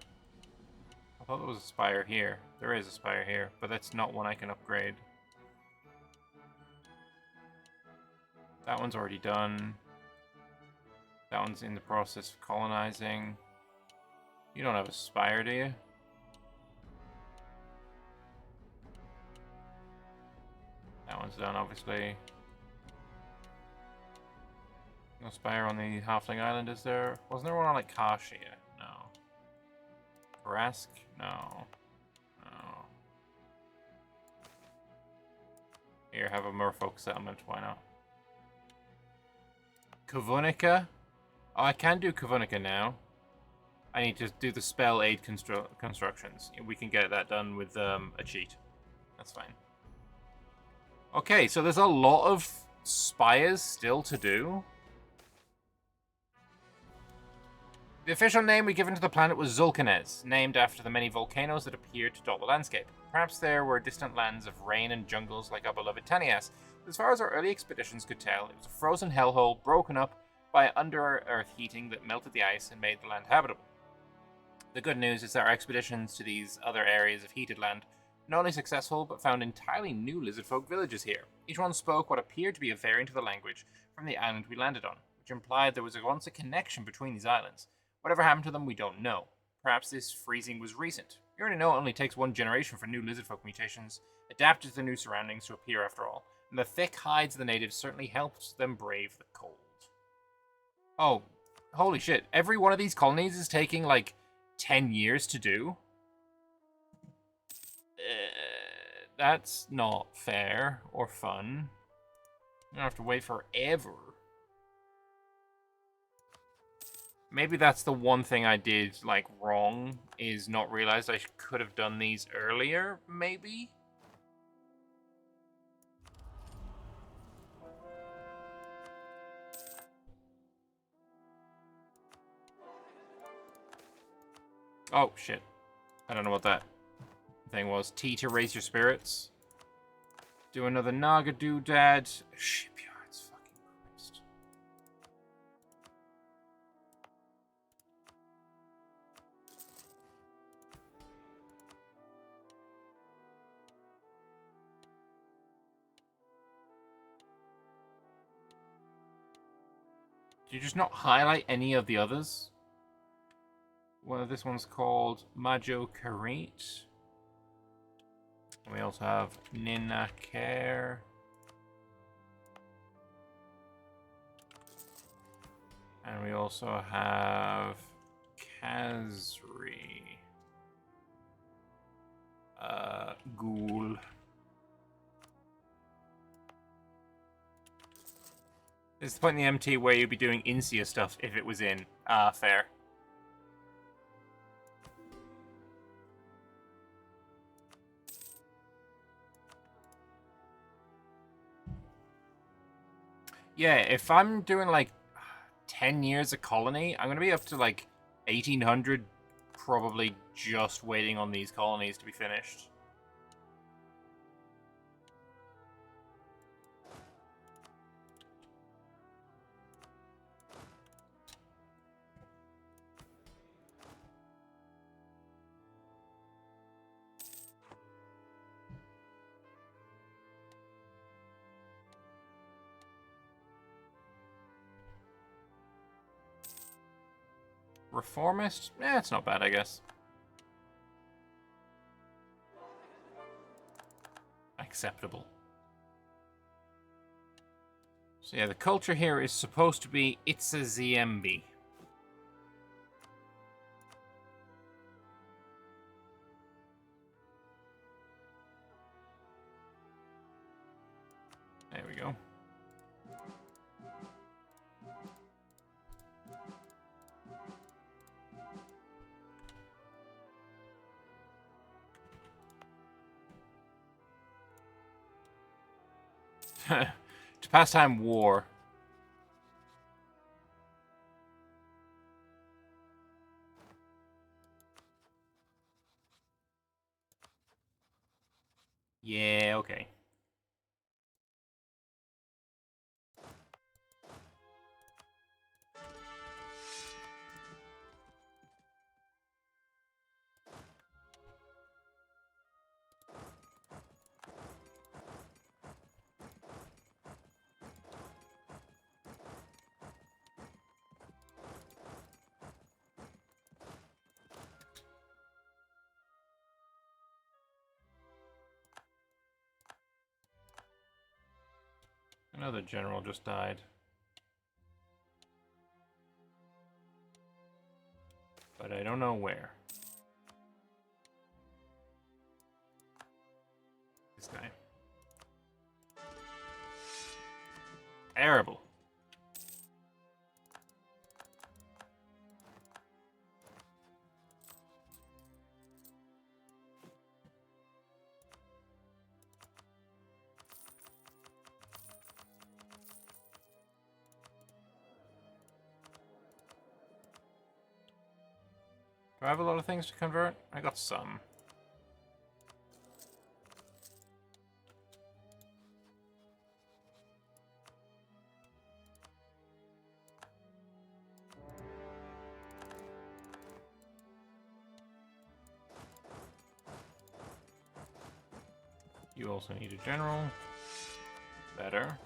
I thought there was a spire here. There is a spire here, but that's not one I can upgrade. That one's already done. That one's in the process of colonizing. You don't have a spire, do you? That one's done, obviously. No spire on the Halfling Island, is there? Wasn't there one on, like, Kashia? No. Karask? No. No. Here, have a merfolk settlement. Why not? Kavunica? Oh, I can do Kavunica now. I need to do the spell aid constructions. We can get that done with a cheat. That's fine. Okay, so there's a lot of spires still to do. The official name we given to the planet was Zulkanez, named after the many volcanoes that appeared to dot the landscape. Perhaps there were distant lands of rain and jungles like our beloved Tanias, but as far as our early expeditions could tell, it was a frozen hellhole broken up by under-earth heating that melted the ice and made the land habitable. The good news is that our expeditions to these other areas of heated land were not only successful, but found entirely new lizardfolk villages here. Each one spoke what appeared to be a variant of the language from the island we landed on, which implied there was once a connection between these islands. Whatever happened to them, we don't know. Perhaps this freezing was recent. You already know it only takes one generation for new lizardfolk mutations, adapted to the new surroundings, to appear after all, and the thick hides of the natives certainly helped them brave the cold. Oh, holy shit. Every one of these colonies is taking, like, 10 years to do? That's not fair or fun. You don't have to wait forever. Maybe that's the one thing I did, like, wrong, is not realize I could have done these earlier, maybe? Oh, shit. I don't know what that thing was. T to raise your spirits. Do another Naga doodad. Shipyards, fucking Christ. Did you just not highlight any of the others? Well, this one's called Majo Karit. We also have Ninakare. And we also have Kazri. Ghoul. This is the point in the MT where you'd be doing Insia stuff if it was in. Ah, fair. Yeah, if I'm doing like 10 years of colony, I'm going to be up to like 1800, probably just waiting on these colonies to be finished. Reformist? Eh, it's not bad, I guess. Acceptable. So yeah, the culture here is supposed to be it's a ZMB. There we go. To pastime war. Yeah, okay. Another general just died. But I don't know where. This guy. Terrible. Do I have a lot of things to convert? I got some. You also need a general. Better.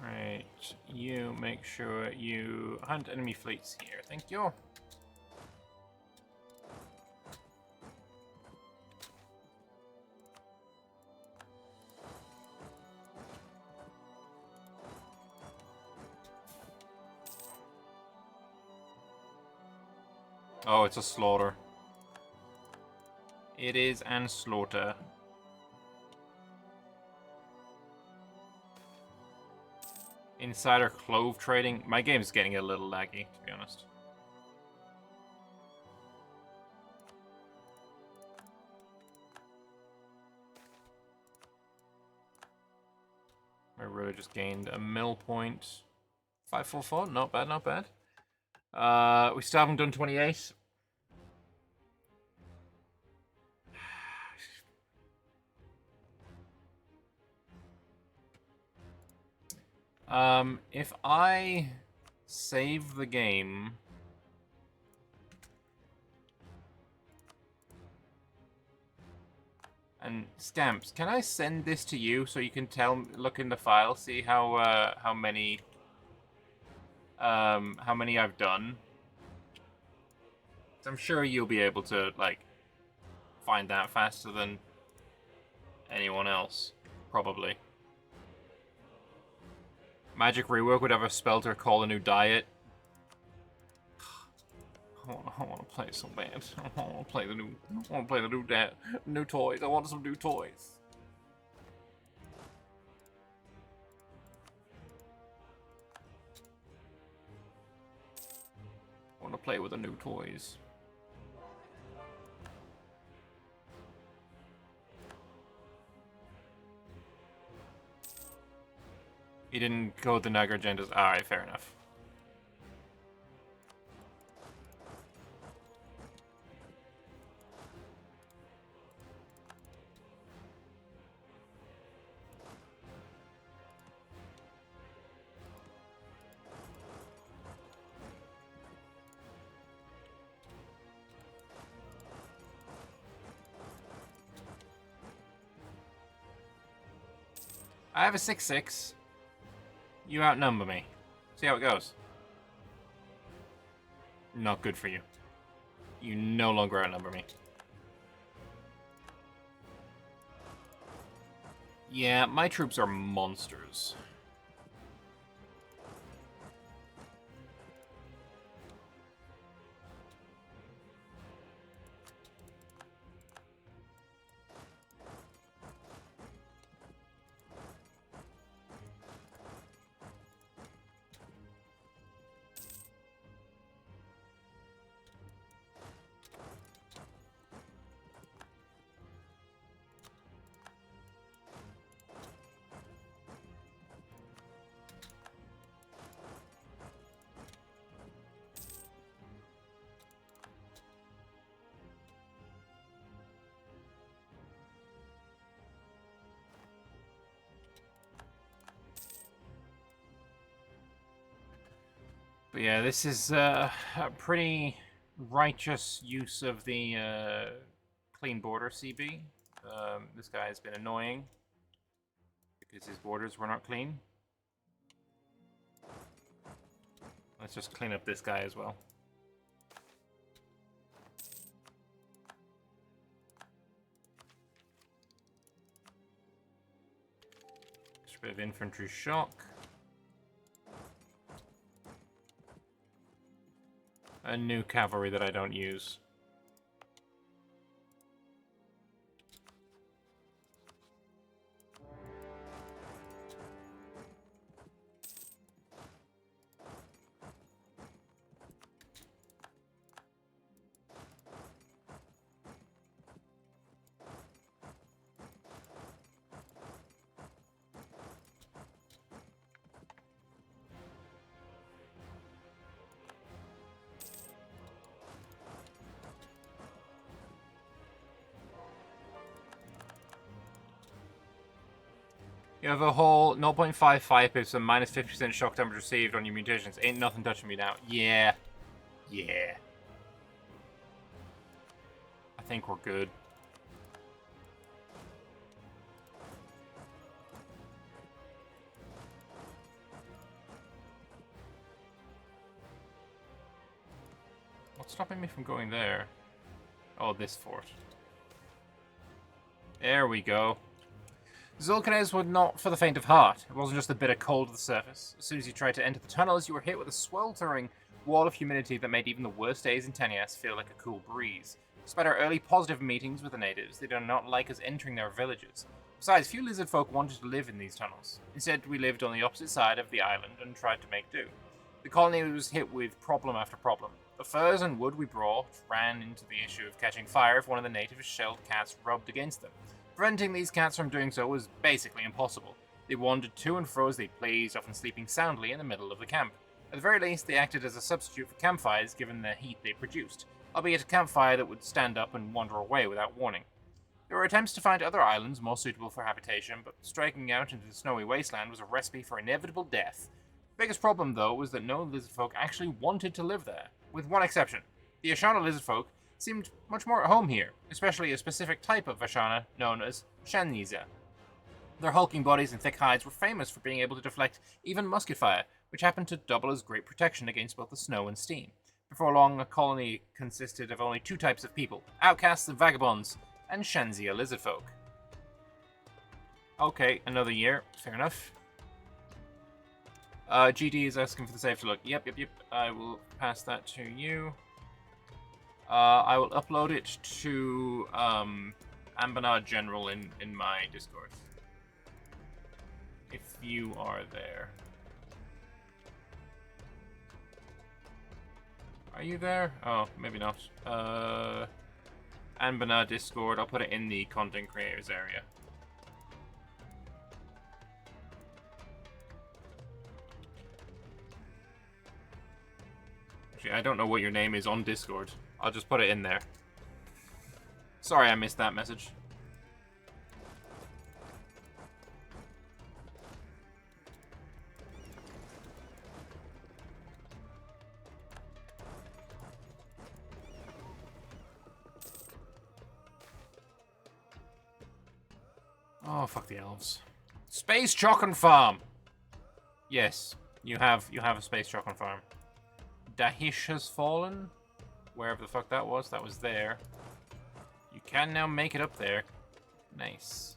Right, you make sure you hunt enemy fleets here. Thank you. Oh, it's a slaughter. It is an slaughter. Insider clove trading. My game's getting a little laggy, to be honest. My ruler just gained a mill point. 544, not bad, not bad. We still haven't done 28. If I save the game... And Stamps, can I send this to you so you can look in the file, see how many I've done? I'm sure you'll be able to like find that faster than anyone else, probably. Magic rework would have a spell to call a new diet. I want to play so bad. I want to play the new toys. I want some new toys. I want to play with the new toys. You didn't go with the Naga agendas. Alright, fair enough. I have a 6-6. You outnumber me. See how it goes. Not good for you. You no longer outnumber me. Yeah, my troops are monsters. But yeah, this is a pretty righteous use of the clean border CB. This guy has been annoying because his borders were not clean. Let's just clean up this guy as well. Just a bit of infantry shock. A new cavalry that I don't use. You have a whole 0.55 pips and minus 50% shock damage received on your mutations. Ain't nothing touching me now. Yeah. Yeah. I think we're good. What's stopping me from going there? Oh, this fort. There we go. Zulkanez were not for the faint of heart. It wasn't just a bit of cold at the surface. As soon as you tried to enter the tunnels, you were hit with a sweltering wall of humidity that made even the worst days in Tenias feel like a cool breeze. Despite our early positive meetings with the natives, they do not like us entering their villages. Besides, few lizard folk wanted to live in these tunnels. Instead, we lived on the opposite side of the island and tried to make do. The colony was hit with problem after problem. The furs and wood we brought ran into the issue of catching fire if one of the native shelled cats rubbed against them. Preventing these cats from doing so was basically impossible. They wandered to and fro as they pleased, often sleeping soundly in the middle of the camp. At the very least, they acted as a substitute for campfires given the heat they produced, albeit a campfire that would stand up and wander away without warning. There were attempts to find other islands more suitable for habitation, but striking out into the snowy wasteland was a recipe for inevitable death. The biggest problem, though, was that no lizardfolk actually wanted to live there, with one exception. The Ashana lizardfolk seemed much more at home here, especially a specific type of Ashana known as Shanniza. Their hulking bodies and thick hides were famous for being able to deflect even musket fire, which happened to double as great protection against both the snow and steam. Before long, a colony consisted of only two types of people, outcasts and vagabonds, and Shanzia lizardfolk. Okay, another year, fair enough. GD is asking for the save to look. Yep. I will pass that to you. I will upload it to Anbennar General in my Discord. If you are there. Are you there? Oh, maybe not. Anbennar Discord. I'll put it in the content creators area. Actually, I don't know what your name is on Discord. I'll just put it in there. Sorry I missed that message. Oh, fuck the elves. Space Chocolate Farm! Yes, you have a Space Chocolate Farm. Dahish has fallen? Wherever the fuck that was there. You can now make it up there. Nice.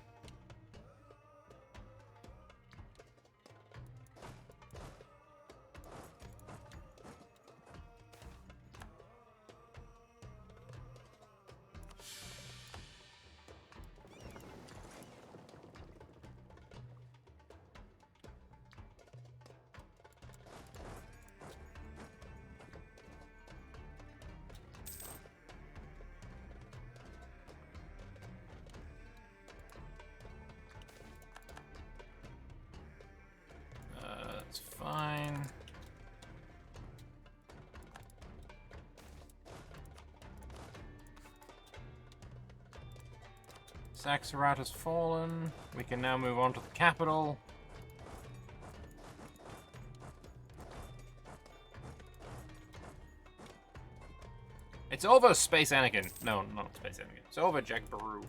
That's fine. Saxarat has fallen. We can now move on to the capital. It's over, Space Anakin. No, not Space Anakin. It's over, Jack Baru.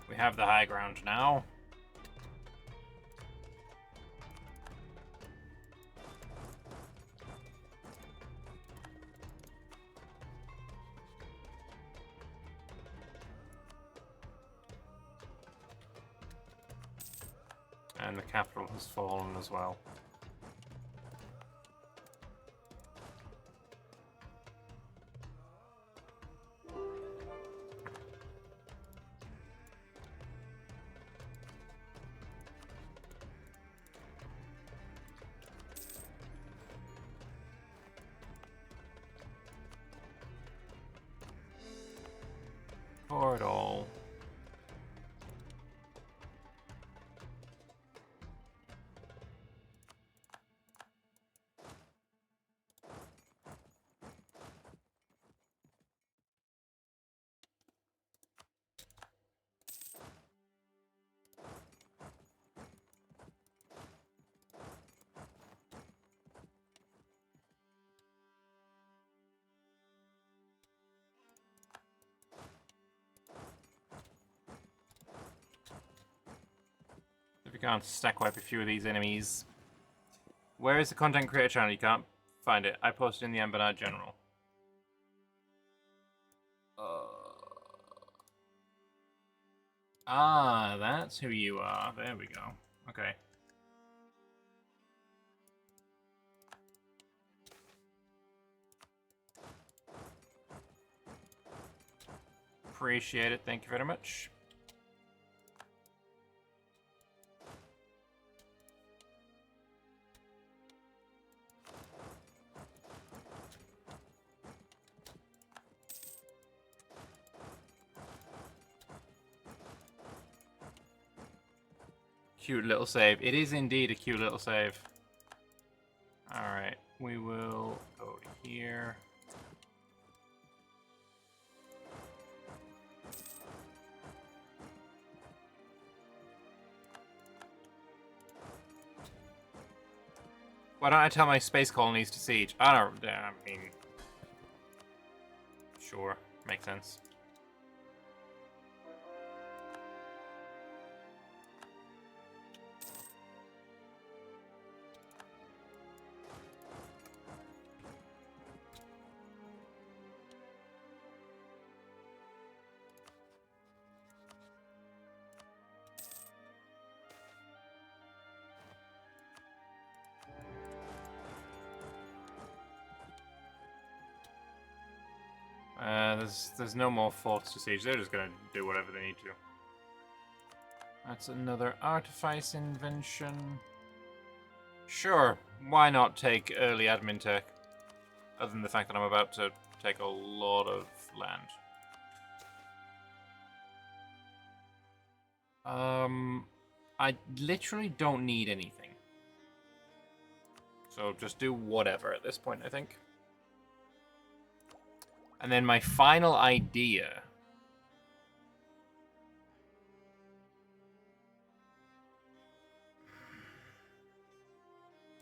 We have the high ground now. And the capital has fallen as well. For it all. If you can't stack wipe a few of these enemies. Where is the content creator channel? You can't find it. I posted in the Anbennar General. Ah, that's who you are. There we go. Okay. Appreciate it. Thank you very much. Cute little save. It is indeed a cute little save. Alright, we will go to here. Why don't I tell my space colonies to siege? I mean... Sure, makes sense. There's no more forts to siege. They're just gonna do whatever they need to. That's another artifice invention. Sure, why not take early admin tech? Other than the fact that I'm about to take a lot of land. I literally don't need anything. So just do whatever at this point, I think. And then my final idea.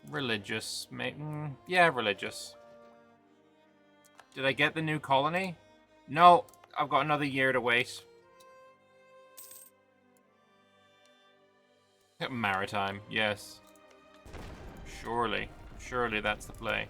Religious. Yeah, religious. Did I get the new colony? No, I've got another year to wait. Maritime, yes. Surely. Surely that's the play.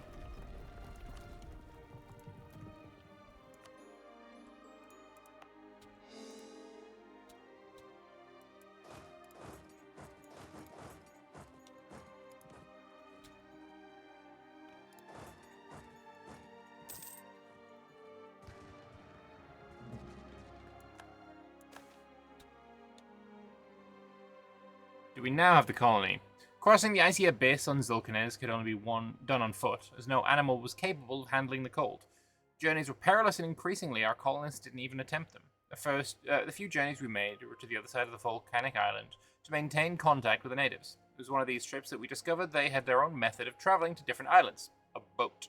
Do we now have the colony? Crossing the icy abyss on Zul'Kanez could only be done on foot, as no animal was capable of handling the cold. Journeys were perilous, and increasingly our colonists didn't even attempt them. The few journeys we made were to the other side of the volcanic island to maintain contact with the natives. It was one of these trips that we discovered they had their own method of traveling to different islands. A boat.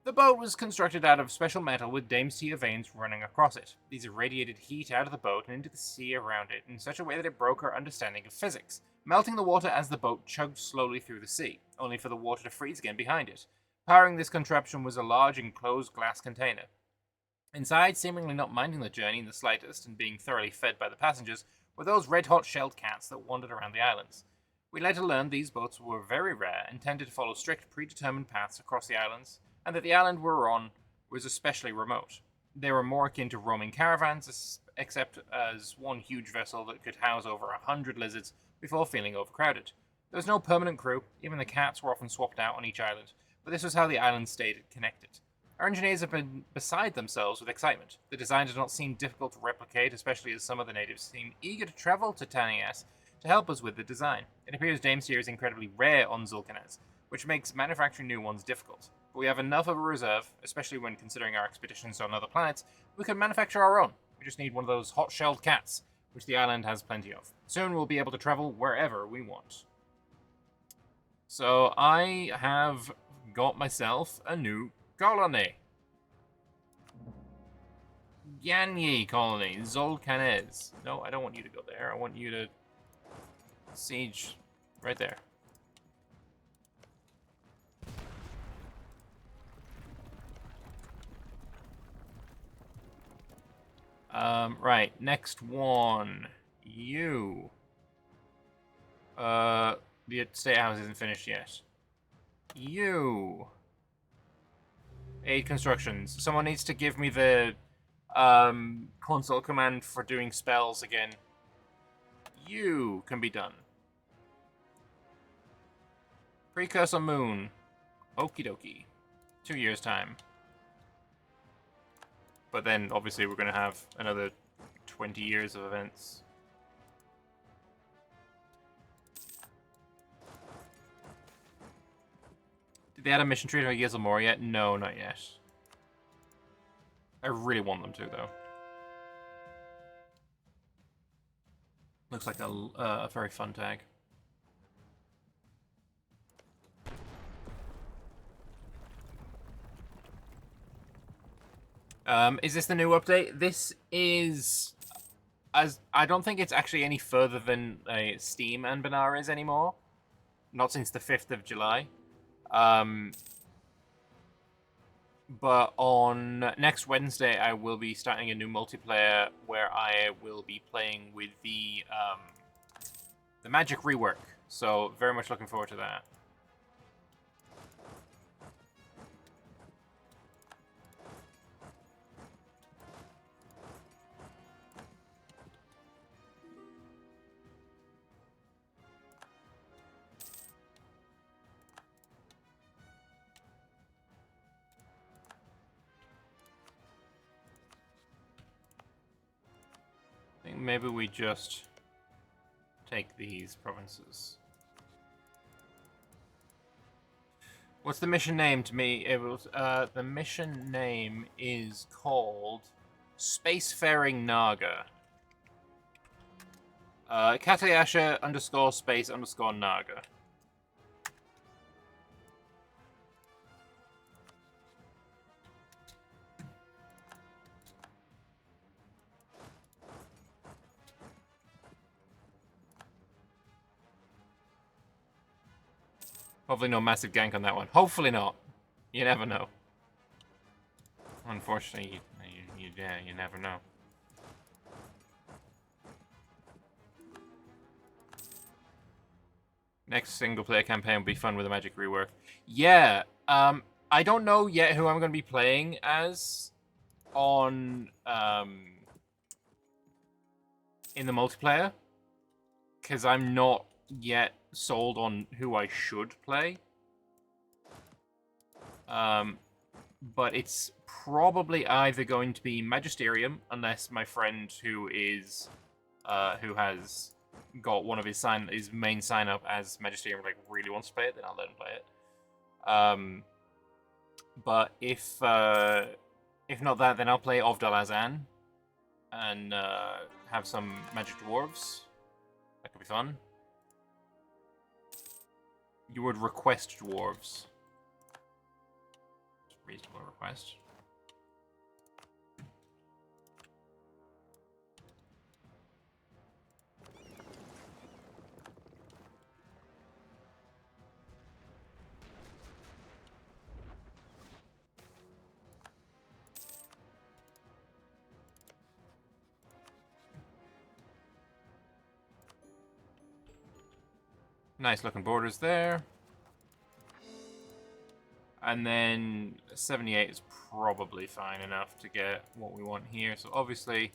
The boat was constructed out of special metal with Dame's-Tia veins running across it. These irradiated heat out of the boat and into the sea around it in such a way that it broke our understanding of physics, melting the water as the boat chugged slowly through the sea, only for the water to freeze again behind it. Powering this contraption was a large enclosed glass container. Inside, seemingly not minding the journey in the slightest and being thoroughly fed by the passengers, were those red-hot shelled cats that wandered around the islands. We later learned these boats were very rare and tended to follow strict predetermined paths across the islands, and that the island we were on was especially remote. They were more akin to roaming caravans, except as one huge vessel that could house over 100 lizards before feeling overcrowded. There was no permanent crew, even the cats were often swapped out on each island, but this was how the island stayed connected. Our engineers have been beside themselves with excitement. The design did not seem difficult to replicate, especially as some of the natives seemed eager to travel to Tanias to help us with the design. It appears Dame's-Tia is incredibly rare on Zul'Kanez, which makes manufacturing new ones difficult. But we have enough of a reserve, especially when considering our expeditions on other planets, we can manufacture our own. We just need one of those hot-shelled cats, which the island has plenty of. Soon we'll be able to travel wherever we want. So I have got myself a new colony. Yanyi colony, Zul'Kanez. No, I don't want you to go there. I want you to siege right there. Right, next one. You. The state house isn't finished yet. You. Aid constructions. Someone needs to give me the, console command for doing spells again. You can be done. Precursor moon. Okie dokie. 2 years' time. But then, obviously, we're going to have another 20 years of events. Did they add a mission tree to Yezilmore yet? No, not yet. I really want them to, though. Looks like a very fun tag. Is this the new update? This is... I don't think it's actually any further than Steam Anbennar is anymore. Not since the 5th of July. But on next Wednesday, I will be starting a new multiplayer where I will be playing with the magic rework. So very much looking forward to that. I think maybe we just take these provinces. What's the mission name to me? It was the mission name is called Spacefaring Naga. Katayasha _space _Naga. Hopefully no massive gank on that one. Hopefully not. You never know. Unfortunately, you never know. Next single-player campaign will be fun with a magic rework. Yeah, I don't know yet who I'm going to be playing as on in the multiplayer, because I'm not yet sold on who I should play. But it's probably either going to be Magisterium, unless my friend who has got one of his main sign up as Magisterium really wants to play it, then I'll let him play it. But if not that, then I'll play Ovdalazan and have some magic dwarves. That could be fun. You would request dwarves. Reasonable request. Nice looking borders there. And then 78 is probably fine enough to get what we want here. So obviously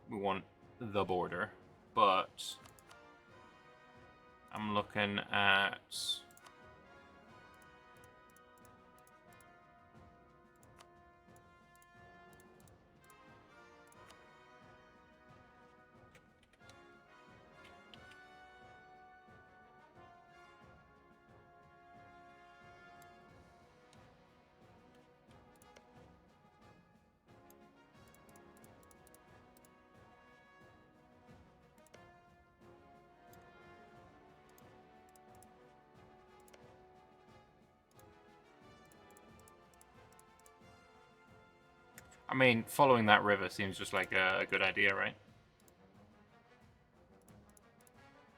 we want the border, but I'm looking at I mean, following that river seems just like a good idea, right?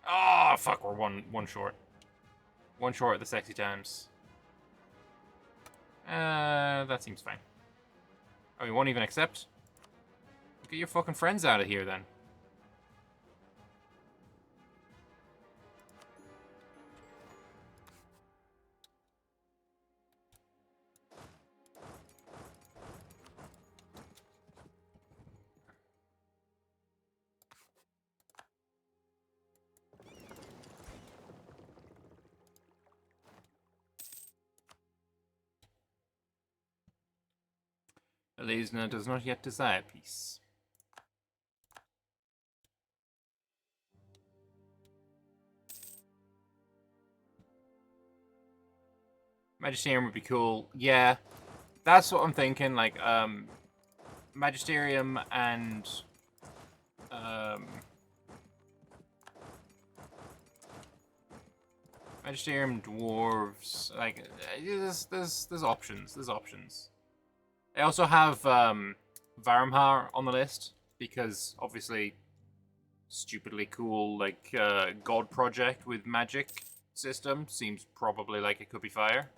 Oh, fuck, we're one short. One short at the sexy times. That seems fine. Oh, you won't even accept? Get your fucking friends out of here, then. Elizna does not yet desire peace. Magisterium would be cool. Yeah, that's what I'm thinking. Like, Magisterium and Magisterium dwarves. Like, there's options. There's options. I also have Varamhar on the list because obviously, stupidly cool like god project with magic system seems probably like it could be fire.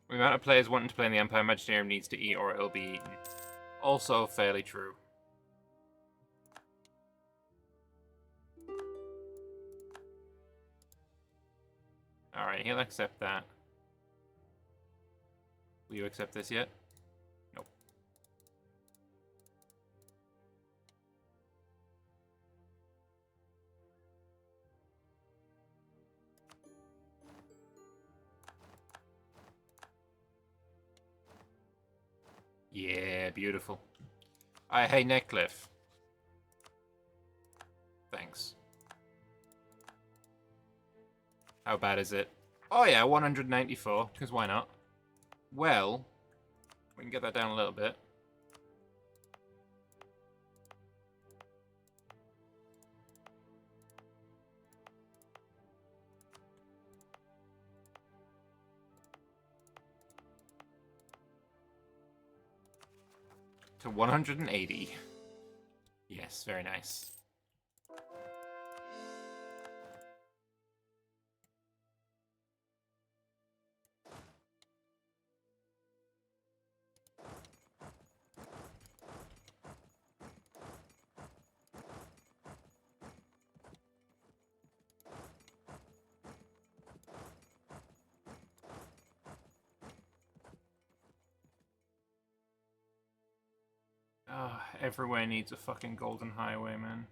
The amount of players wanting to play in the Empire, Magisterium needs to eat or it'll be eaten. Also fairly true. Alright, he'll accept that. Will you accept this yet? Nope. Yeah, beautiful. Hey, Netcliffe. Thanks. How bad is it? Oh yeah, 194, because why not? Well, we can get that down a little bit. To 180. Yes, very nice. Oh, everywhere needs a fucking golden highway, man.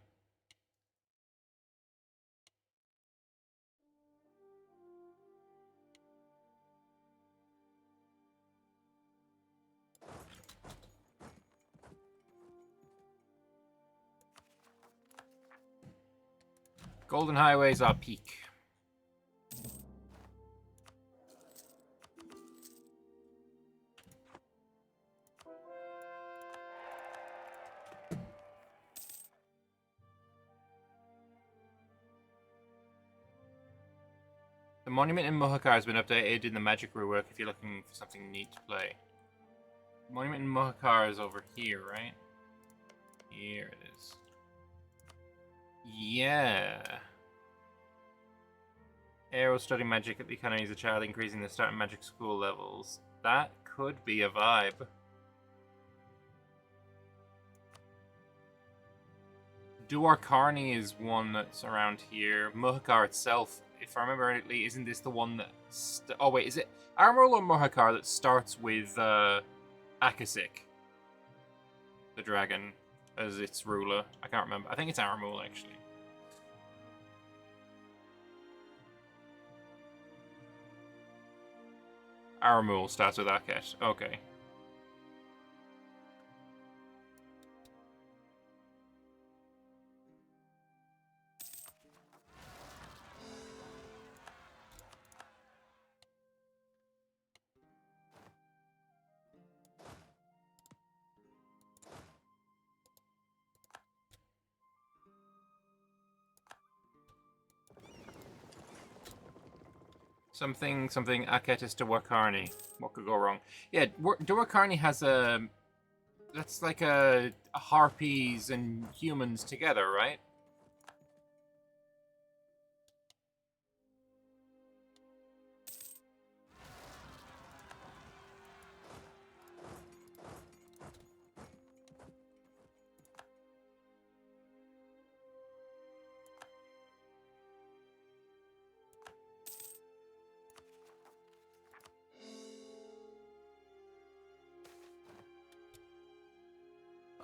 Golden highways are peak. The monument in Mohakar has been updated in the magic rework if you're looking for something neat to play. The monument in Mohakar is over here, right? Here it is. Yeah. Arrow studying magic at the academy as a child, increasing the starting magic school levels. That could be a vibe. Duarcarni is one that's around here. Mohakar itself, if I remember rightly, isn't this the one that... oh wait, is it Armorl or Mohakar that starts with Akasik? The dragon as its ruler. I can't remember. I think it's Armorl, actually. Armorl starts with Aket. Okay. Something Aketis to Duarcarni. What could go wrong? Yeah, Duarcarni has a... that's like a harpies and humans together, right?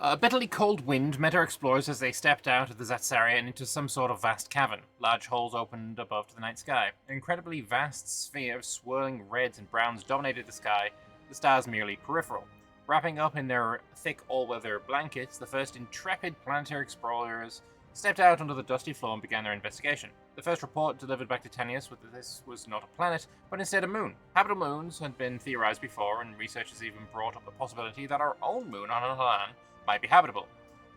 A bitterly cold wind met our explorers as they stepped out of the Zatsaria and into some sort of vast cavern. Large holes opened above to the night sky. An incredibly vast sphere of swirling reds and browns dominated the sky, the stars merely peripheral. Wrapping up in their thick all-weather blankets, the first intrepid planetary explorers stepped out onto the dusty floor and began their investigation. The first report delivered back to Tenius was that this was not a planet, but instead a moon. Habitable moons had been theorized before, and researchers even brought up the possibility that our own moon on Halan might be habitable.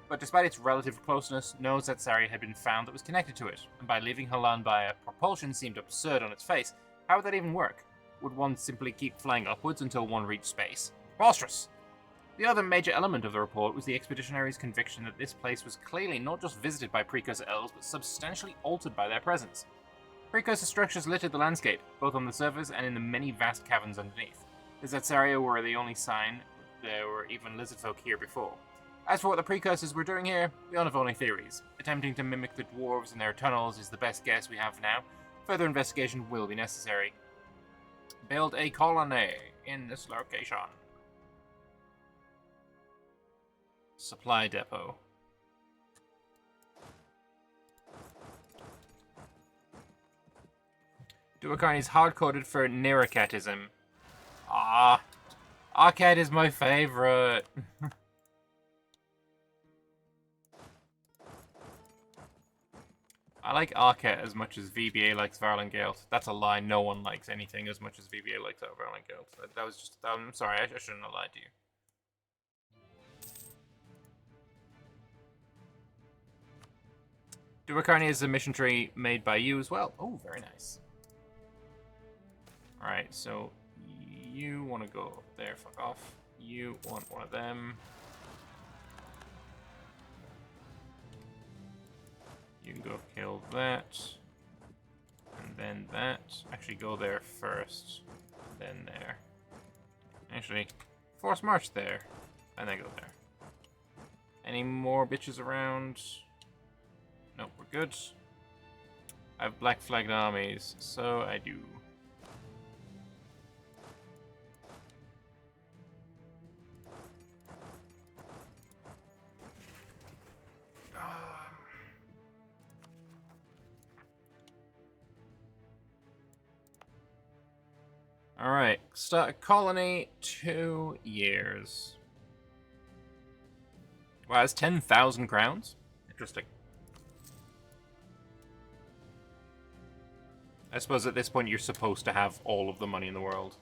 But despite its relative closeness, no Zatsari had been found that was connected to it, and by leaving Halan via propulsion seemed absurd on its face. How would that even work? Would one simply keep flying upwards until one reached space? Preposterous! The other major element of the report was the expeditionaries' conviction that this place was clearly not just visited by precursor elves, but substantially altered by their presence. Precursor structures littered the landscape, both on the surface and in the many vast caverns underneath. The Zatsaria were the only sign there were even lizardfolk here before. As for what the precursors were doing here, we all have only theories. Attempting to mimic the dwarves in their tunnels is the best guess we have now. Further investigation will be necessary. Build a colony in this location. Supply depot. Duakarni is hard-coded for Neracatism. Ah, Arcade is my favorite. I like Arcade as much as VBA likes Varlingale. That's a lie. No one likes anything as much as VBA likes Varlingale. That was just... I'm sorry, I shouldn't have lied to you. Duakarni is a mission tree made by you as well. Oh, very nice. Alright, so you want to go there, fuck off. You want one of them. You can go kill that. And then that. Actually, go there first. Then there. Actually, force march there. And then go there. Any more bitches around? Nope, we're good. I have black flagged armies, so I do. Alright, start a colony, 2 years. Wow, that's 10,000 crowns? Interesting. I suppose at this point you're supposed to have all of the money in the world.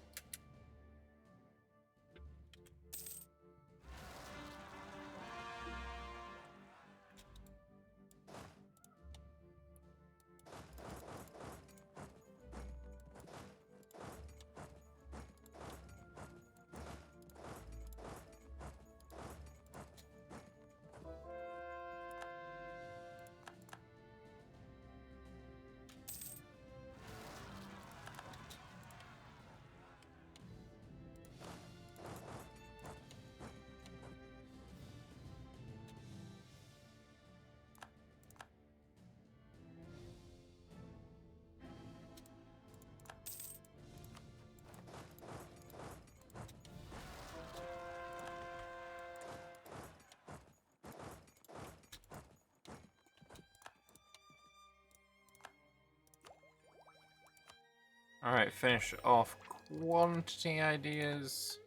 Alright, finish off quantity ideas.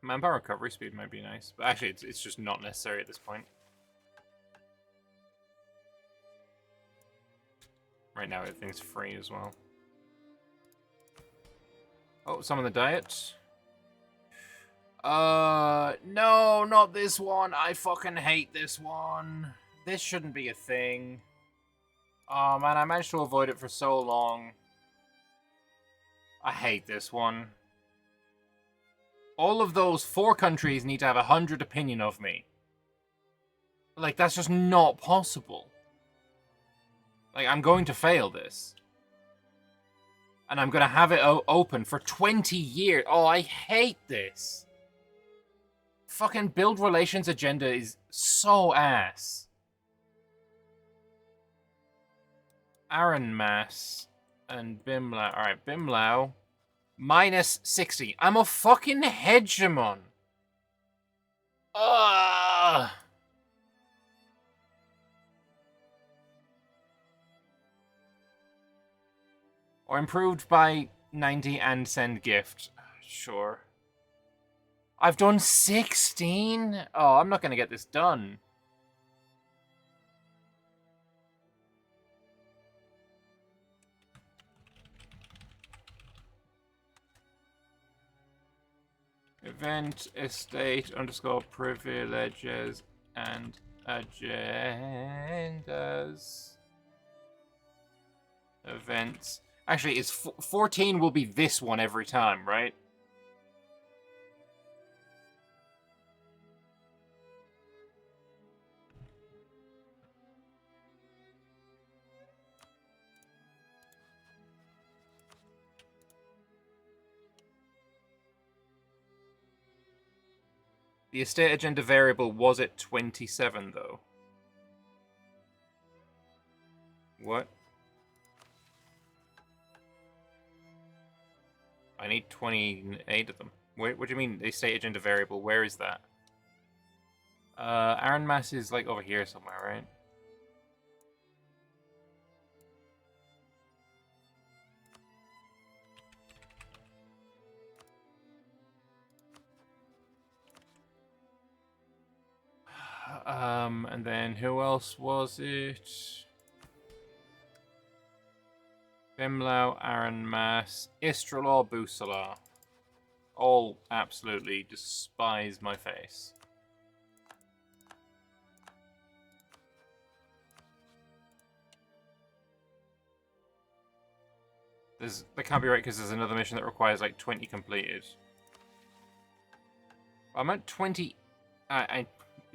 Manpower recovery speed might be nice, but actually it's just not necessary at this point. Right now everything's free as well. Oh, some on the diet. No, not this one. I fucking hate this one. This shouldn't be a thing. Oh man, I managed to avoid it for so long. I hate this one. All of those 4 countries need to have 100 opinion of me. Like, that's just not possible. Like, I'm going to fail this. And I'm going to have it open for 20 years. Oh, I hate this. Fucking build relations agenda is so ass. Aranmas and Bimlau. Alright, Bimlau. -60. I'm a fucking hegemon. Ugh. Or improved by 90 and send gift. Sure. I've done 16? Oh, I'm not going to get this done. Event, estate, underscore, privileges, and agendas. Events. Actually, it's 14 will be this one every time, right? The estate agenda variable was at 27, though. What? I need 28 of them. What do you mean, the estate agenda variable? Where is that? Iron Mass is, like, over here somewhere, right? And then who else was it? Bimlau, Aaron Mass, Istralor, Busalar. All absolutely despise my face. That can't be right because there's another mission that requires like 20 completed. I'm at 20.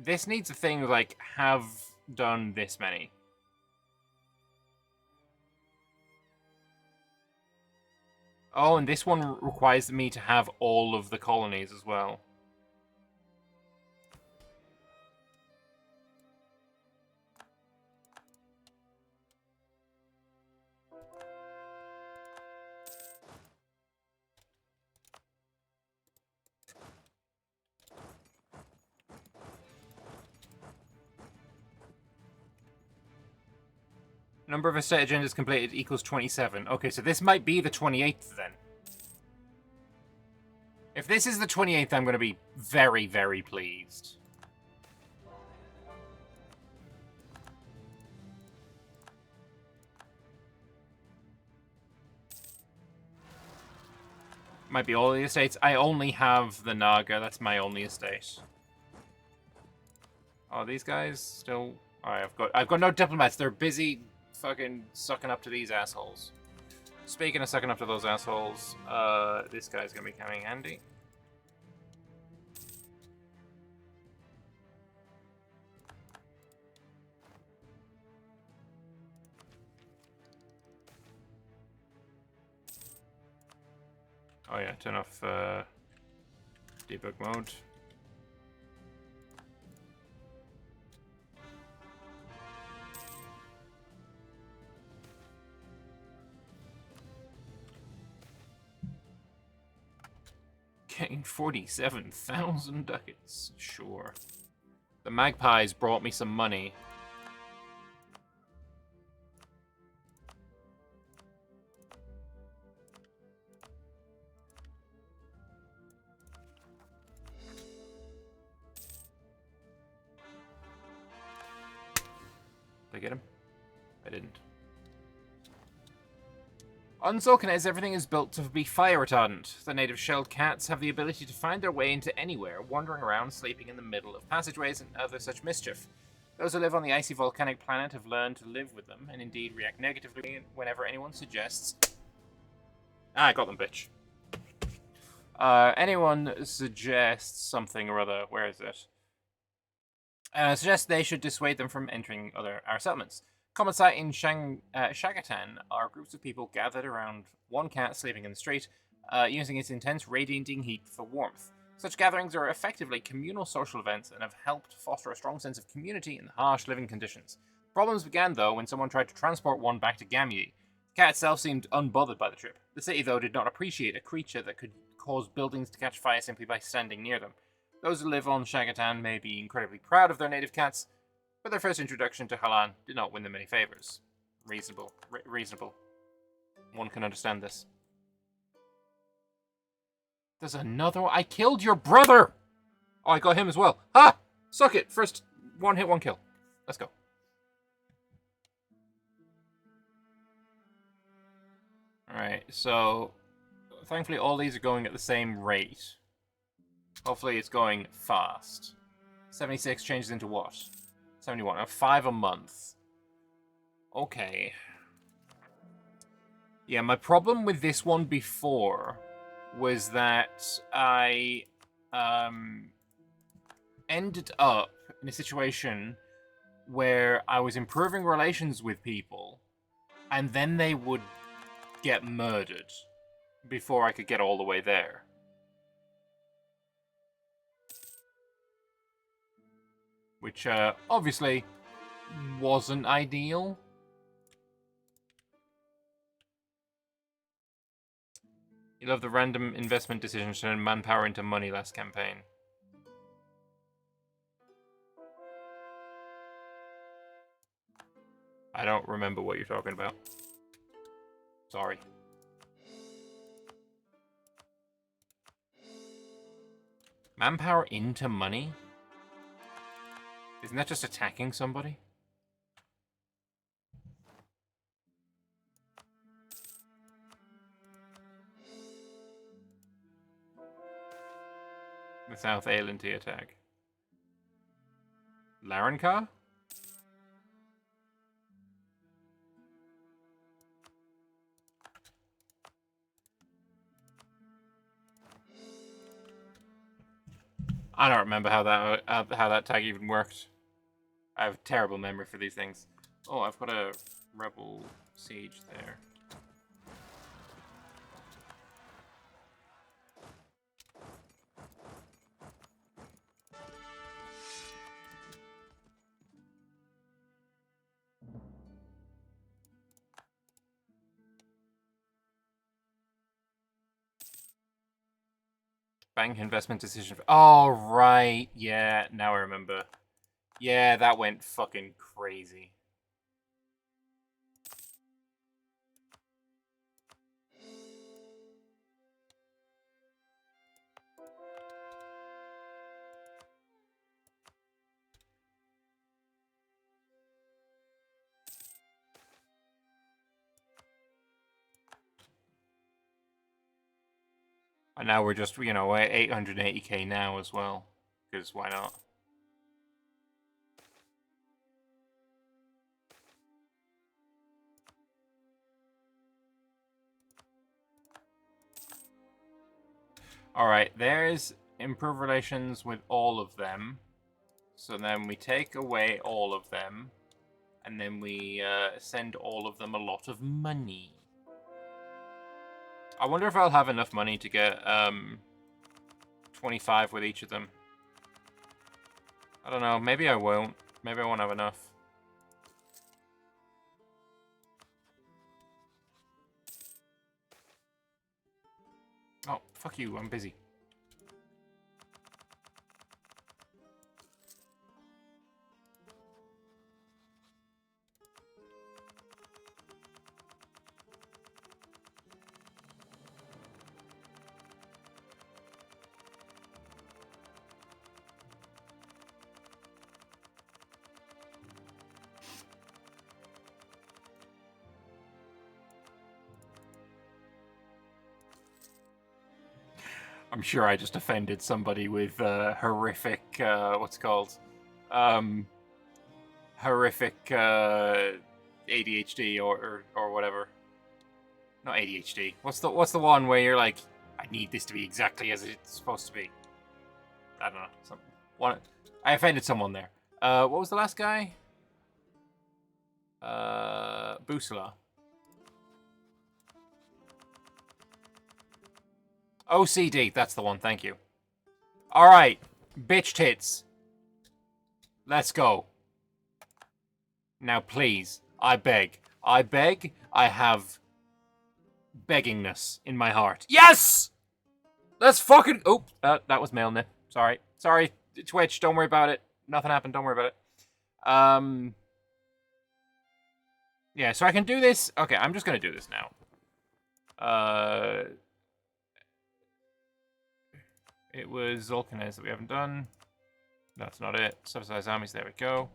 This needs a thing like have done this many. Oh, and this one requires me to have all of the colonies as well. Number of estate agendas completed equals 27. Okay, so this might be the 28th then. If this is the 28th, I'm going to be very, very pleased. Might be all the estates. I only have the Naga. That's my only estate. Oh, these guys still... I've got no diplomats. They're busy fucking sucking up to these assholes. Speaking of sucking up to those assholes, this guy's gonna be coming handy. Oh yeah, turn off debug mode. Getting 47,000 ducats, sure. The magpies brought me some money. Did I get him? I didn't. On Zulkanez, everything is built to be fire retardant. The native shelled cats have the ability to find their way into anywhere, wandering around, sleeping in the middle of passageways and other such mischief. Those who live on the icy volcanic planet have learned to live with them, and indeed react negatively whenever anyone suggests... I got them, bitch. Anyone suggests something or other, where is it? Suggests they should dissuade them from entering our settlements. Common sight in Shagatan are groups of people gathered around one cat sleeping in the street, using its intense radiating heat for warmth. Such gatherings are effectively communal social events and have helped foster a strong sense of community in harsh living conditions. Problems began, though, when someone tried to transport one back to Gamyi. The cat itself seemed unbothered by the trip. The city, though, did not appreciate a creature that could cause buildings to catch fire simply by standing near them. Those who live on Shagatan may be incredibly proud of their native cats, but their first introduction to Halan did not win them any favors. Reasonable. Reasonable. One can understand this. There's another one. I killed your brother! Oh, I got him as well. Ha! Suck it! First one hit, one kill. Let's go. Alright, so thankfully all these are going at the same rate. Hopefully it's going fast. 76 changes into what? 71. 5 a month. Okay. Yeah, my problem with this one before was that I ended up in a situation where I was improving relations with people, and then they would get murdered before I could get all the way there. Which, obviously, wasn't ideal. You love the random investment decision to turn manpower into money last campaign. I don't remember what you're talking about. Sorry. Manpower into money? Isn't that just attacking somebody? The South Aelanty attack. Larencar? I don't remember how that tag even worked. I have terrible memory for these things. Oh, I've got a rebel siege there. Bank investment decision. Oh, right. Yeah, now I remember. Yeah, that went fucking crazy. And now we're just, you know, at 880k now as well. Because why not? Alright, there's improve relations with all of them. So then we take away all of them. And then we send all of them a lot of money. I wonder if I'll have enough money to get 25 with each of them. I don't know, maybe I won't. Maybe I won't have enough. Oh, fuck you, I'm busy. I'm sure I just offended somebody with horrific, what's it called? Horrific ADHD or whatever. Not ADHD. What's the one where you're like, I need this to be exactly as it's supposed to be? I don't know. I offended someone there. What was the last guy? Busula. OCD, that's the one, thank you. Alright, bitch tits. Let's go. Now please, I beg. I have beggingness in my heart. Yes! Let's fucking... Oh, that was male nip. Sorry. Sorry, Twitch. Don't worry about it. Nothing happened. Don't worry about it. Yeah, so I can do this. Okay, I'm just going to do this now. It was Zulkanez that we haven't done. That's not it. Subsidized armies. There we go.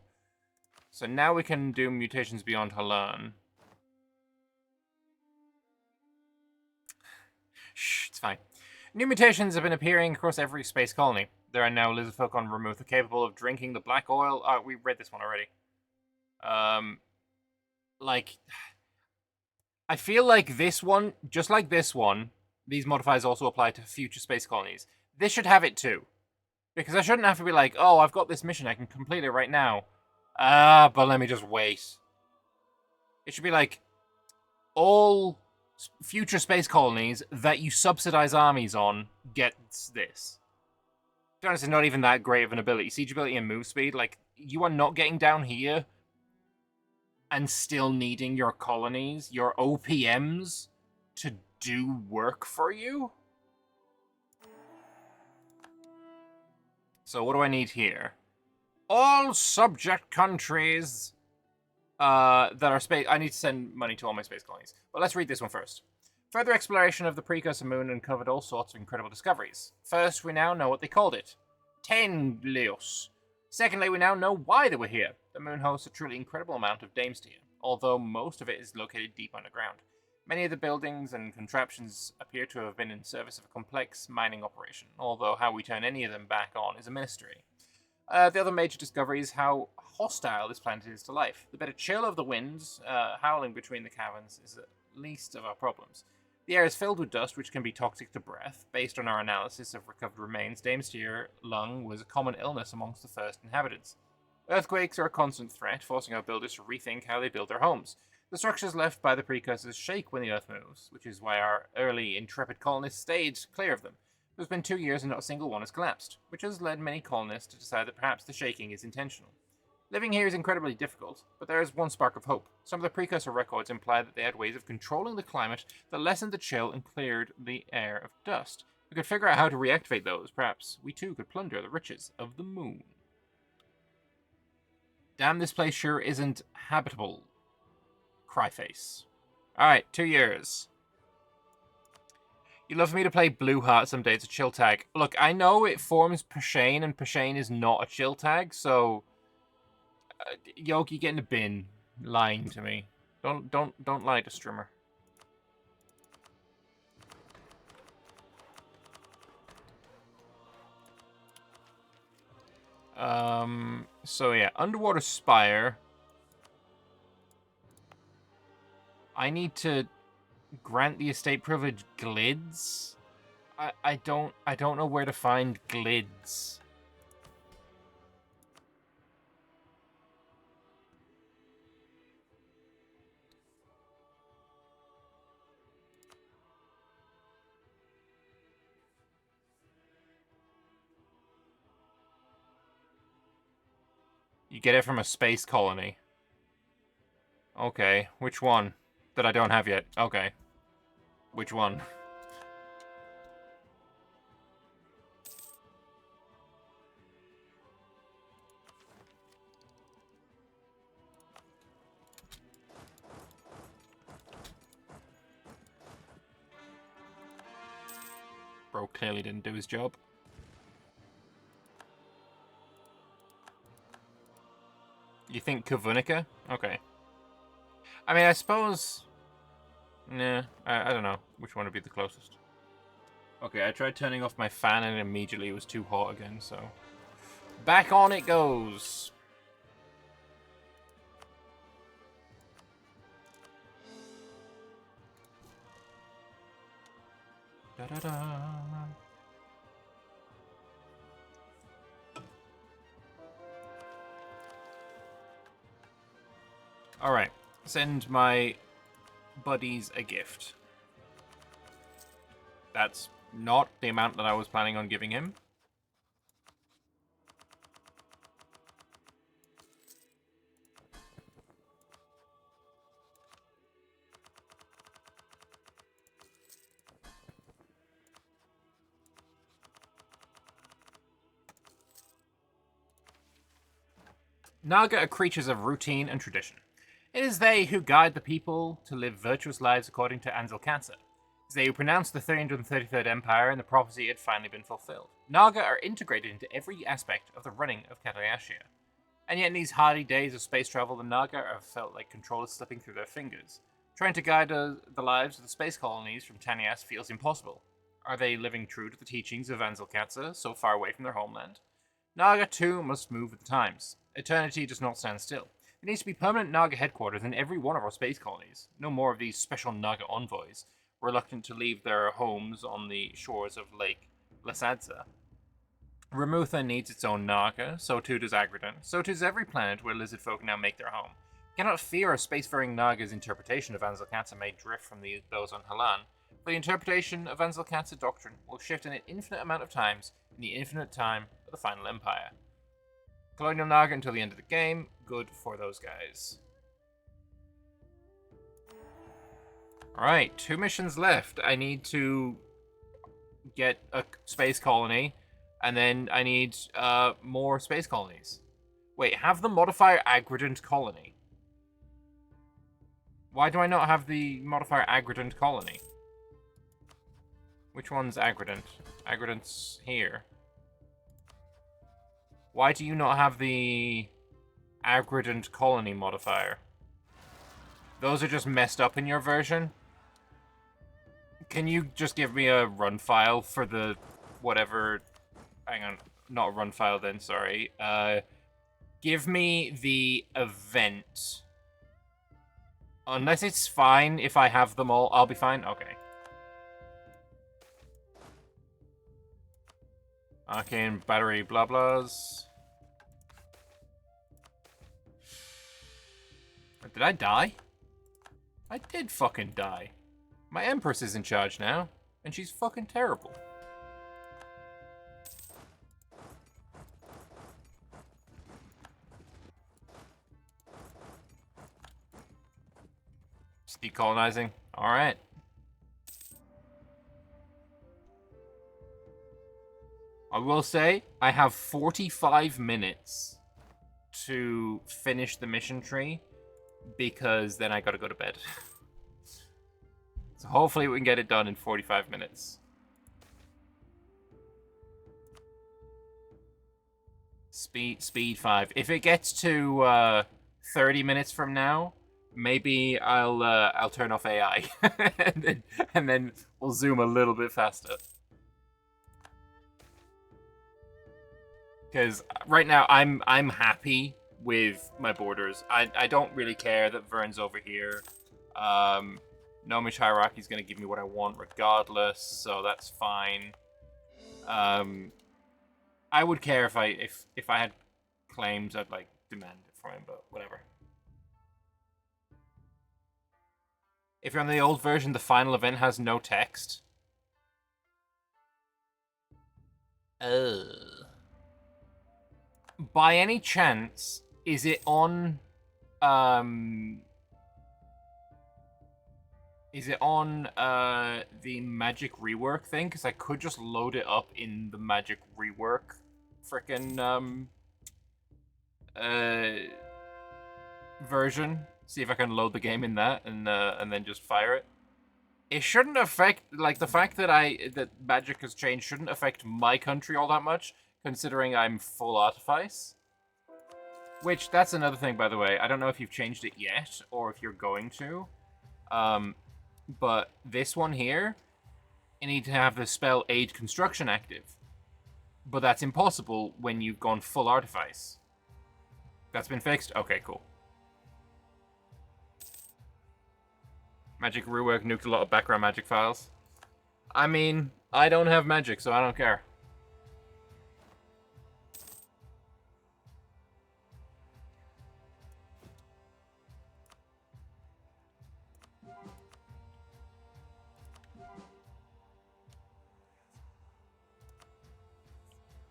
So now we can do mutations beyond Halan. Shh, it's fine. New mutations have been appearing across every space colony. There are now lizardfolk on Ramuth capable of drinking the black oil. We read this one already. Like, I feel like this one, just like this one, these modifiers also apply to future space colonies. This should have it too. Because I shouldn't have to be like, oh, I've got this mission, I can complete it right now. But let me just wait. It should be like, all future space colonies that you subsidize armies on gets this. To be honest, it's not even that great of an ability. Siege ability and move speed, like, you are not getting down here and still needing your colonies, your OPMs, to do work for you. So what do I need here? All subject countries that are space... I need to send money to all my space colonies. But let's read this one first. Further exploration of the precursor moon uncovered all sorts of incredible discoveries. First, we now know what they called it. Tenlios. Secondly, we now know why they were here. The moon hosts a truly incredible amount of Damestier, although most of it is located deep underground. Many of the buildings and contraptions appear to have been in service of a complex mining operation, although how we turn any of them back on is a mystery. The other major discovery is how hostile this planet is to life. The bitter chill of the winds howling between the caverns is the least of our problems. The air is filled with dust, which can be toxic to breath. Based on our analysis of recovered remains, Damestier lung was a common illness amongst the first inhabitants. Earthquakes are a constant threat, forcing our builders to rethink how they build their homes. The structures left by the precursors shake when the Earth moves, which is why our early intrepid colonists stayed clear of them. It's been 2 years and not a single one has collapsed, which has led many colonists to decide that perhaps the shaking is intentional. Living here is incredibly difficult, but there is one spark of hope. Some of the precursor records imply that they had ways of controlling the climate that lessened the chill and cleared the air of dust. We could figure out how to reactivate those. Perhaps we too could plunder the riches of the moon. Damn, this place sure isn't habitable. Cryface. Alright, 2 years. You'd love for me to play Blue Heart someday. It's a chill tag. Look, I know it forms Pashane, and Pashane is not a chill tag, so... Yogi, get in the bin. Lying to me. Don't lie to Strimmer. So yeah, Underwater Spire. I need to grant the estate privilege Glids. I don't know where to find Glids. You get it from a space colony. Okay, which one? That I don't have yet. Okay. Which one? Bro clearly didn't do his job. You think Kavunica? Okay. I mean, I suppose... Nah, I don't know which one would be the closest. Okay, I tried turning off my fan and immediately it was too hot again, so... Back on it goes! Da-da-da. Alright, send my buddies a gift. That's not the amount that I was planning on giving him. Naga are creatures of routine and tradition. It is they who guide the people to live virtuous lives according to Anzelkatsa. It is they who pronounced the 333rd Empire and the prophecy had finally been fulfilled. Naga are integrated into every aspect of the running of Katayashia. And yet in these hardy days of space travel, the Naga have felt like control is slipping through their fingers. Trying to guide the lives of the space colonies from Tanias feels impossible. Are they living true to the teachings of Anzelkatsa, so far away from their homeland? Naga, too, must move with the times. Eternity does not stand still. There needs to be permanent Naga headquarters in every one of our space colonies. No more of these special Naga envoys, reluctant to leave their homes on the shores of Lake Lasadza. Ramutha needs its own Naga, so too does Agridon, so too does every planet where lizard folk now make their home. We cannot fear a spacefaring Naga's interpretation of Anzelkatsa may drift from those on Halan, but the interpretation of Anzelkatsa doctrine will shift in an infinite amount of times in the infinite time of the final empire. Colonial Naga until the end of the game. Good for those guys. Alright, 2 missions left. I need to get a space colony, and then I need more space colonies. Wait, have the modifier Agrident colony. Why do I not have the modifier Agrident colony? Which one's Agrident? Agrident's here. Why do you not have the Agrident colony modifier? Those are just messed up in your version? Can you just give me a run file for the whatever... Hang on, not a run file then, sorry. Give me the event. Unless it's fine if I have them all, I'll be fine? Okay. Arcane battery blah blahs. Did I die? I did fucking die. My Empress is in charge now, and she's fucking terrible. Just decolonizing. Alright. I will say, I have 45 minutes to finish the mission tree, because then I gotta go to bed. So hopefully we can get it done in 45 minutes. Speed 5. If it gets to 30 minutes from now, maybe I'll turn off AI and then we'll zoom a little bit faster. Because right now I'm happy with my borders. I don't really care that Vern's over here. Gnomish Hierarchy is going to give me what I want regardless, so that's fine. I would care if I had claims, I'd like demand it from him, but whatever. If you're on the old version, the final event has no text. By any chance, is it on the magic rework thing? Because I could just load it up in the magic rework frickin' version. See if I can load the game in that and then just fire it. It shouldn't affect, like, the fact that that magic has changed shouldn't affect my country all that much, considering I'm full artifice. Which, that's another thing, by the way. I don't know if you've changed it yet, or if you're going to. But this one here, you need to have the spell Aid Construction active. But that's impossible when you've gone full artifice. That's been fixed? Okay, cool. Magic rework nuked a lot of background magic files. I mean, I don't have magic, so I don't care.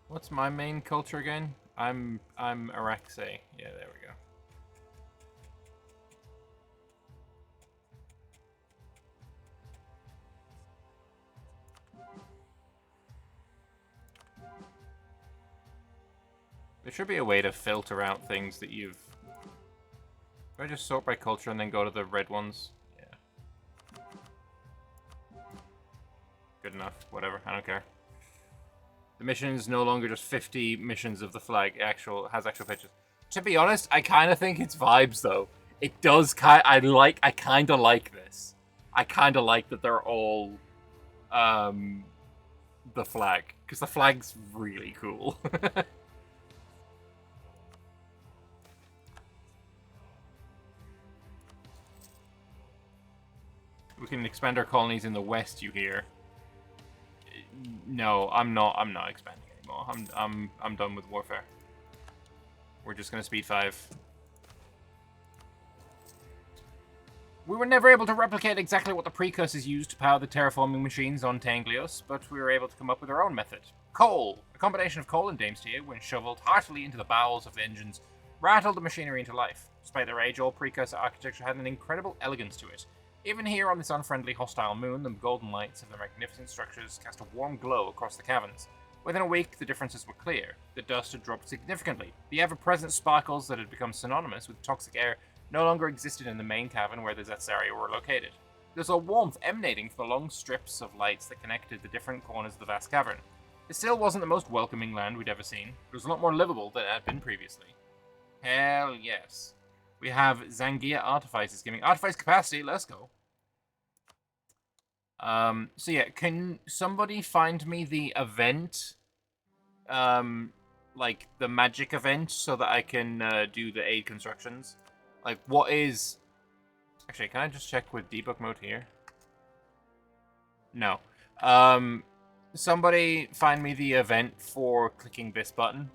What's my main culture again? I'm Araxe. Yeah, there we go. There should be a way to filter out things that you've... Do I just sort by culture and then go to the red ones? Yeah. Good enough. Whatever. I don't care. The mission is no longer just 50 missions of the flag. Has actual pictures. To be honest, I kind of think it's vibes, though. It does I kind of like this. I kind of like that they're all the flag, because the flag's really cool. We can expand our colonies in the west, you hear. No, I'm not expanding anymore. I'm done with warfare. We're just gonna speed 5. We were never able to replicate exactly what the precursors used to power the terraforming machines on Tanglios, but we were able to come up with our own method. Coal! A combination of coal and Damestier, when shoveled heartily into the bowels of the engines, rattled the machinery into life. Despite their age-old precursor architecture had an incredible elegance to it. Even here on this unfriendly, hostile moon, the golden lights of their magnificent structures cast a warm glow across the caverns. Within a week, the differences were clear. The dust had dropped significantly. The ever-present sparkles that had become synonymous with toxic air no longer existed in the main cavern where the Zetsaria were located. There was a warmth emanating from the long strips of lights that connected the different corners of the vast cavern. It still wasn't the most welcoming land we'd ever seen. It was a lot more livable than it had been previously. Hell yes. We have Zangia Artifices giving Artifice capacity. Let's go. So yeah, can somebody find me the event? Like the magic event, so that I can do the aid constructions? Like, what is... Actually, can I just check with debug mode here? No. Somebody find me the event for clicking this button.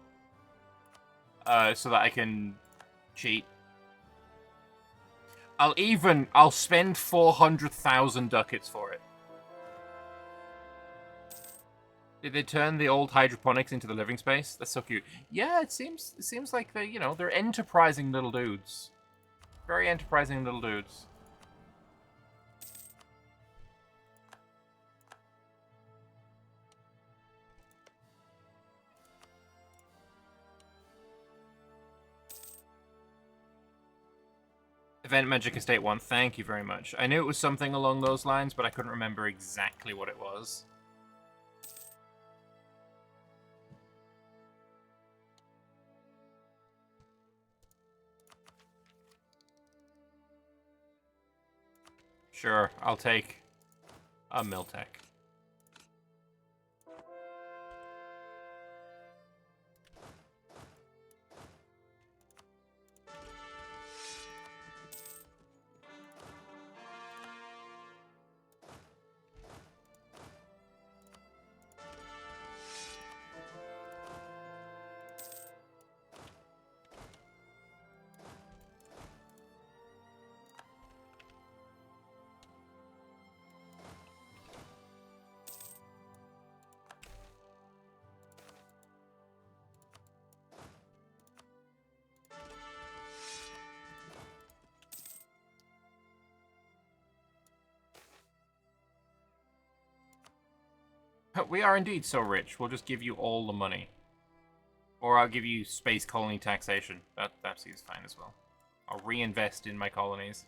So that I can cheat. I'll spend 400,000 ducats for it. Did they turn the old hydroponics into the living space? That's so cute. Yeah, it seems like they, they're enterprising little dudes. Very enterprising little dudes. Event Magic Estate 1, thank you very much. I knew it was something along those lines, but I couldn't remember exactly what it was. Sure, I'll take a Miltech. We are indeed so rich. We'll just give you all the money. Or I'll give you space colony taxation. That seems fine as well. I'll reinvest in my colonies.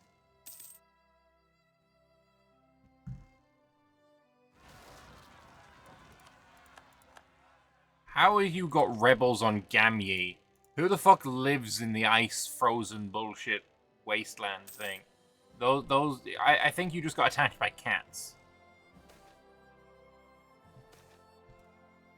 How have you got rebels on Gamye? Who the fuck lives in the ice-frozen bullshit wasteland thing? I think you just got attacked by cats.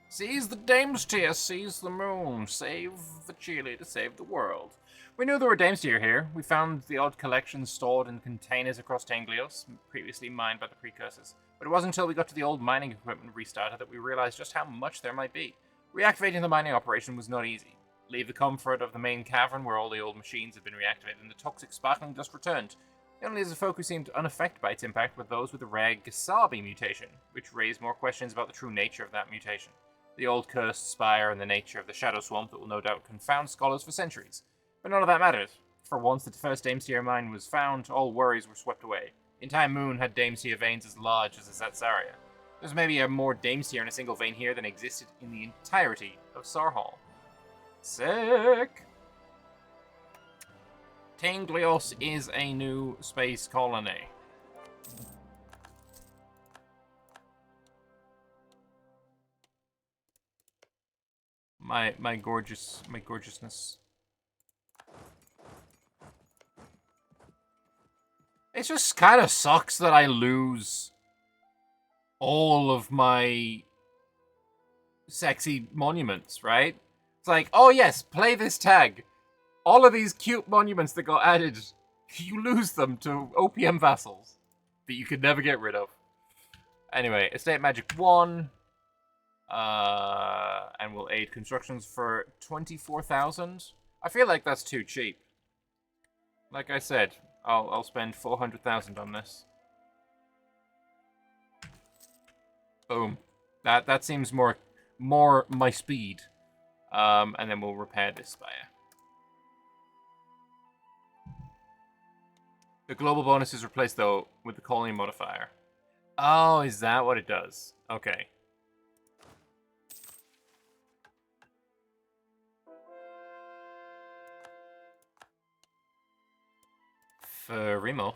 Seize the Damestier, seize the moon, save the Chile to save the world. We knew there were Damestier here. We found the odd collections stored in containers across Tanglios, previously mined by the precursors. But it wasn't until we got to the old mining equipment restarted that we realized just how much there might be. Reactivating the mining operation was not easy. Leave the comfort of the main cavern where all the old machines had been reactivated and the toxic sparkling dust returned. The only folk who seemed unaffected by its impact were those with the rare Gasabi mutation, which raised more questions about the true nature of that mutation. The old cursed spire and the nature of the shadow swamp that will no doubt confound scholars for centuries. But none of that mattered. For once the first Damestier mine was found, all worries were swept away. The entire moon had Damestier veins as large as the Zetsaria. There's maybe a more Damestier in a single vein here than existed in the entirety of Sarhal. Sick! Tanglios is a new space colony. My gorgeousness. It just kind of sucks that I lose all of my sexy monuments, right? It's like, oh yes, play this tag. All of these cute monuments that got added, you lose them to OPM vassals that you could never get rid of. Anyway, Estate Magic 1. And we'll aid constructions for 24,000. I feel like that's too cheap. Like I said, I'll spend 400,000 on this. Boom. That seems more my speed. And then we'll repair this spire. The global bonus is replaced though with the colony modifier. Oh, is that what it does? Okay. For Rimov.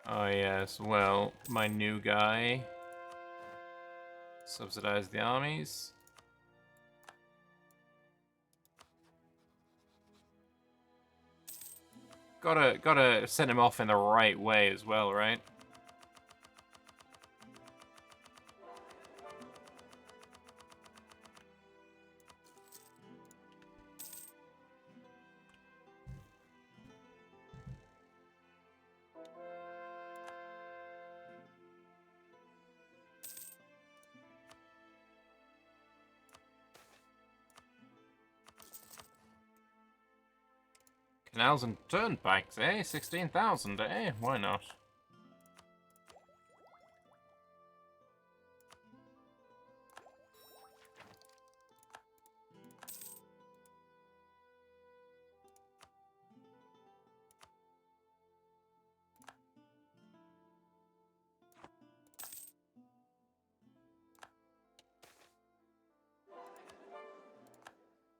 Oh yes, well, my new guy. Subsidize the armies. Gotta send him off in the right way as well, right? Canals and turnpikes, eh? 16,000, eh? Why not?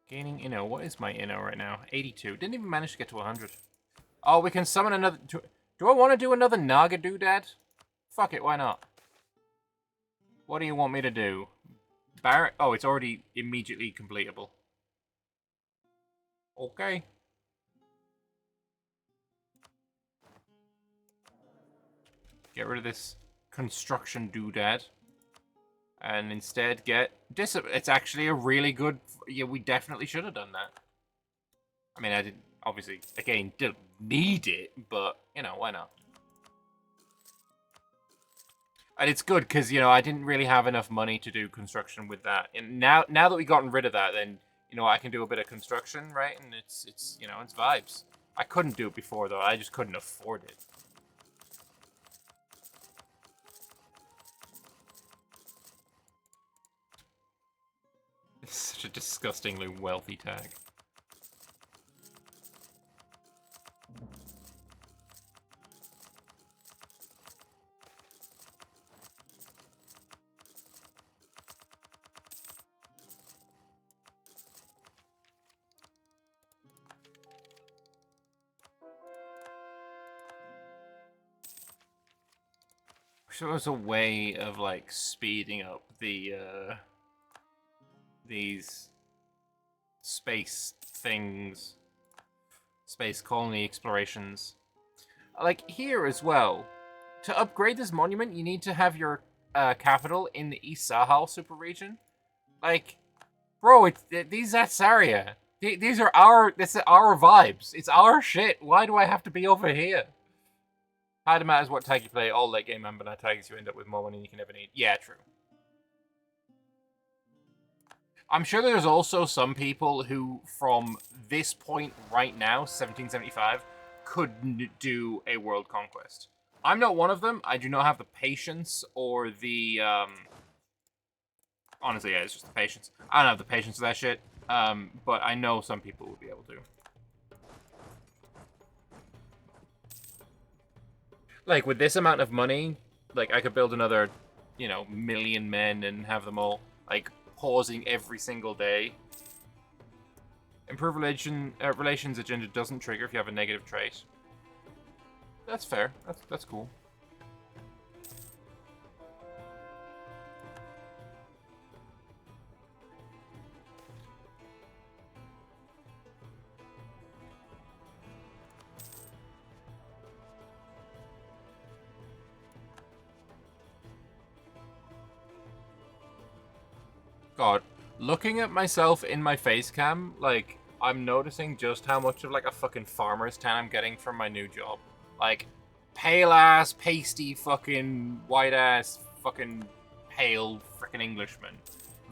Gaining Inno. What is my Inno right now? 82. Didn't even manage to get to 100. Oh, we can summon another... Do I want to do another Naga doodad? Fuck it, why not? What do you want me to do? Barrett? Oh, it's already immediately completable. Okay. Get rid of this construction doodad. And instead get It's actually a really good... Yeah, we definitely should have done that. I mean, I didn't... Obviously, again, didn't need it, but, you know, why not? And it's good, because, you know, I didn't really have enough money to do construction with that. And now that we've gotten rid of that, then, you know, I can do a bit of construction, right? And it's you know, it's vibes. I couldn't do it before, though. I just couldn't afford it. It's such a disgustingly wealthy tag. Wish there was a way of, like, speeding up the, these space things, space colony explorations. Like, here as well, to upgrade this monument, you need to have your capital in the East Sahel super region. Like, bro, these Atsaria. These are this is our vibes. It's our shit. Why do I have to be over here? Hardly matters what tag you play, all late game Anbennar tags, you end up with more money than you can ever need. Yeah, true. I'm sure there's also some people who, from this point right now, 1775, could do a world conquest. I'm not one of them. I do not have the patience or the, honestly, yeah, it's just the patience. I don't have the patience for that shit, but I know some people will be able to. Like, with this amount of money, like, I could build another, you know, million men and have them all, like, pausing every single day. Improve relations agenda doesn't trigger if you have a negative trait. That's fair. That's cool. God, looking at myself in my face cam, like, I'm noticing just how much of, like, a fucking farmer's tan I'm getting from my new job. Like, pale-ass, pasty, fucking, white-ass, fucking, pale, frickin' Englishman.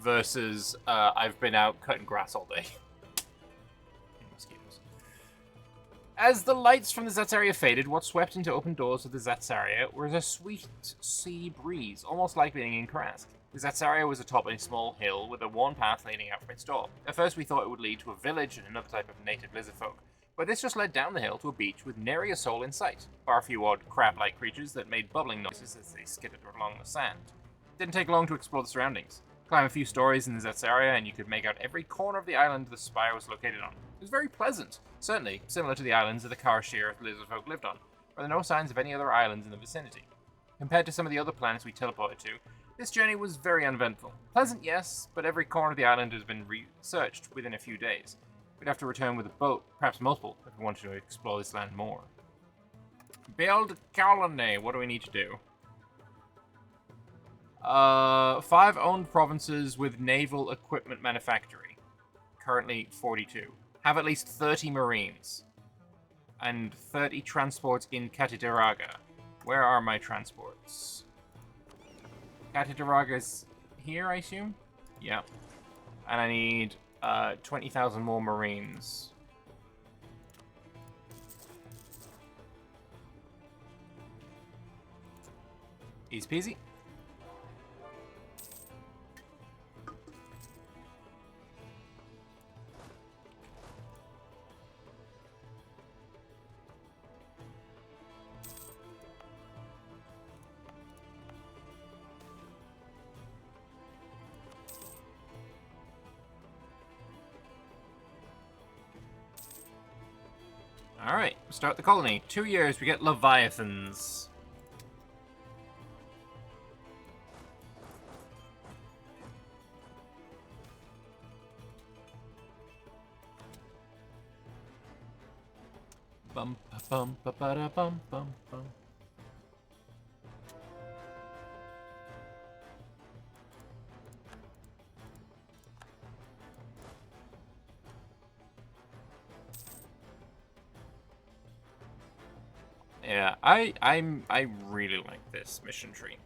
Versus, I've been out cutting grass all day. Mosquitoes. As the lights from the Zatsaria faded, what swept into open doors of the Zatsaria was a sweet sea breeze, almost like being in Karask. The Zatsaria was atop a small hill with a worn path leading out from its door. At first we thought it would lead to a village and another type of native lizard folk, but this just led down the hill to a beach with nary a soul in sight, bar a few odd crab-like creatures that made bubbling noises as they skidded along the sand. It didn't take long to explore the surroundings. Climb a few stories in the Zatsaria and you could make out every corner of the island the spire was located on. It was very pleasant, certainly similar to the islands that the Karashir lizard folk lived on, but there were no signs of any other islands in the vicinity. Compared to some of the other planets we teleported to, this journey was very uneventful. Pleasant, yes, but every corner of the island has been researched within a few days. We'd have to return with a boat, perhaps multiple, if we wanted to explore this land more. Build a colony. What do we need to do? 5 owned provinces with naval equipment manufacturing. Currently 42. Have at least 30 marines. And 30 transports in Katidaraga. Where are my transports? Katidaraga's here, I assume? Yeah. And I need 20,000 more marines. Easy peasy. Alright, start the colony. 2 years, we get Leviathans. Bum ba bum ba ba da bum bum bum. Yeah, I really like this mission tree.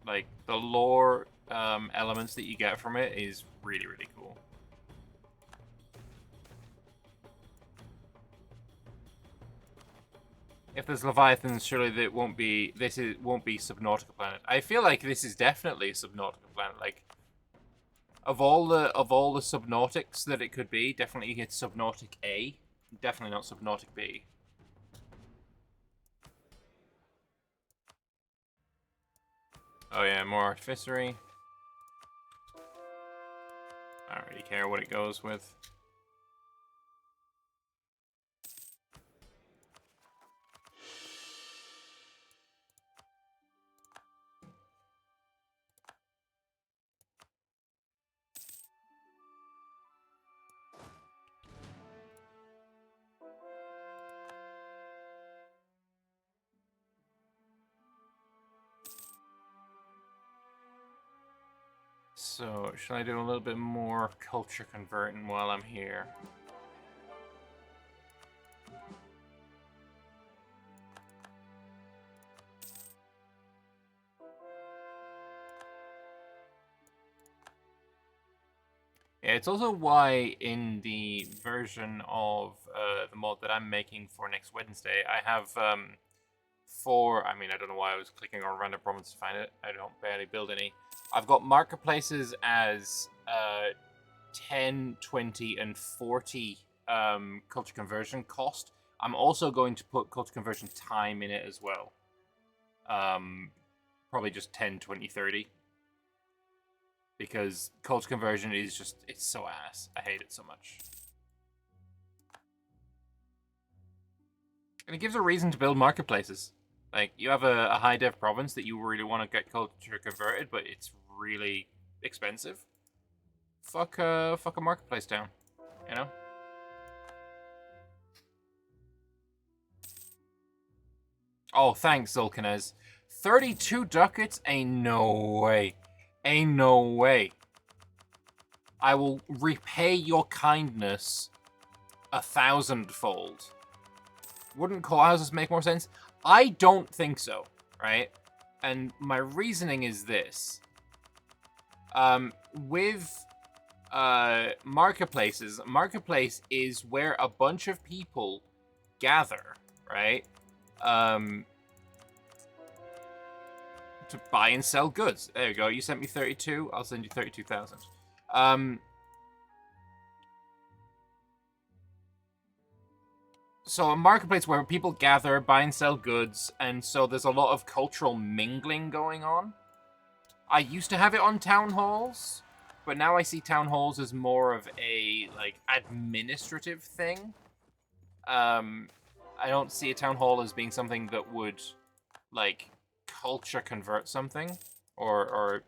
Like, the lore elements that you get from it is really, really cool. If there's Leviathans, surely that won't be won't be Subnautica planet. I feel like this is definitely a Subnautica planet. Like, of all the Subnautics that it could be, definitely it's Subnautic A. Definitely not Subnautic B. Oh yeah, more artificery. I don't really care what it goes with. So, should I do a little bit more culture converting while I'm here? Yeah, it's also why in the version of the mod that I'm making for next Wednesday, I have I mean, I don't know why I was clicking on random province to find it. I don't barely build any. I've got marketplaces as 10, 20, and 40 culture conversion cost. I'm also going to put culture conversion time in it as well. Probably just 10, 20, 30. Because culture conversion is just, it's so ass. I hate it so much. And it gives a reason to build marketplaces. Like, you have a high dev province that you really want to get culture converted, but it's really expensive. Fuck a marketplace down, you know? Oh, thanks, Zulkanez. 32 ducats? Ain't no way. Ain't no way. I will repay your kindness 1,000-fold. Wouldn't courthouses make more sense? I don't think so, right? And my reasoning is this. With marketplaces, marketplace is where a bunch of people gather, right? To buy and sell goods. There you go. You sent me 32. I'll send you 32,000. So a marketplace where people gather, buy and sell goods, and so there's a lot of cultural mingling going on. I used to have it on town halls, but now I see town halls as more of a, like, administrative thing. I don't see a town hall as being something that would, like, culture convert something or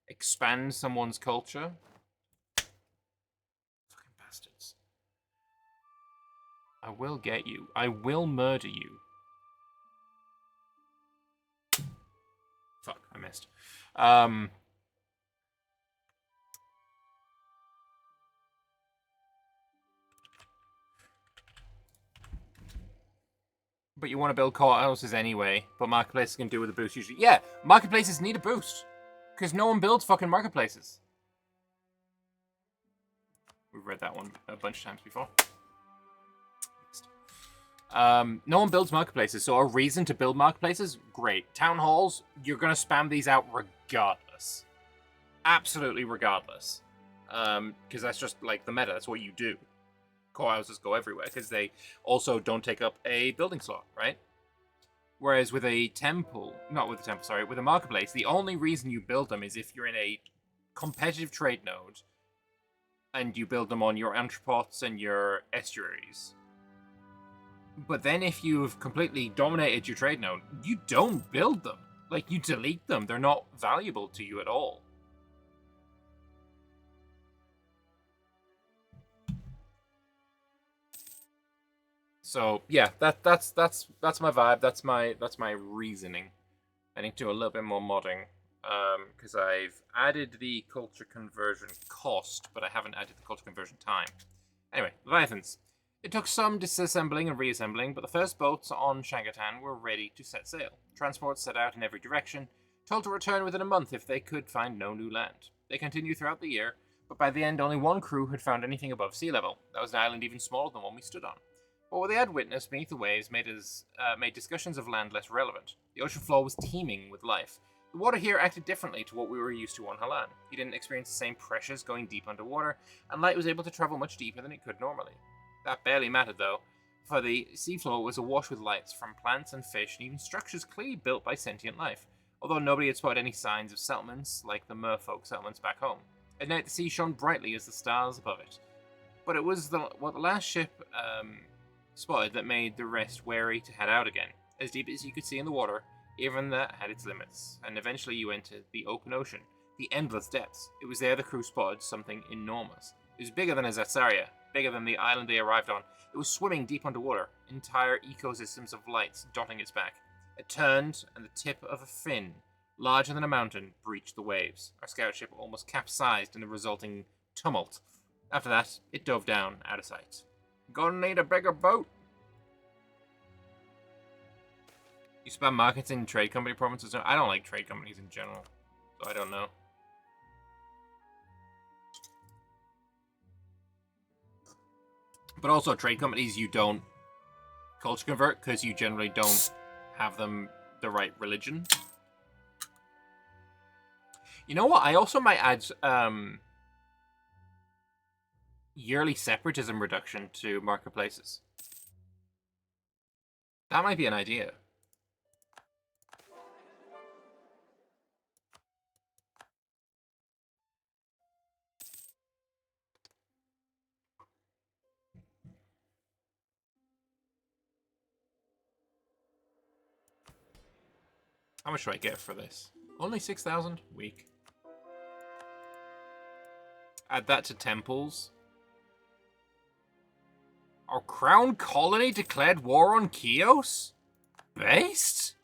expand someone's culture. Fucking bastards. I will get you. I will murder you. Fuck, I missed. But you want to build courthouses anyway, but marketplaces can do with a boost usually. Yeah, marketplaces need a boost. Because no one builds fucking marketplaces. We've read that one a bunch of times before. No one builds marketplaces, so a reason to build marketplaces, great. Town halls, you're going to spam these out regardless. Absolutely regardless. Because that's just, like, the meta. That's what you do. Courthouses go everywhere, because they also don't take up a building slot, right? Whereas with a temple, not with a temple, sorry, with a marketplace, the only reason you build them is if you're in a competitive trade node, and you build them on your entrepots and your estuaries. But then if you've completely dominated your trade node, you don't build them. Like, you delete them. They're not valuable to you at all. So yeah, that's my vibe. That's my reasoning. I need to do a little bit more modding, because I've added the culture conversion cost, but I haven't added the culture conversion time. Anyway, Leviathans. It took some disassembling and reassembling, but the first boats on Shangatan were ready to set sail. Transports set out in every direction, told to return within a month if they could find no new land. They continued throughout the year, but by the end only one crew had found anything above sea level. That was an island even smaller than one we stood on. But what they had witnessed beneath the waves made discussions of land less relevant. The ocean floor was teeming with life. The water here acted differently to what we were used to on Halan. You didn't experience the same pressures going deep underwater, and light was able to travel much deeper than it could normally. That barely mattered, though, for the seafloor was awash with lights from plants and fish and even structures clearly built by sentient life, although nobody had spotted any signs of settlements like the merfolk settlements back home. At night, the sea shone brightly as the stars above it. But it was what the last ship spotted that made the rest wary to head out again. As deep as you could see in the water, even that had its limits, and eventually you entered the open ocean, the endless depths. It was there the crew spotted something enormous. It was bigger than Azatsaria, bigger than the island they arrived on. It was swimming deep underwater, entire ecosystems of lights dotting its back. It turned, and the tip of a fin, larger than a mountain, breached the waves. Our scout ship almost capsized in the resulting tumult. After that, it dove down, out of sight. Gonna need a bigger boat. You spam markets in trade company provinces? I don't like trade companies in general, so I don't know. But also, trade companies you don't culture convert because you generally don't have them the right religion. You know what? I also might add yearly separatism reduction to marketplaces. That might be an idea. How much do I get for this? Only 6,000? Weak. Add that to temples. Our crown colony declared war on Chios? Based?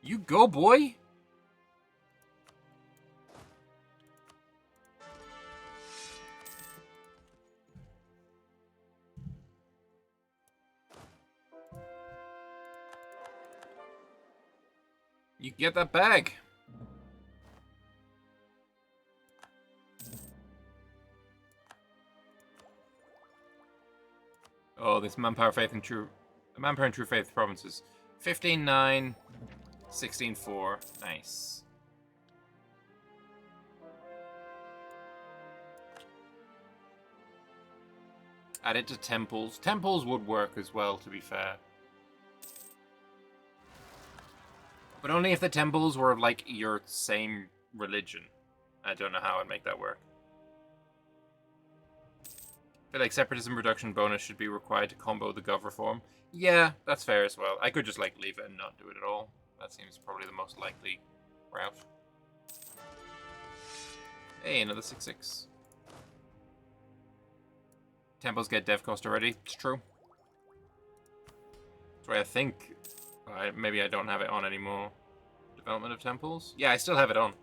You go, boy. You get that bag. Oh, this manpower, faith, and true faith provinces. 15-9, 16-4. Nice. Add it to temples. Temples would work as well, to be fair. But only if the temples were of, like, your same religion. I don't know how I'd make that work. I feel like separatism reduction bonus should be required to combo the gov reform. Yeah, that's fair as well. I could just, like, leave it and not do it at all. That seems probably the most likely route. Hey, another 6-6. Temples get dev cost already. It's true. That's why I think... maybe I don't have it on anymore. Development of temples? Yeah, I still have it on.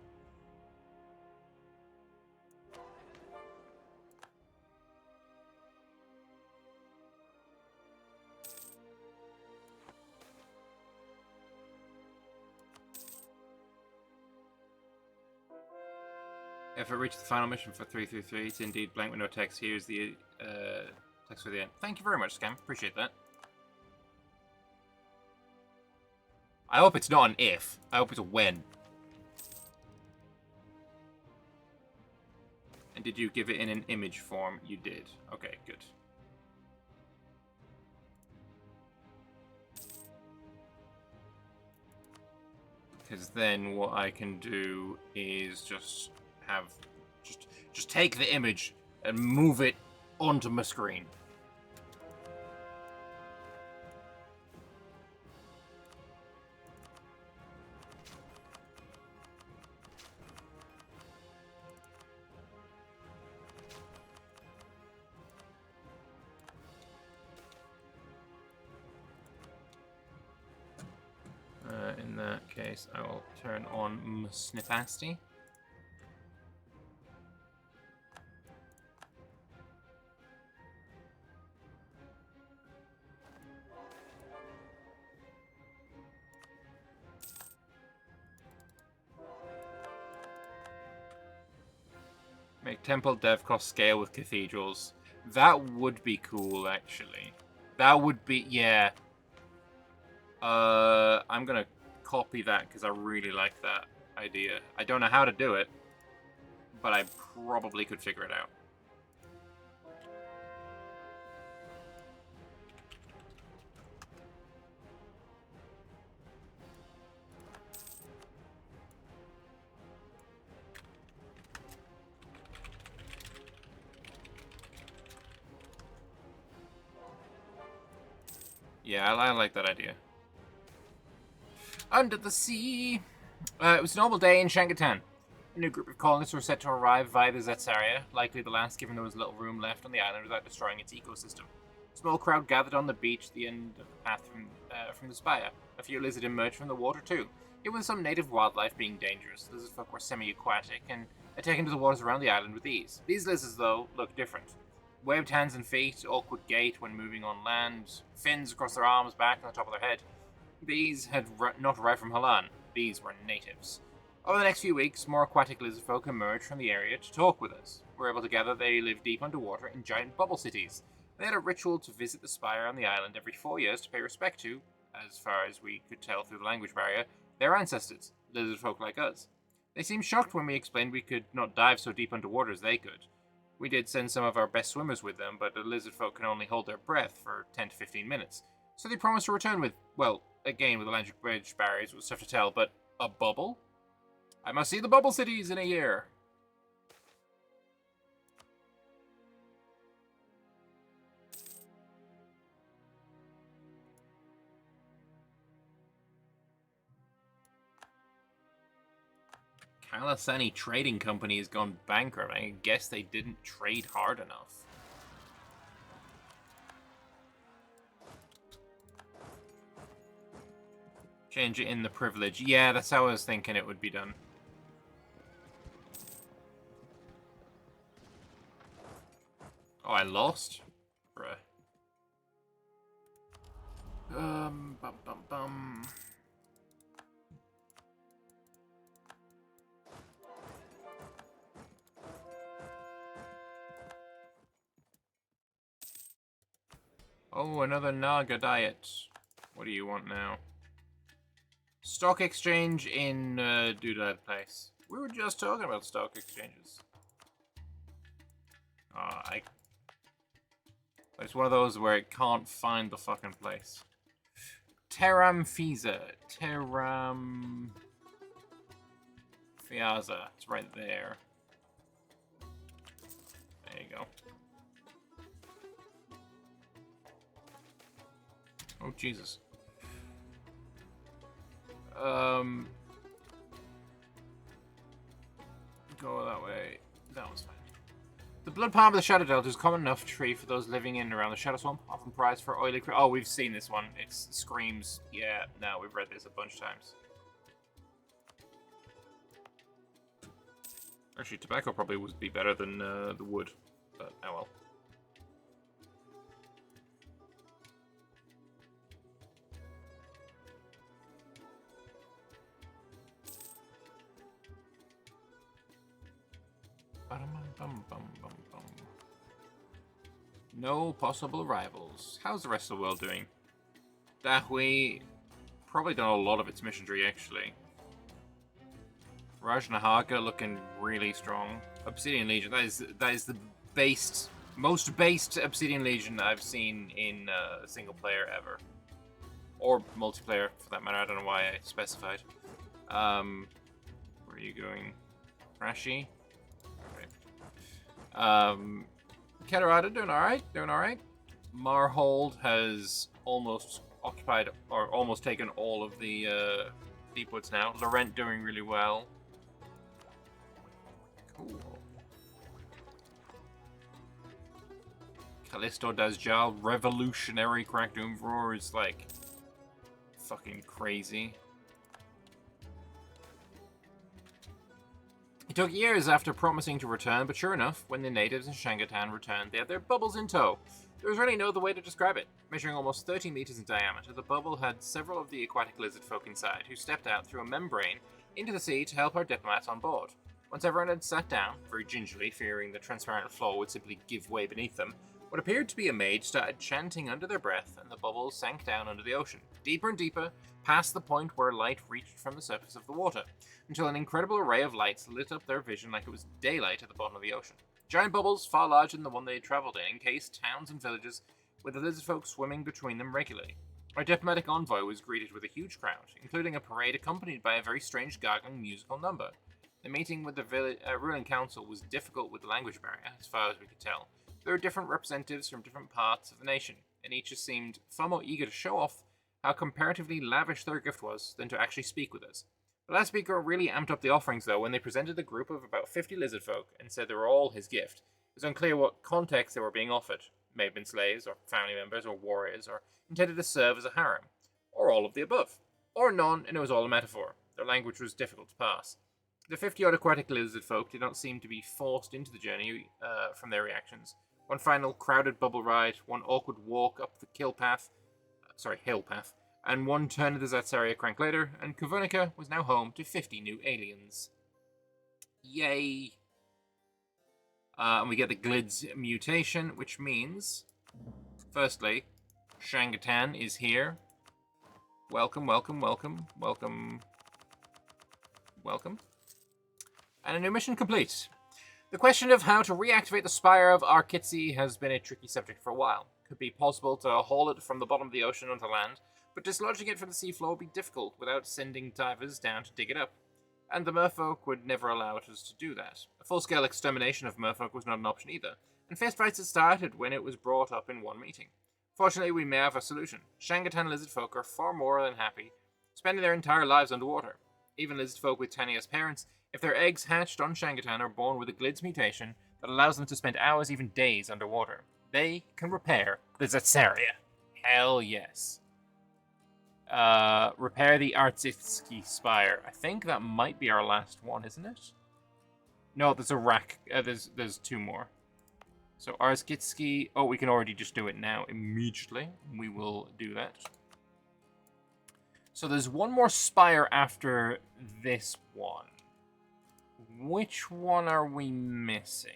If it reaches the final mission for 333, it's indeed blank with no text. Here's the text for the end. Thank you very much, Scam. Appreciate that. I hope it's not an if. I hope it's a when. And did you give it in an image form? You did. Okay, good. Because then what I can do is just have... Just take the image and move it onto my screen. In that case, I will turn on Snipasty. Make temple dev cost scale with cathedrals. That would be cool, actually. That would be, yeah. I'm gonna copy that because I really like that idea. I don't know how to do it, but I probably could figure it out. Yeah, I like that idea. Under the sea. It was a normal day in Shankatan. A new group of colonists were set to arrive via the Zetsaria, likely the last given there was little room left on the island without destroying its ecosystem. A small crowd gathered on the beach at the end of the path from the spire. A few lizards emerged from the water too. Even with some native wildlife being dangerous, lizard folk were semi-aquatic and had taken to the waters around the island with ease. These lizards, though, looked different. Webbed hands and feet, awkward gait when moving on land, fins across their arms, back, and on top of their head. These had not arrived from Halan. These were natives. Over the next few weeks, more aquatic lizard folk emerged from the area to talk with us. We were able to gather they live deep underwater in giant bubble cities. They had a ritual to visit the spire on the island every 4 years to pay respect to, as far as we could tell through the language barrier, their ancestors, lizard folk like us. They seemed shocked when we explained we could not dive so deep underwater as they could. We did send some of our best swimmers with them, but the lizard folk can only hold their breath for 10 to 15 minutes. So they promised to return with, well, again with electric bridge barriers. It was tough to tell, but a bubble? I must see the bubble cities in a year. Kalasani Trading Company has gone bankrupt. I guess they didn't trade hard enough. Change it in the privilege. Yeah, that's how I was thinking it would be done. Oh, I lost? Bruh. Bum, bum, bum. Oh, another Naga diet. What do you want now? Stock exchange in Doodad Place. We were just talking about stock exchanges. It's one of those where it can't find the fucking place. Teram Fiza. Teram Fiaza. It's right there. There you go. Oh, Jesus. Go that way. That was fine. The blood palm of the Shadow Delta is a common enough tree for those living in and around the Shadow Swamp, often prized for oily... Oh, we've seen this one. It screams... Yeah, no, we've read this a bunch of times. Actually, tobacco probably would be better than the wood, but oh well. No possible rivals. How's the rest of the world doing? Dahui probably done a lot of its mission tree, actually. Rajnahaga looking really strong. Obsidian Legion, that is the most based Obsidian Legion I've seen in single player ever. Or multiplayer, for that matter. I don't know why I specified. Where are you going? Rashi? Okay. Catarata doing alright. Marhold has almost occupied, or almost taken all of the Deepwoods now. Laurent doing really well. Cool. Callisto Dazjal, revolutionary Crackdoom Roar is like fucking crazy. It took years after promising to return, but sure enough, when the natives in Shangatan returned, they had their bubbles in tow. There was really no other way to describe it. Measuring almost 30 meters in diameter, the bubble had several of the aquatic lizard folk inside, who stepped out through a membrane into the sea to help our diplomats on board. Once everyone had sat down, very gingerly, fearing the transparent floor would simply give way beneath them, what appeared to be a maid started chanting under their breath, and the bubbles sank down under the ocean, deeper and deeper, past the point where light reached from the surface of the water, until an incredible array of lights lit up their vision like it was daylight at the bottom of the ocean. Giant bubbles, far larger than the one they had travelled in, encased towns and villages, with the lizard folk swimming between them regularly. Our diplomatic envoy was greeted with a huge crowd, including a parade accompanied by a very strange gargling musical number. The meeting with the ruling council was difficult with the language barrier, as far as we could tell. There were different representatives from different parts of the nation, and each just seemed far more eager to show off how comparatively lavish their gift was than to actually speak with us. The last speaker really amped up the offerings, though, when they presented a group of about 50 lizard folk and said they were all his gift. It was unclear what context they were being offered. May have been slaves, or family members, or warriors, or intended to serve as a harem. Or all of the above. Or none, and it was all a metaphor. Their language was difficult to pass. The 50-odd aquatic lizard folk did not seem to be forced into the journey from their reactions. One final crowded bubble ride, one awkward walk up the hill path, and one turn of the Zatsaria crank later, and Kavunica was now home to 50 new aliens. Yay! And we get the Glid's mutation, which means, firstly, Shangatan is here. Welcome. And a new mission complete. The question of how to reactivate the Spire of Arkitsi has been a tricky subject for a while. could be possible to haul it from the bottom of the ocean onto land, but dislodging it from the seafloor would be difficult without sending divers down to dig it up, and the merfolk would never allow us to do that. A full-scale extermination of merfolk was not an option either, and fistfights had started when it was brought up in one meeting. Fortunately, we may have a solution. Shanghatan lizardfolk are far more than happy, spending their entire lives underwater. Even lizardfolk with tiny as parents, if their eggs hatched on Shanghatan, are born with a Glid's mutation that allows them to spend hours, even days, underwater. They can repair the Zetsaria. Hell yes. Repair the Artsitsky Spire. I think that might be our last one, isn't it? No, there's a rack. There's two more. So Artsitsky. Oh, we can already just do it now immediately. We will do that. So there's one more spire after this one. Which one are we missing?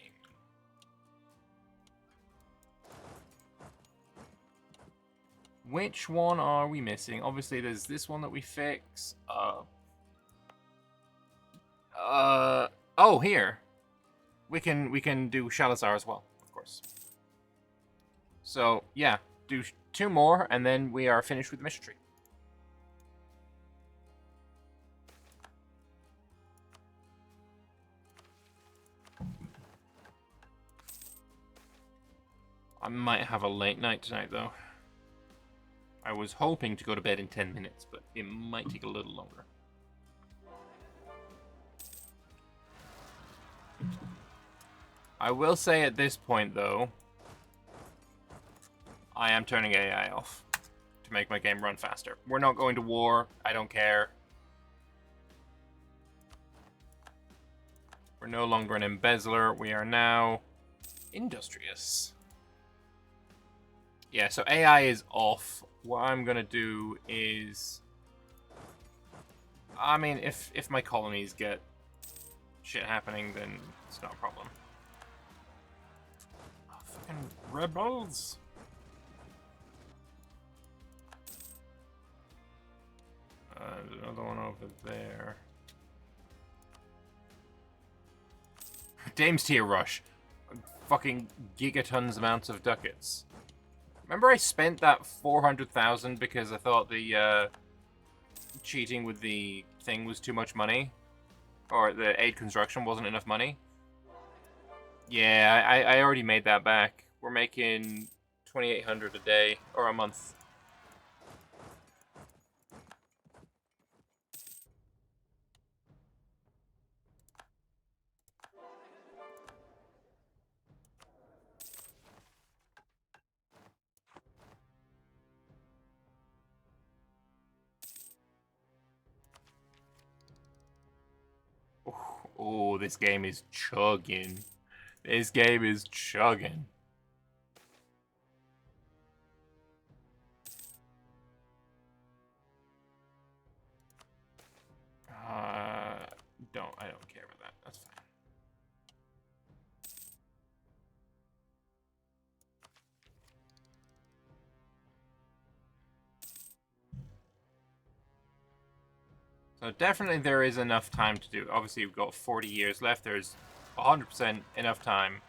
Which one are we missing? Obviously, there's this one that we fix. Oh, here. We can do Shalazar as well, of course. So, yeah. Do two more, and then we are finished with the mission tree. I might have a late night tonight, though. I was hoping to go to bed in 10 minutes, but it might take a little longer. I will say at this point, though, I am turning AI off to make my game run faster. We're not going to war. I don't care. We're no longer an embezzler. We are now industrious. Yeah, so AI is off. What I'm gonna do is, I mean, if my colonies get shit happening, then it's not a problem. Oh, fucking rebels! There's another one over there. Dame's tier rush. Fucking gigatons amounts of ducats. Remember I spent that 400,000 because I thought the cheating with the thing was too much money? Or the aid construction wasn't enough money? Yeah, I already made that back. We're making 2,800 a day, or a month. Oh, this game is chugging. This game is chugging. I don't care about that. That's fine. So definitely there is enough time to do it. Obviously, we've got 40 years left. There's 100% enough time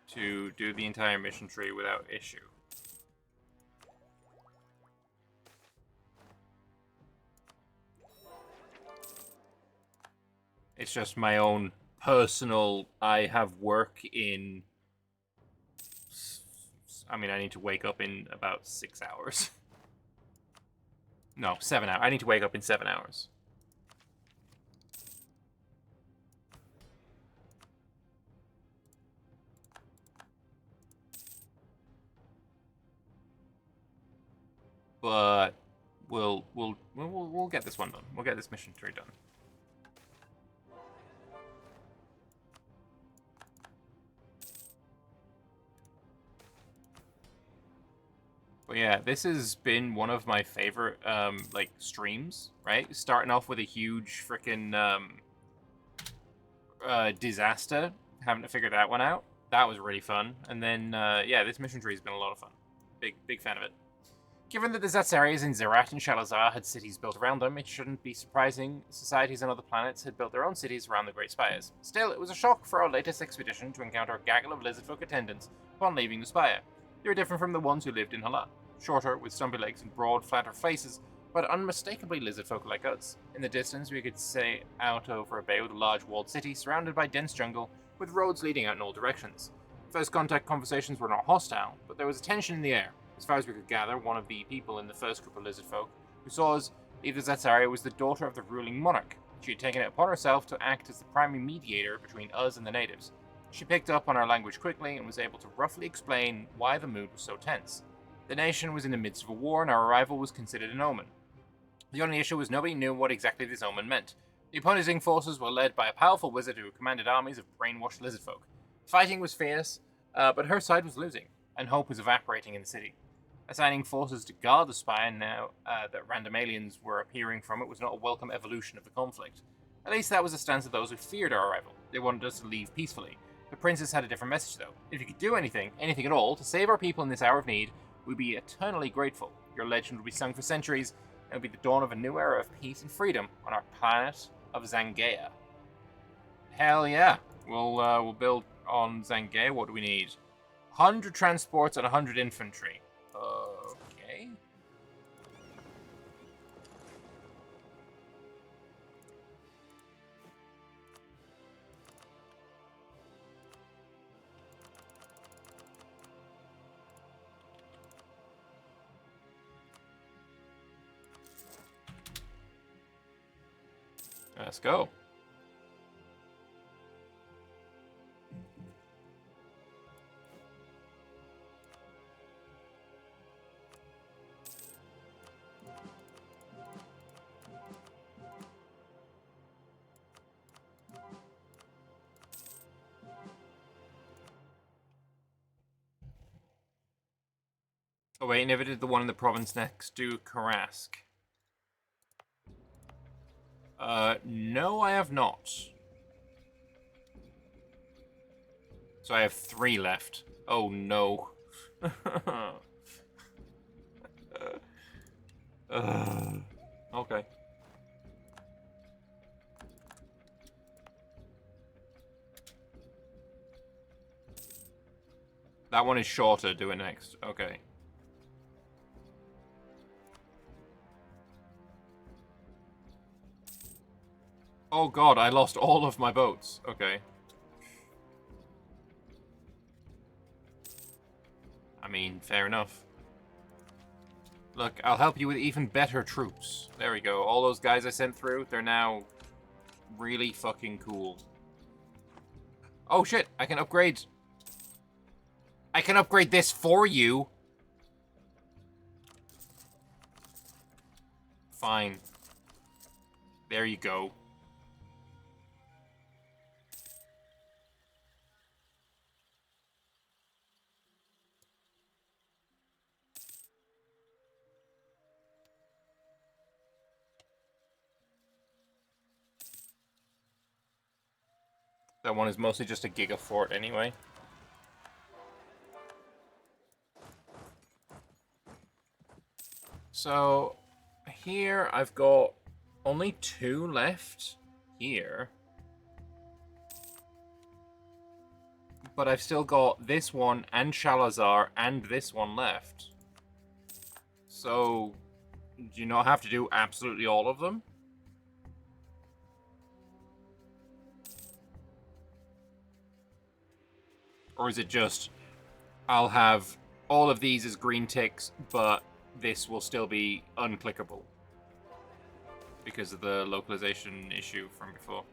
to do the entire mission tree without issue. It's just my own personal, I have work in, I mean, I need to wake up in about 6 hours. No, 7 hours. I need to wake up in 7 hours. But we'll get this one done. We'll get this mission tree done. But yeah, this has been one of my favorite like streams, right? Starting off with a huge freaking disaster, having to figure that one out. That was really fun. And then yeah, this mission tree has been a lot of fun. Big fan of it. Given that the Zatsarias in Zerat and Shalazar had cities built around them, it shouldn't be surprising societies on other planets had built their own cities around the Great Spires. Still, it was a shock for our latest expedition to encounter a gaggle of lizardfolk attendants upon leaving the spire. They were different from the ones who lived in Hala. Shorter, with stumpy legs and broad, flatter faces, but unmistakably lizard folk like us. In the distance, we could see out over a bay with a large walled city surrounded by dense jungle, with roads leading out in all directions. First contact conversations were not hostile, but there was a tension in the air. As far as we could gather, one of the people in the first group of lizard folk who saw us leave the Zatsari was the daughter of the ruling monarch. She had taken it upon herself to act as the primary mediator between us and the natives. She picked up on our language quickly and was able to roughly explain why the mood was so tense. The nation was in the midst of a war, and our arrival was considered an omen. The only issue was nobody knew what exactly this omen meant. The opposing forces were led by a powerful wizard who commanded armies of brainwashed lizard folk. Fighting was fierce, but her side was losing, and hope was evaporating in the city. Assigning forces to guard the spire now that random aliens were appearing from it was not a welcome evolution of the conflict. At least that was the stance of those who feared our arrival. They wanted us to leave peacefully. The princess had a different message, though. If you could do anything at all, to save our people in this hour of need, we'd be eternally grateful. Your legend would be sung for centuries, and it would be the dawn of a new era of peace and freedom on our planet of Zangaea. Hell yeah. We'll build on Zangaea. What do we need? 100 transports and 100 infantry. Okay. Let's go. Oh wait, never did the one in the province next to Karask. No, I have not. So I have 3 left. Oh no. Okay. That one is shorter, do it next. Okay. Oh god, I lost all of my boats. Okay. I mean, fair enough. Look, I'll help you with even better troops. There we go. All those guys I sent through, they're now really fucking cool. Oh shit, I can upgrade. I can upgrade this for you. Fine. There you go. That one is mostly just a gigafort anyway. So, here I've got only 2 left here. But I've still got this one and Shalazar and this one left. So, do you not have to do absolutely all of them? Or is it just, I'll have all of these as green ticks, but this will still be unclickable because of the localization issue from before?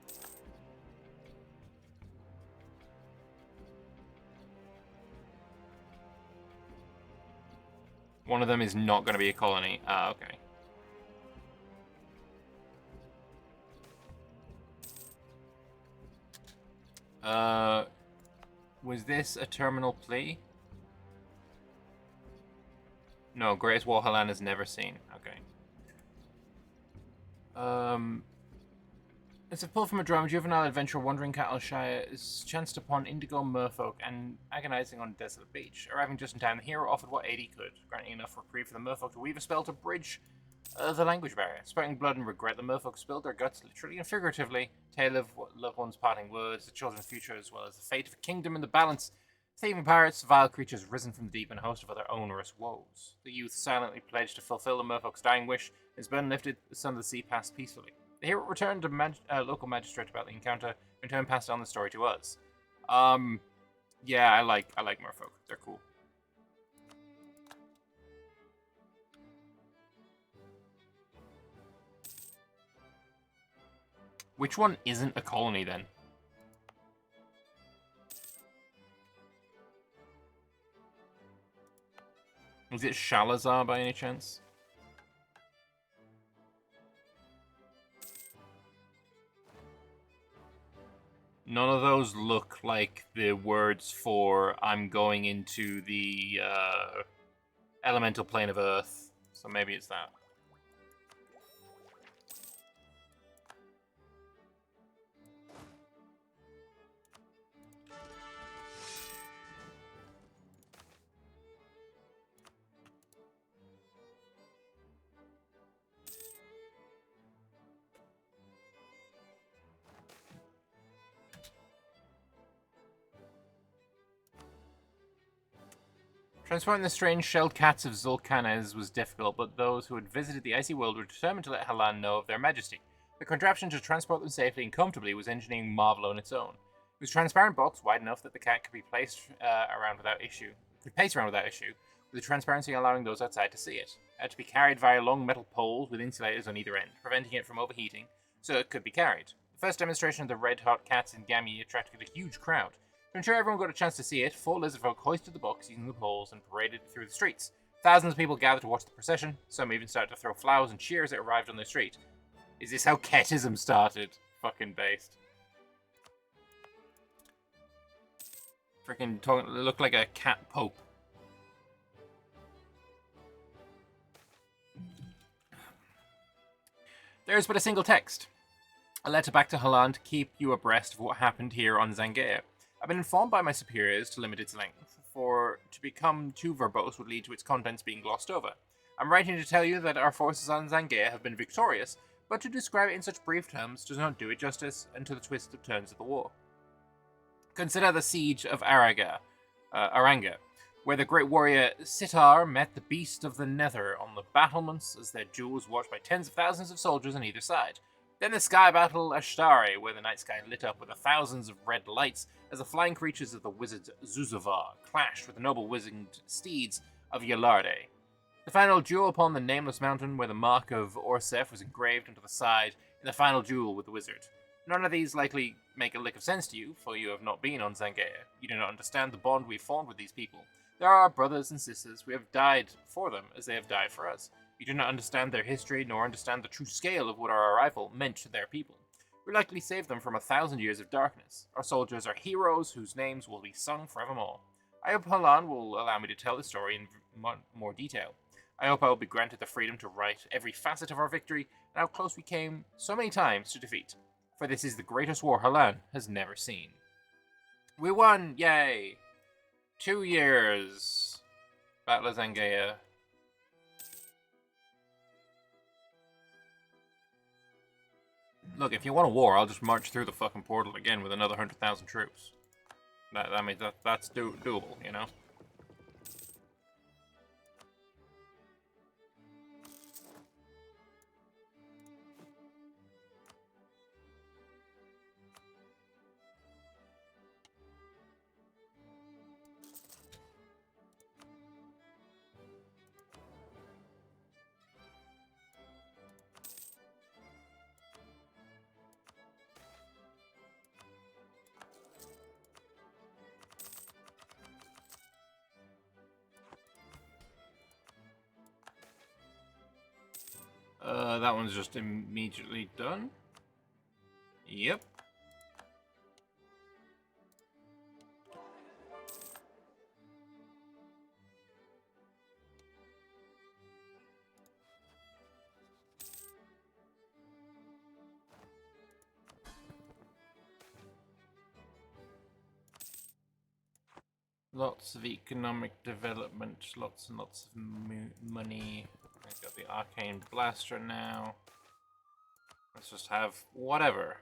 One of them is not going to be a colony. Ah, okay. Was this a terminal plea? No, Greatest Walhalan has never seen. Okay. It's a pull from a drama. Juvenile adventurer wandering Cattle Shire is chanced upon indigo merfolk and agonizing on a desolate beach. Arriving just in time, the hero offered what aid he could, granting enough reprieve for the merfolk to weave a spell to bridge the language barrier. Spouting blood and regret, the merfolk spilled their guts literally and figuratively. Tale of loved ones' parting words, the children's future, as well as the fate of a kingdom in the balance. Thieving pirates, vile creatures risen from the deep, and a host of other onerous woes. The youth silently pledged to fulfill the merfolk's dying wish. His burden lifted, the son of the sea passed peacefully. The hero returned to local magistrate about the encounter, in turn passed on the story to us. Yeah, I like merfolk. They're cool. Which one isn't a colony, then? Is it Shalazar by any chance? None of those look like the words for I'm going into the elemental plane of Earth. So maybe it's that. Transporting the strange shelled cats of Zul'Kanez was difficult, but those who had visited the icy world were determined to let Halan know of their majesty. The contraption to transport them safely and comfortably was engineering marvel on its own. It was a transparent box wide enough that the cat could be placed around without issue, with the transparency allowing those outside to see it. It had to be carried via long metal poles with insulators on either end, preventing it from overheating, so it could be carried. The first demonstration of the red-hot cats in Gammy attracted a huge crowd. To ensure everyone got a chance to see it, 4 lizardfolk hoisted the box using the poles and paraded it through the streets. Thousands of people gathered to watch the procession. Some even started to throw flowers and cheer as it arrived on their street. Is this how Ketism started? Fucking based. Freaking looked like a cat pope. There is but a single text. A letter back to Halan to keep you abreast of what happened here on Zangaea. I've been informed by my superiors to limit its length, for to become too verbose would lead to its contents being glossed over. I'm writing to tell you that our forces on Zangaea have been victorious, but to describe it in such brief terms does not do it justice, and to the twists of turns of the war. Consider the siege of Aranga, where the great warrior Sitar met the beast of the Nether on the battlements as their duel was watched by tens of thousands of soldiers on either side. Then the sky battle Ashtari, where the night sky lit up with thousands of red lights as the flying creatures of the wizard Zuzavar clashed with the noble wizard steeds of Yalarde. The final duel upon the nameless mountain, where the mark of Orsef was engraved onto the side in the final duel with the wizard. None of these likely make a lick of sense to you, for you have not been on Zangaea. You do not understand the bond we formed with these people. They are our brothers and sisters. We have died for them as they have died for us. You do not understand their history, nor understand the true scale of what our arrival meant to their people. We likely saved them from 1,000 years of darkness. Our soldiers are heroes whose names will be sung forevermore. I hope Halan will allow me to tell the story in more detail. I hope I will be granted the freedom to write every facet of our victory and how close we came so many times to defeat. For this is the greatest war Halan has never seen. We won! Yay! 2 years. Battle of Zangaea. Look, if you want a war, I'll just march through the fucking portal again with another 100,000 troops. That's doable, you know? That one's just immediately done. Yep. Lots of economic development, lots and lots of money. I've got the arcane blaster now. Let's just have whatever.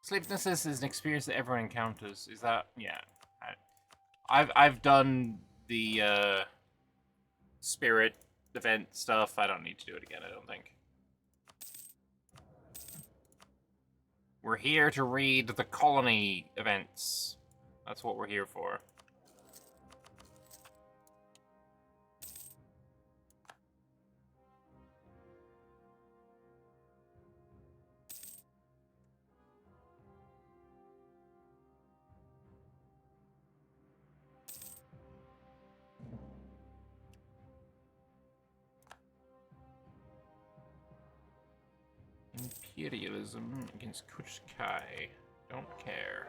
Sleeplessness is an experience that everyone encounters. Is that, yeah. I've done the spirit event stuff. I don't need to do it again, I don't think. We're here to read the colony events. That's what we're here for. Imperialism against Kuchkai. Don't care.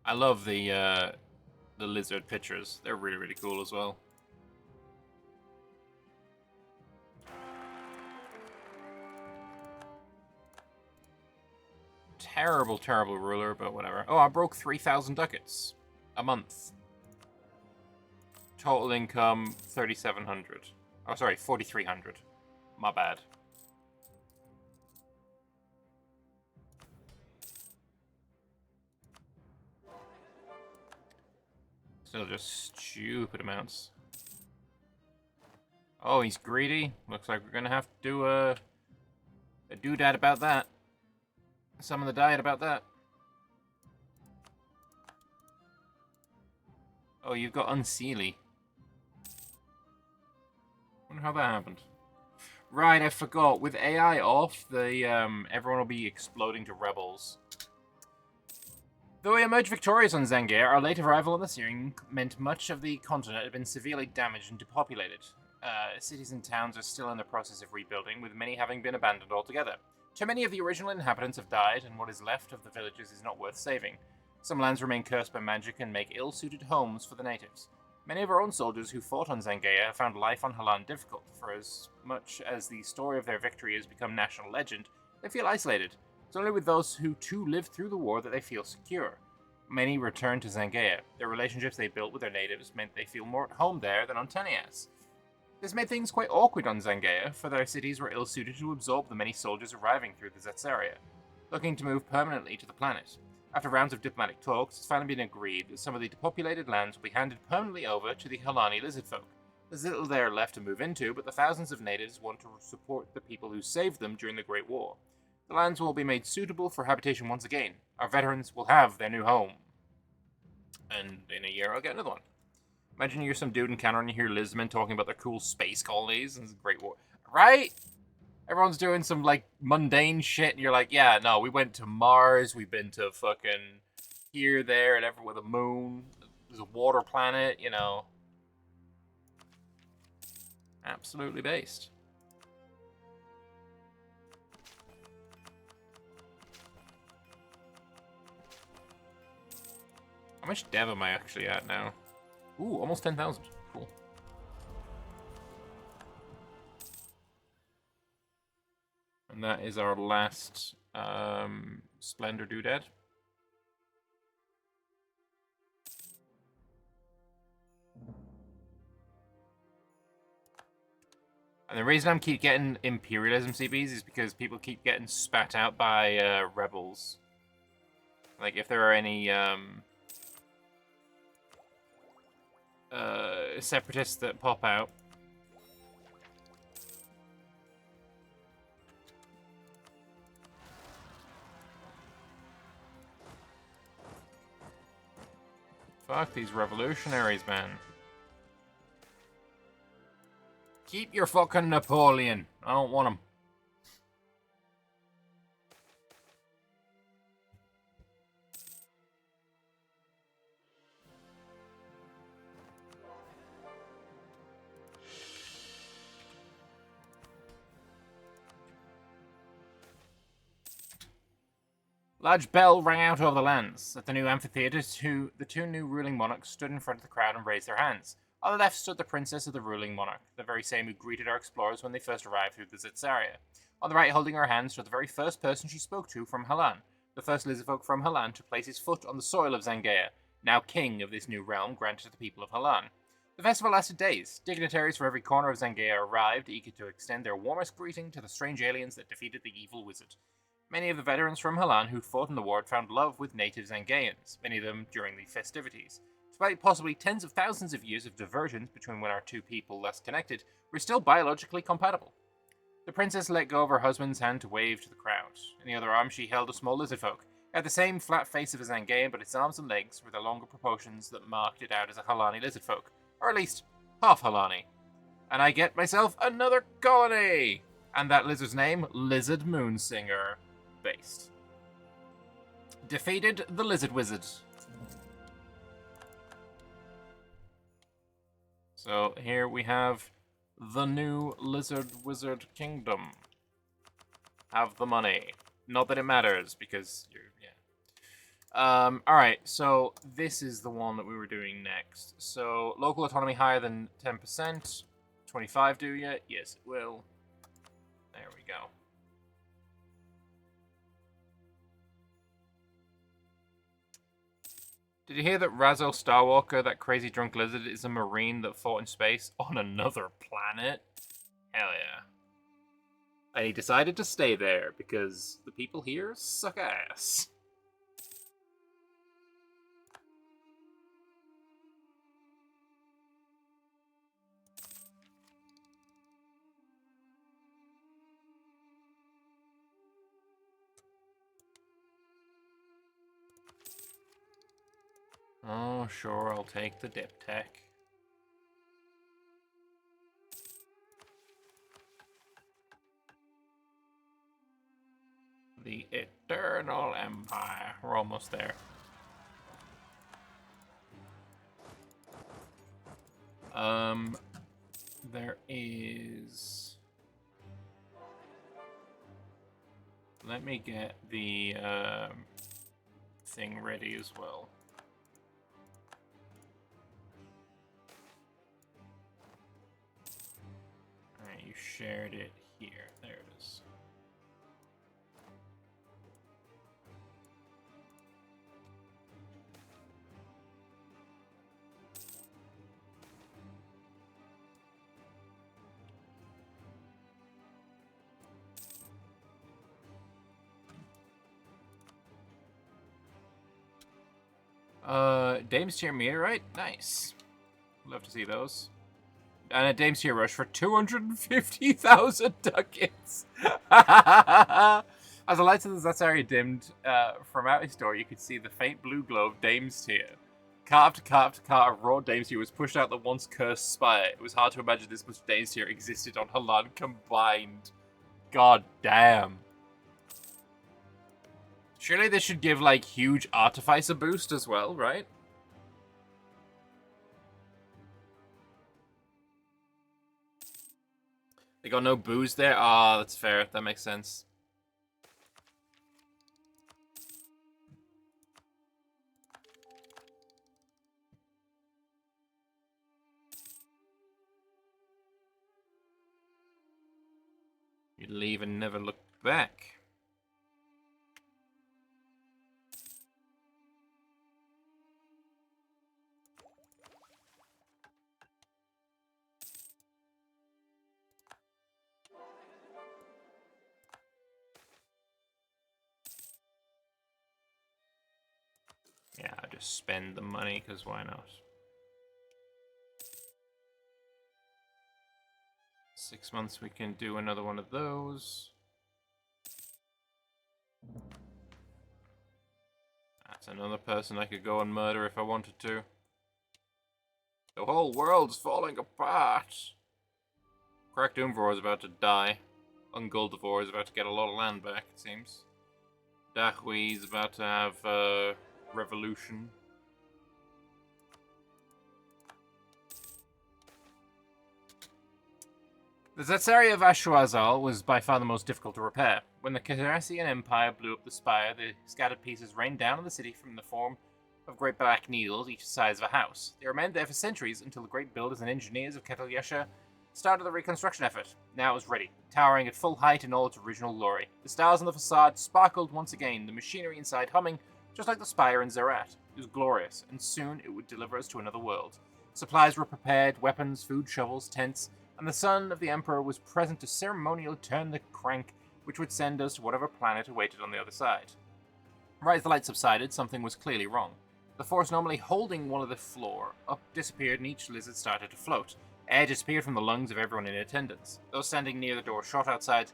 I love the lizard pictures. They're really, really cool as well. Terrible, terrible ruler, but whatever. Oh, I broke 3,000 ducats a month. Total income 3,700. Oh, sorry, 4,300. My bad. Still just stupid amounts. Oh, he's greedy. Looks like we're gonna have to do a doodad about that. Some of the diet about that. Oh, you've got Unseelie. Wonder how that happened. Right, I forgot. With AI off, the everyone will be exploding to rebels. Though we emerged victorious on Zangier, our late arrival on the scene meant much of the continent had been severely damaged and depopulated. Cities and towns are still in the process of rebuilding, with many having been abandoned altogether. Too many of the original inhabitants have died, and what is left of the villages is not worth saving. Some lands remain cursed by magic and make ill-suited homes for the natives. Many of our own soldiers who fought on Zangier have found life on Halan difficult, for as much as the story of their victory has become national legend, they feel isolated. It's only with those who too lived through the war that they feel secure. Many return to Zangier. Their relationships they built with their natives meant they feel more at home there than on Tenias. This made things quite awkward on Zangier, for their cities were ill-suited to absorb the many soldiers arriving through the Zetsaria, looking to move permanently to the planet. After rounds of diplomatic talks, it's finally been agreed that some of the depopulated lands will be handed permanently over to the Halani lizard folk. There's little there left to move into, but the thousands of natives want to support the people who saved them during the Great War. The lands will be made suitable for habitation once again. Our veterans will have their new home. And in a year, I'll get another one. Imagine you're some dude in Canada and you hear Lisman talking about their cool space colonies and the Great War. Right? Everyone's doing some, like, mundane shit, and you're like, yeah, no, we went to Mars, we've been to fucking here, there, and everywhere, the moon, there's a water planet, you know. Absolutely based. How much dev am I actually at now? Ooh, almost 10,000. Cool. And that is our last Splendor Doodad. And the reason I'm keep getting Imperialism CBs is because people keep getting spat out by rebels. Like, if there are any separatists that pop out. Fuck these revolutionaries, man. Keep your fucking Napoleon. I don't want him. Large bell rang out over the lands. At the new amphitheatre, the two new ruling monarchs stood in front of the crowd and raised their hands. On the left stood the princess of the ruling monarch, the very same who greeted our explorers when they first arrived through the Zetsaria. On the right, holding her hand, stood the very first person she spoke to from Halan. The first lizardfolk from Halan to place his foot on the soil of Zangier, now king of this new realm granted to the people of Halan. The festival lasted days. Dignitaries from every corner of Zangier arrived, eager to extend their warmest greeting to the strange aliens that defeated the evil wizard. Many of the veterans from Halan who'd fought in the war had found love with native Zangaians, many of them during the festivities. Despite possibly tens of thousands of years of divergence between when our two people less connected, we're still biologically compatible. The princess let go of her husband's hand to wave to the crowd. In the other arm, she held a small lizard folk. It had the same flat face of a Zangaian, but its arms and legs were the longer proportions that marked it out as a Halani lizard folk, or at least half Halani. And I get myself another colony! And that lizard's name, Lizard Moonsinger. Based. Defeated the Lizard Wizard. So here we have the new Lizard Wizard Kingdom. Have the money. Not that it matters, because you're, yeah. Alright, so this is the one that we were doing next. So, local autonomy higher than 10%. 25 do you? Yes, it will. There we go. Did you hear that Razo Starwalker, that crazy drunk lizard, is a marine that fought in space on another planet? Hell yeah. And he decided to stay there because the people here suck ass. Oh, sure, I'll take the dip tech. The Eternal Empire. We're almost there. There is... Let me get the thing ready as well. Alright, you shared it here. There it is. Dame's Tier Meteorite? Nice. Love to see those. And a Dame's Tier Rush for 250,000 ducats. As the lights of the Zatsari dimmed from out his door, you could see the faint blue glow of Dame's Tier. Car after car after car of raw Dame's Tier was pushed out the once cursed spire. It was hard to imagine this much Dame's Tier existed on Halan combined. God damn. Surely this should give, like, huge Artificer boost as well, right? They got no booze there? Ah, that's fair. That makes sense. You leave and never look back. Yeah, I'll just spend the money, because why not? 6 months we can do another one of those. That's another person I could go and murder if I wanted to. The whole world's falling apart. Crack Doomvor is about to die. Unguldavor is about to get a lot of land back, it seems. Dahui is about to have revolution. The Zatsari of Ashwazal was by far the most difficult to repair. When the Cardassian Empire blew up the spire, the scattered pieces rained down on the city from the form of great black needles, each the size of a house. They remained there for centuries until the great builders and engineers of Ketel Yasha started the reconstruction effort. Now it was ready, towering at full height in all its original glory. The stars on the facade sparkled once again, the machinery inside humming, just like the spire in Zerat. It was glorious, and soon it would deliver us to another world. Supplies were prepared, weapons, food, shovels, tents, and the son of the Emperor was present to ceremonially turn the crank which would send us to whatever planet awaited on the other side. Right as the light subsided, something was clearly wrong. The force normally holding one of the floor up disappeared and each lizard started to float. Air disappeared from the lungs of everyone in attendance. Those standing near the door shot outside,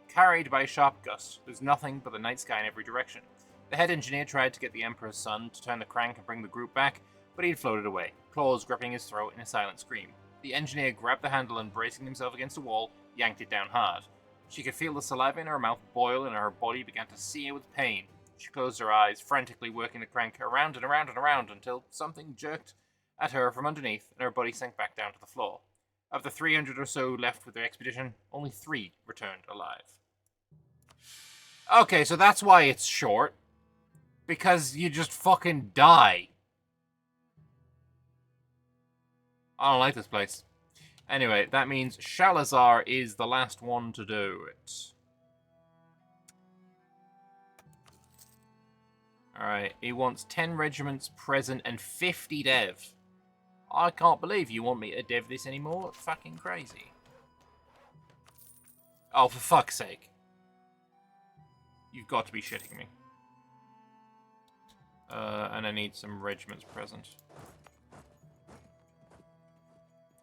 carried by a sharp gust. There was nothing but the night sky in every direction. The head engineer tried to get the Emperor's son to turn the crank and bring the group back, but he had floated away, claws gripping his throat in a silent scream. The engineer grabbed the handle and, bracing himself against a wall, yanked it down hard. She could feel the saliva in her mouth boil and her body began to sear with pain. She closed her eyes, frantically working the crank around and around and around until something jerked at her from underneath and her body sank back down to the floor. Of the 300 or so left with their expedition, only 3 returned alive. Okay, so that's why it's short. Because you just fucking die. I don't like this place. Anyway, that means Shalazar is the last one to do it. Alright, he wants 10 regiments present and 50 dev. I can't believe you want me to dev this anymore. It's fucking crazy. Oh, for fuck's sake. You've got to be shitting me. And I need some regiments present.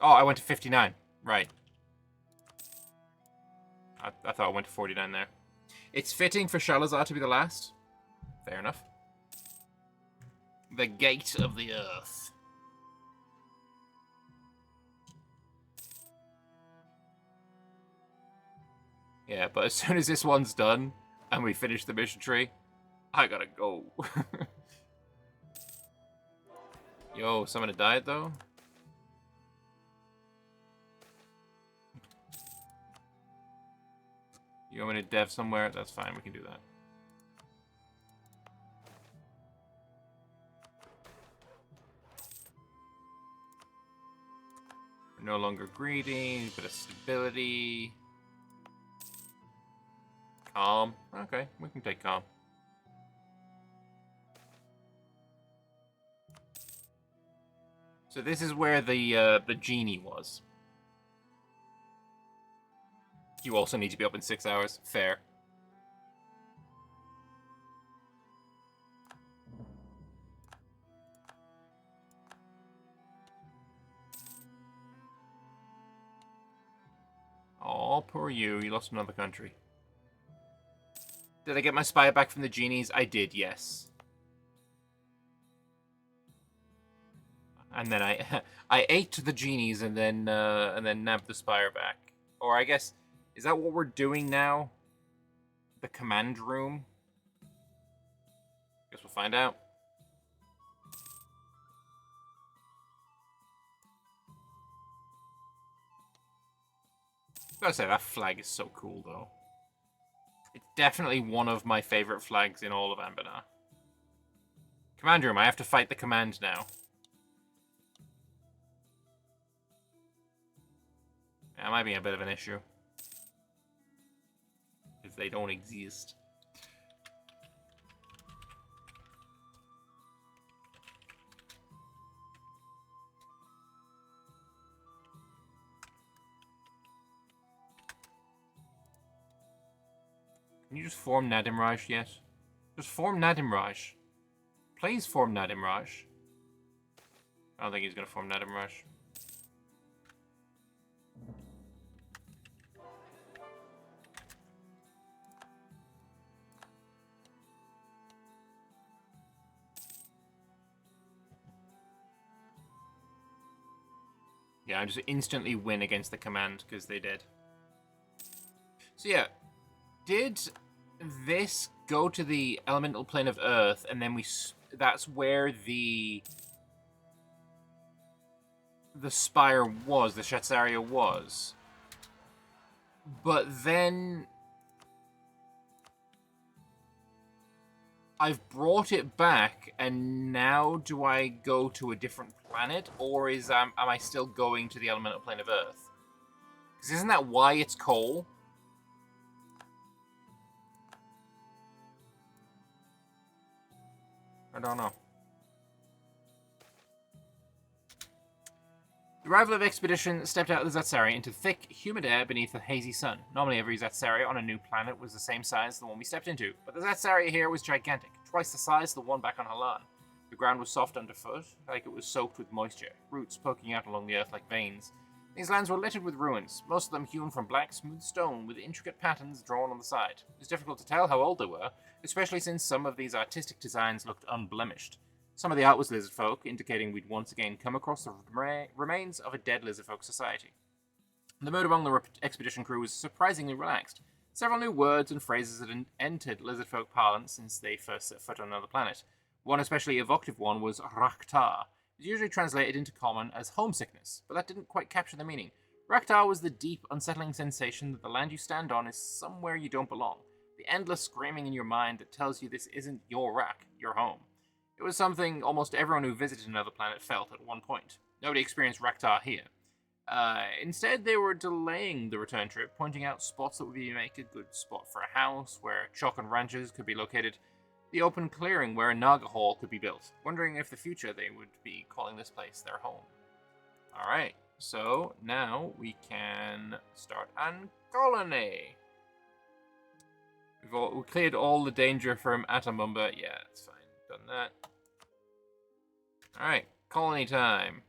Oh, I went to 59. Right. I thought I went to 49 there. It's fitting for Shalazar to be the last. Fair enough. The Gate of the Earth. Yeah, but as soon as this one's done, and we finish the mission tree, I gotta go. Yo, someone had died, though? You want me to dev somewhere? That's fine, we can do that. We're no longer greedy, bit of stability. Calm. Okay, we can take calm. So this is where the genie was. You also need to be up in 6 hours. Fair. Oh, poor you. You lost another country. Did I get my spy back from the genies? I did, yes. And then I ate the genies and then nabbed the spire back. Or I guess, is that what we're doing now? The command room? Guess we'll find out. Gotta say, that flag is so cool, though. It's definitely one of my favorite flags in all of Anbennar. Command room, I have to fight the command now. That might be a bit of an issue. If they don't exist. Can you just form Nadimraj yet? Just form Nadimraj. Please form Nadimraj. I don't think he's going to form Nadimraj. Yeah, I just instantly win against the command because they did. So yeah, did this go to the elemental plane of Earth, and then that's where the spire was, the Shatsaria was. But then I've brought it back, and now do I go to a different planet, or am I still going to the elemental plane of Earth? Because isn't that why it's coal? I don't know. The arrival of the expedition stepped out of the Zatsari into thick, humid air beneath a hazy sun. Normally every Zatsari on a new planet was the same size as the one we stepped into, but the Zatsari here was gigantic, twice the size of the one back on Halan. The ground was soft underfoot, like it was soaked with moisture, roots poking out along the earth like veins. These lands were littered with ruins, most of them hewn from black, smooth stone with intricate patterns drawn on the side. It was difficult to tell how old they were, especially since some of these artistic designs looked unblemished. Some of the art was lizard folk, indicating we'd once again come across the remains of a dead lizard folk society. The mood among the expedition crew was surprisingly relaxed. Several new words and phrases had entered lizard folk parlance since they first set foot on another planet. One especially evocative one was Raktar. It's usually translated into common as homesickness, but that didn't quite capture the meaning. Raktar was the deep, unsettling sensation that the land you stand on is somewhere you don't belong. The endless screaming in your mind that tells you this isn't your Rak, your home. It was something almost everyone who visited another planet felt at one point. Nobody experienced Raktar here. Instead, they were delaying the return trip, pointing out spots that would make a good spot for a house, where Chokan ranches could be located, the open clearing where a Naga hall could be built, wondering if the future they would be calling this place their home. Alright, so now we can start an colony. We cleared all the danger from Atamumba. Yeah, that's fine. Done that. Alright, colony time.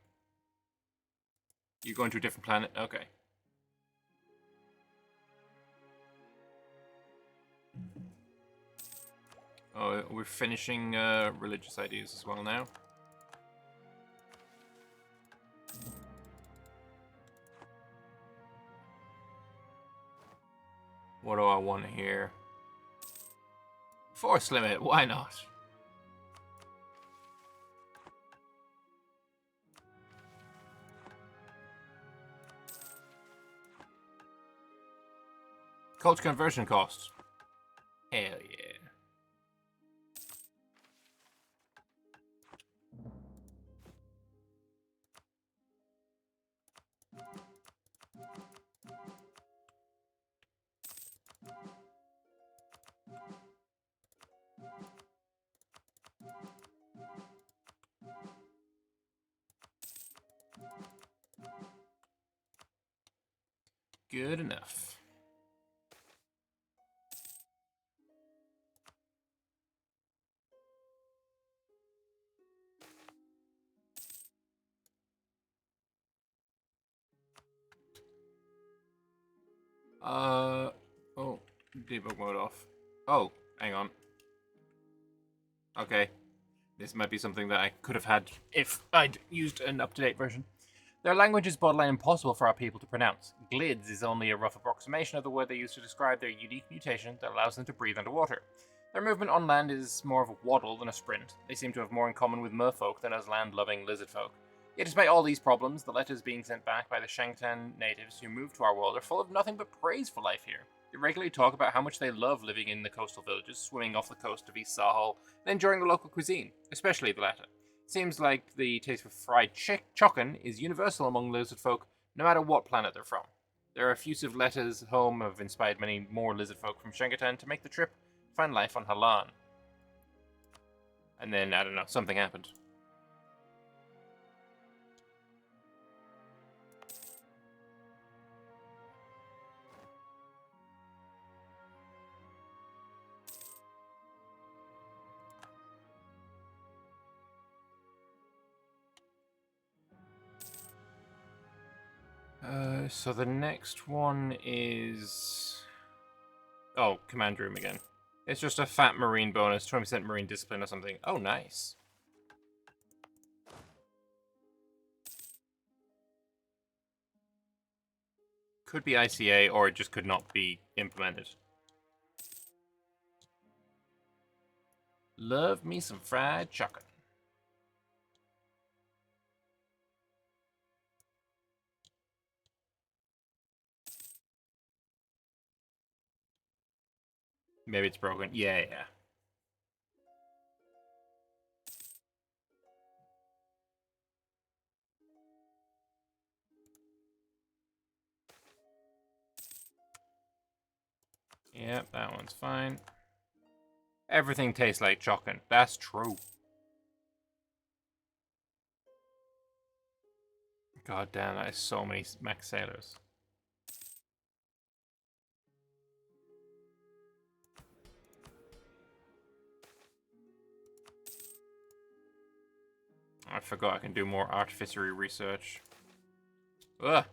You're going to a different planet? Okay. Oh, we're finishing religious ideas as well now. What do I want here? Force limit, why not? Culture conversion costs. Hell yeah. Good enough. Oh, debug mode off. Oh, hang on. Okay. This might be something that I could have had if I'd used an up-to-date version. Their language is borderline impossible for our people to pronounce. Glids is only a rough approximation of the word they use to describe their unique mutation that allows them to breathe underwater. Their movement on land is more of a waddle than a sprint. They seem to have more in common with merfolk than us land-loving lizard folk. Yet despite all these problems, the letters being sent back by the Shangtan natives who moved to our world are full of nothing but praise for life here. They regularly talk about how much they love living in the coastal villages, swimming off the coast of East Sahel, and enjoying the local cuisine, especially the latter. Seems like the taste for fried chocken is universal among lizard folk, no matter what planet they're from. Their effusive letters home have inspired many more lizard folk from Shangatan to make the trip, find life on Halan. And then, I don't know, something happened. So the next one is... Oh, command room again. It's just a fat marine bonus, 20% marine discipline or something. Oh, nice. Could be ICA, or it just could not be implemented. Love me some fried chocolate. Maybe it's broken. Yeah. Yep, that one's fine. Everything tastes like chocolate. That's true. God damn, that is so many mech sailors. I forgot I can do more artificery research. Ugh.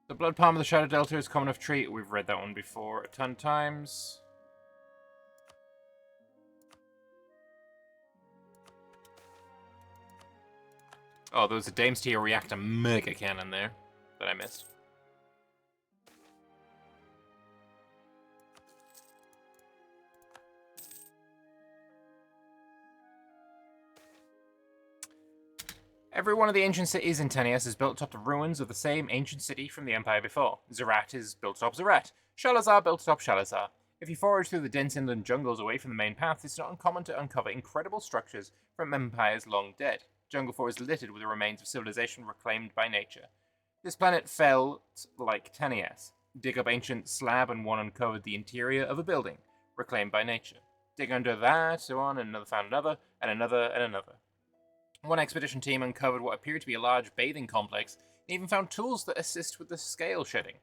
The Blood Palm of the Shadow Delta is a common enough trait. We've read that one before a ton of times. Oh, there was a Dame's Tier Reactor Mega Cannon there that I missed. Every one of the ancient cities in Tenias is built atop the ruins of the same ancient city from the empire before. Zerat is built atop Zerat. Shalazar built atop Shalazar. If you forage through the dense inland jungles away from the main path, it's not uncommon to uncover incredible structures from empires long dead. Jungle 4 is littered with the remains of civilization reclaimed by nature. This planet felt like Tenias. Dig up ancient slab and one uncovered the interior of a building, reclaimed by nature. Dig under that, so on, and another found another, and another, and another. One expedition team uncovered what appeared to be a large bathing complex and even found tools that assist with the scale shedding.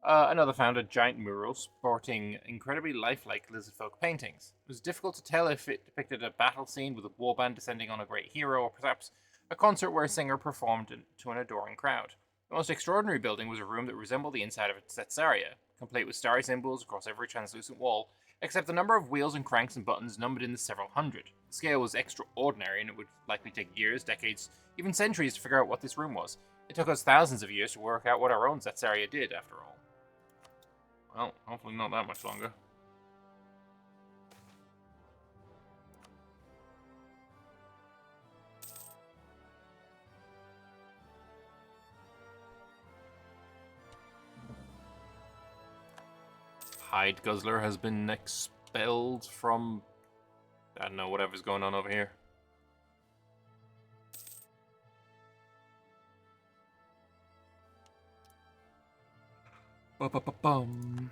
Another found a giant mural sporting incredibly lifelike lizardfolk paintings. It was difficult to tell if it depicted a battle scene with a warband descending on a great hero, or perhaps a concert where a singer performed to an adoring crowd. The most extraordinary building was a room that resembled the inside of a Setsaria, complete with starry symbols across every translucent wall, except the number of wheels and cranks and buttons numbered in the several hundred. The scale was extraordinary, and it would likely take years, decades, even centuries to figure out what this room was. It took us thousands of years to work out what our own Zetsaria did, after all. Well, hopefully not that much longer. Hide Guzzler has been expelled from... I don't know, whatever's going on over here. Ba-ba-ba-bum.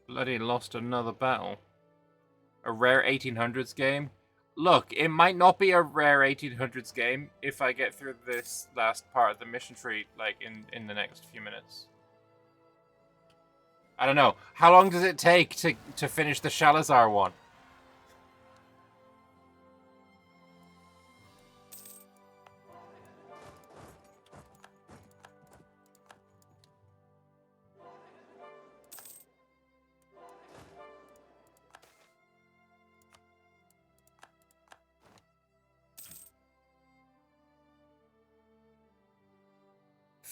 Bloody lost another battle. A rare 1800s game? Look, it might not be a rare 1800s game if I get through this last part of the mission tree, like, in the next few minutes. I don't know. How long does it take to finish the Shalazar one?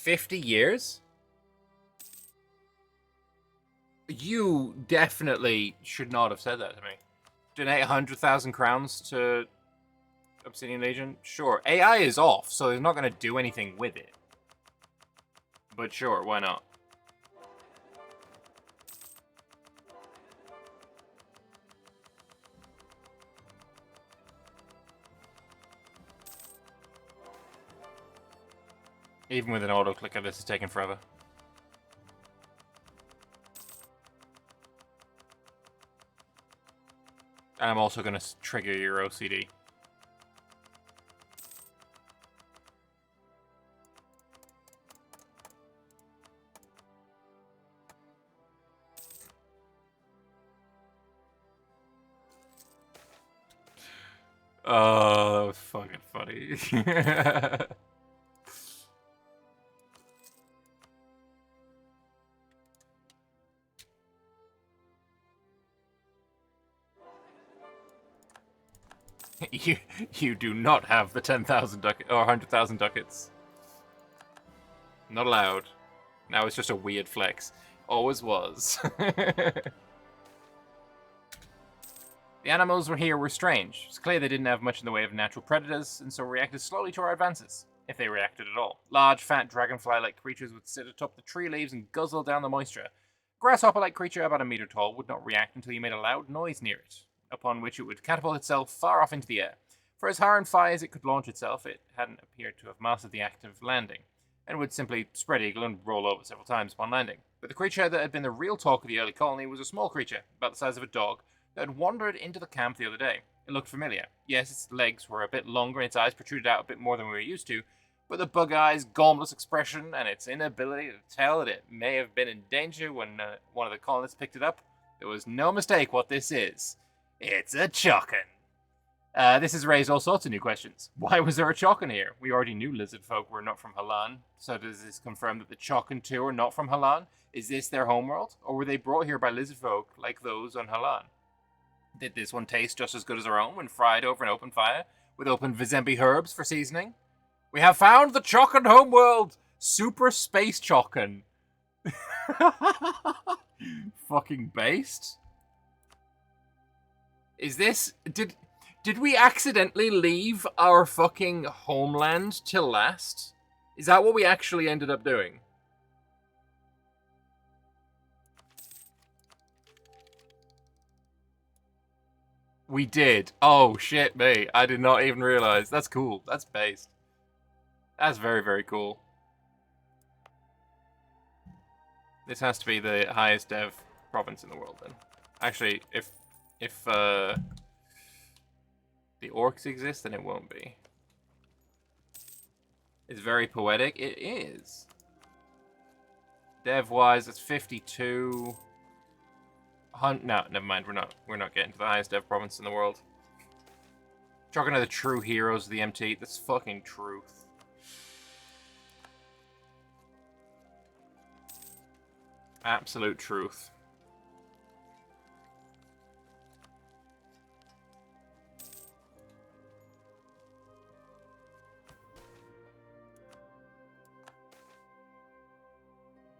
$50? You definitely should not have said that to me. Donate 100,000 crowns to Obsidian Legion? Sure. AI is off, so they're not going to do anything with it. But sure, why not? Even with an auto-clicker, this is taking forever. And I'm also going to trigger your OCD. Oh, that was fucking funny. You do not have the 10,000 ducats or 100,000 ducats. Not allowed. Now it's just a weird flex. Always was. The animals here were strange. It's clear they didn't have much in the way of natural predators, and so reacted slowly to our advances, if they reacted at all. Large, fat, dragonfly-like creatures would sit atop the tree leaves and guzzle down the moisture. A grasshopper-like creature about a meter tall would not react until you made a loud noise near it, upon which it would catapult itself far off into the air. For as high and far as it could launch itself, it hadn't appeared to have mastered the act of landing, and would simply spread eagle and roll over several times upon landing. But the creature that had been the real talk of the early colony was a small creature, about the size of a dog, that had wandered into the camp the other day. It looked familiar. Yes, its legs were a bit longer and its eyes protruded out a bit more than we were used to, but the bug eyes, gauntlet expression, and its inability to tell that it may have been in danger when one of the colonists picked it up, there was no mistake what this is. It's a chocken. This has raised all sorts of new questions. Why was there a chocken here? We already knew lizard folk were not from Halan, so does this confirm that the chocken too are not from Halan? Is this their homeworld, or were they brought here by lizard folk like those on Halan? Did this one taste just as good as our own when fried over an open fire, with open Vizembe herbs for seasoning? We have found the chocken homeworld! Super space chocken. Fucking based. Is this... Did we accidentally leave our fucking homeland till last? Is that what we actually ended up doing? We did. Oh, shit me. I did not even realize. That's cool. That's based. That's very, very cool. This has to be the highest dev province in the world, then. Actually, if the orcs exist, then it won't be. It's very poetic. It is. Dev-wise, it's 52. No, never mind. We're not getting to the highest dev province in the world. Talking to the true heroes of the MT. That's fucking truth. Absolute truth.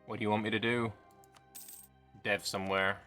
What do you want me to do? Dev somewhere.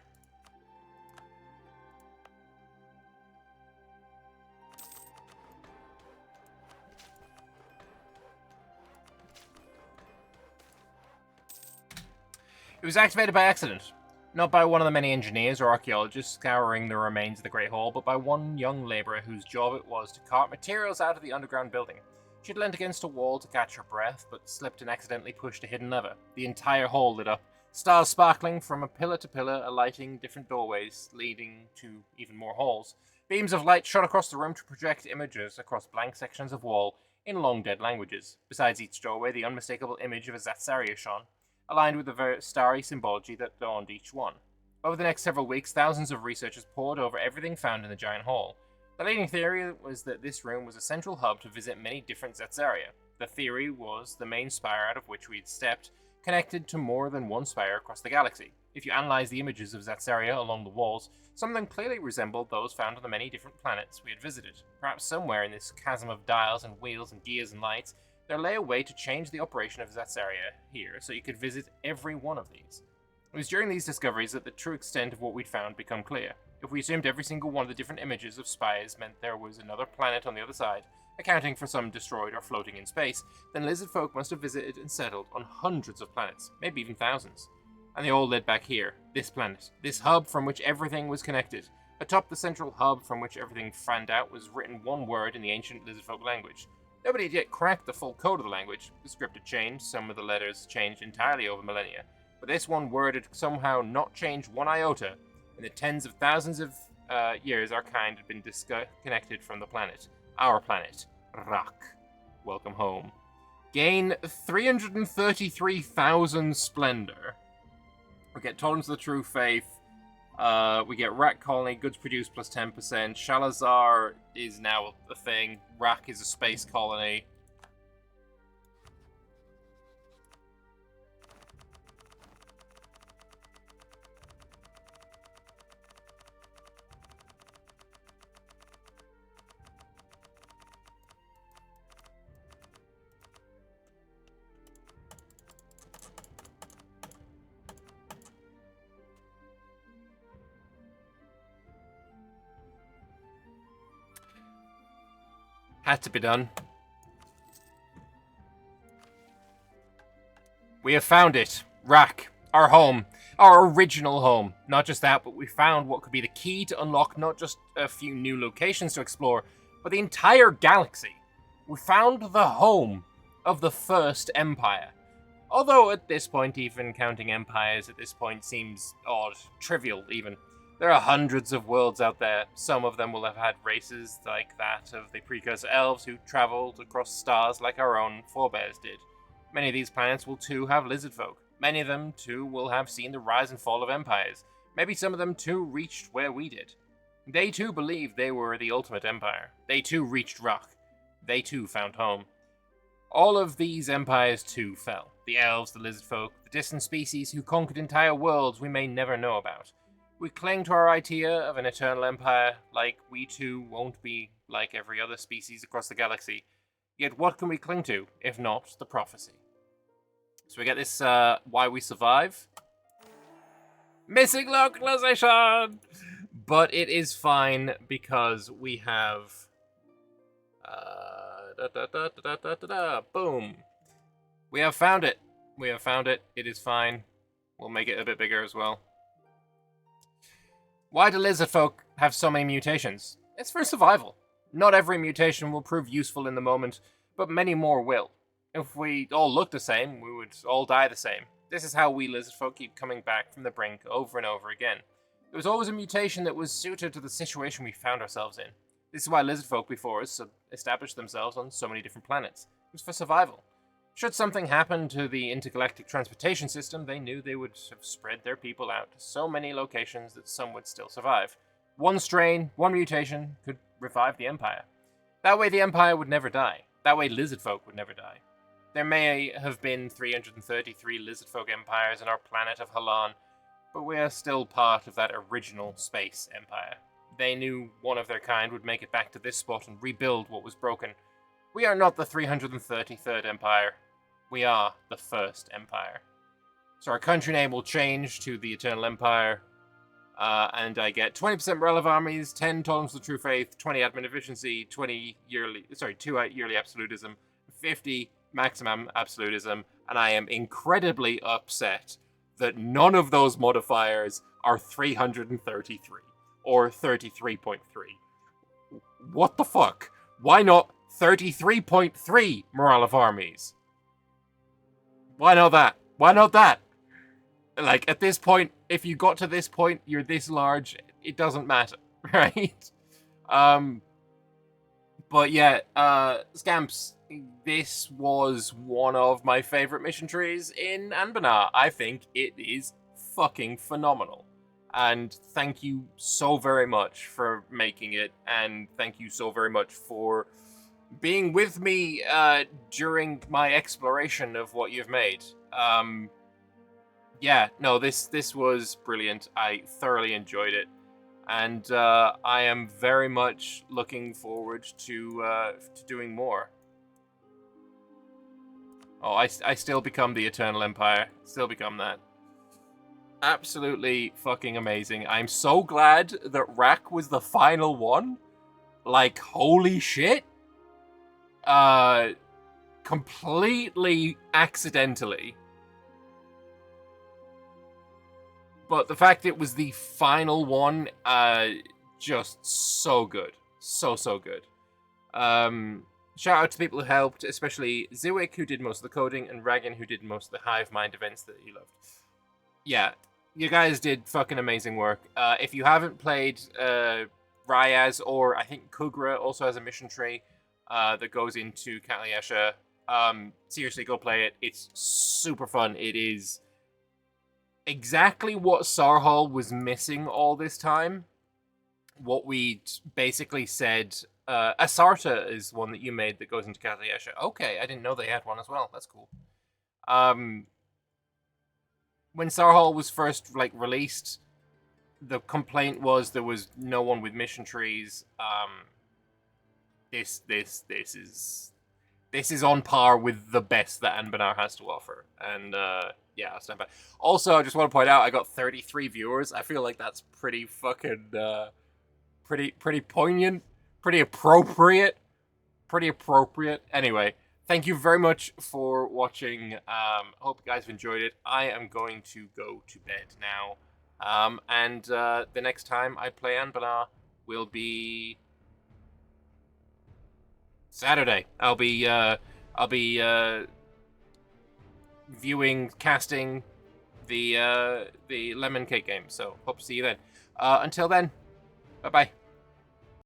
It was activated by accident. Not by one of the many engineers or archaeologists scouring the remains of the Great Hall, but by one young labourer whose job it was to cart materials out of the underground building. She had leant against a wall to catch her breath, but slipped and accidentally pushed a hidden lever. The entire hall lit up, stars sparkling from a pillar to pillar, alighting different doorways, leading to even more halls. Beams of light shot across the room to project images across blank sections of wall in long-dead languages. Besides each doorway, the unmistakable image of a Zatsaria shone, aligned with the very starry symbology that adorned each one. Over the next several weeks, thousands of researchers pored over everything found in the giant hall. The leading theory was that this room was a central hub to visit many different Zatsaria. The theory was the main spire out of which we had stepped, connected to more than one spire across the galaxy. If you analyze the images of Zatsaria along the walls, some of them clearly resembled those found on the many different planets we had visited. Perhaps somewhere in this chasm of dials and wheels and gears and lights, there lay a way to change the operation of Zatsaria here, so you could visit every one of these. It was during these discoveries that the true extent of what we'd found became clear. If we assumed every single one of the different images of spires meant there was another planet on the other side, accounting for some destroyed or floating in space, then lizard folk must have visited and settled on hundreds of planets, maybe even thousands. And they all led back here, this planet, this hub from which everything was connected. Atop the central hub from which everything fanned out was written one word in the ancient lizard folk language. Nobody had yet cracked the full code of the language. The script had changed, some of the letters changed entirely over millennia. But this one word had somehow not changed one iota. In the tens of thousands of years, our kind had been disconnected from the planet. Our planet. Rak. Welcome home. Gain 333,000 splendor. We get Totems of the True Faith. We get Rak Colony, goods produced plus 10%. Shalazar is now a thing. Rak is a space colony. Had to be done. We have found it. Rak. Our home. Our original home. Not just that, but we found what could be the key to unlock not just a few new locations to explore, but the entire galaxy. We found the home of the first empire. Although at this point, even counting empires at this point seems odd, trivial even. There are hundreds of worlds out there. Some of them will have had races like that of the precursor elves who traveled across stars like our own forebears did. Many of these planets will too have lizard folk. Many of them too will have seen the rise and fall of empires. Maybe some of them too reached where we did. They too believed they were the ultimate empire. They too reached Rock. They too found home. All of these empires too fell. The elves, the lizard folk, the distant species who conquered entire worlds we may never know about. We cling to our idea of an eternal empire, like we too won't be like every other species across the galaxy. Yet what can we cling to, if not the prophecy? So we get this, Why We Survive. Missing localization! But it is fine because we have... Boom. We have found it. We have found it. It is fine. We'll make it a bit bigger as well. Why do lizard folk have so many mutations? It's for survival. Not every mutation will prove useful in the moment, but many more will. If we all looked the same, we would all die the same. This is how we lizard folk keep coming back from the brink over and over again. There was always a mutation that was suited to the situation we found ourselves in. This is why lizard folk before us established themselves on so many different planets. It was for survival. Should something happen to the intergalactic transportation system, they knew they would have spread their people out to so many locations that some would still survive. One strain, one mutation, could revive the Empire. That way the Empire would never die. That way lizard folk would never die. There may have been 333 lizard folk empires on our planet of Halan, but we are still part of that original space empire. They knew one of their kind would make it back to this spot and rebuild what was broken. We are not the 333rd Empire. We are the First Empire. So our country name will change to the Eternal Empire, and I get 20% morale of armies, 10 tolerance to true faith, 20 admin efficiency, 2 yearly absolutism, 50 maximum absolutism, and I am incredibly upset that none of those modifiers are 333 or 33.3. What the fuck? Why not 33.3 morale of armies? Why not that? Why not that? Like, at this point, if you got to this point, you're this large, it doesn't matter, right? But yeah, Scamps, this was one of my favorite mission trees in Anbennar. I think it is fucking phenomenal. And thank you so very much for making it, and thank you so very much for being with me during my exploration of what you've made. Yeah, no, this was brilliant. I thoroughly enjoyed it, and I am very much looking forward to doing more. Oh, I still become the Eternal Empire. Still become that. Absolutely fucking amazing. I'm so glad that Rak was the final one. Like, holy shit. Completely accidentally. But the fact it was the final one, just so good. So good. Shout out to people who helped, especially Ziwick, who did most of the coding, and Ragan, who did most of the Hive Mind events that you loved. Yeah, you guys did fucking amazing work. If you haven't played Rayaz, or I think Kugra also has a mission tree that goes into Katliesha, seriously, go play it. It's super fun. It is exactly what Sarhal was missing all this time. What we basically said... Asarta is one that you made that goes into Katliesha. Okay, I didn't know they had one as well. That's cool. When Sarhal was first released, the complaint was there was no one with mission trees. This is on par with the best that Anbennar has to offer, and yeah, I'll stand by. Also, I just want to point out I got 33 viewers. I feel like that's pretty fucking pretty poignant, pretty appropriate, pretty appropriate. Anyway, thank you very much for watching. Hope you guys have enjoyed it. I am going to go to bed now. And the next time I play Anbennar will be Saturday. I'll be casting the lemon cake game. So hope to see you then. Until then, bye bye.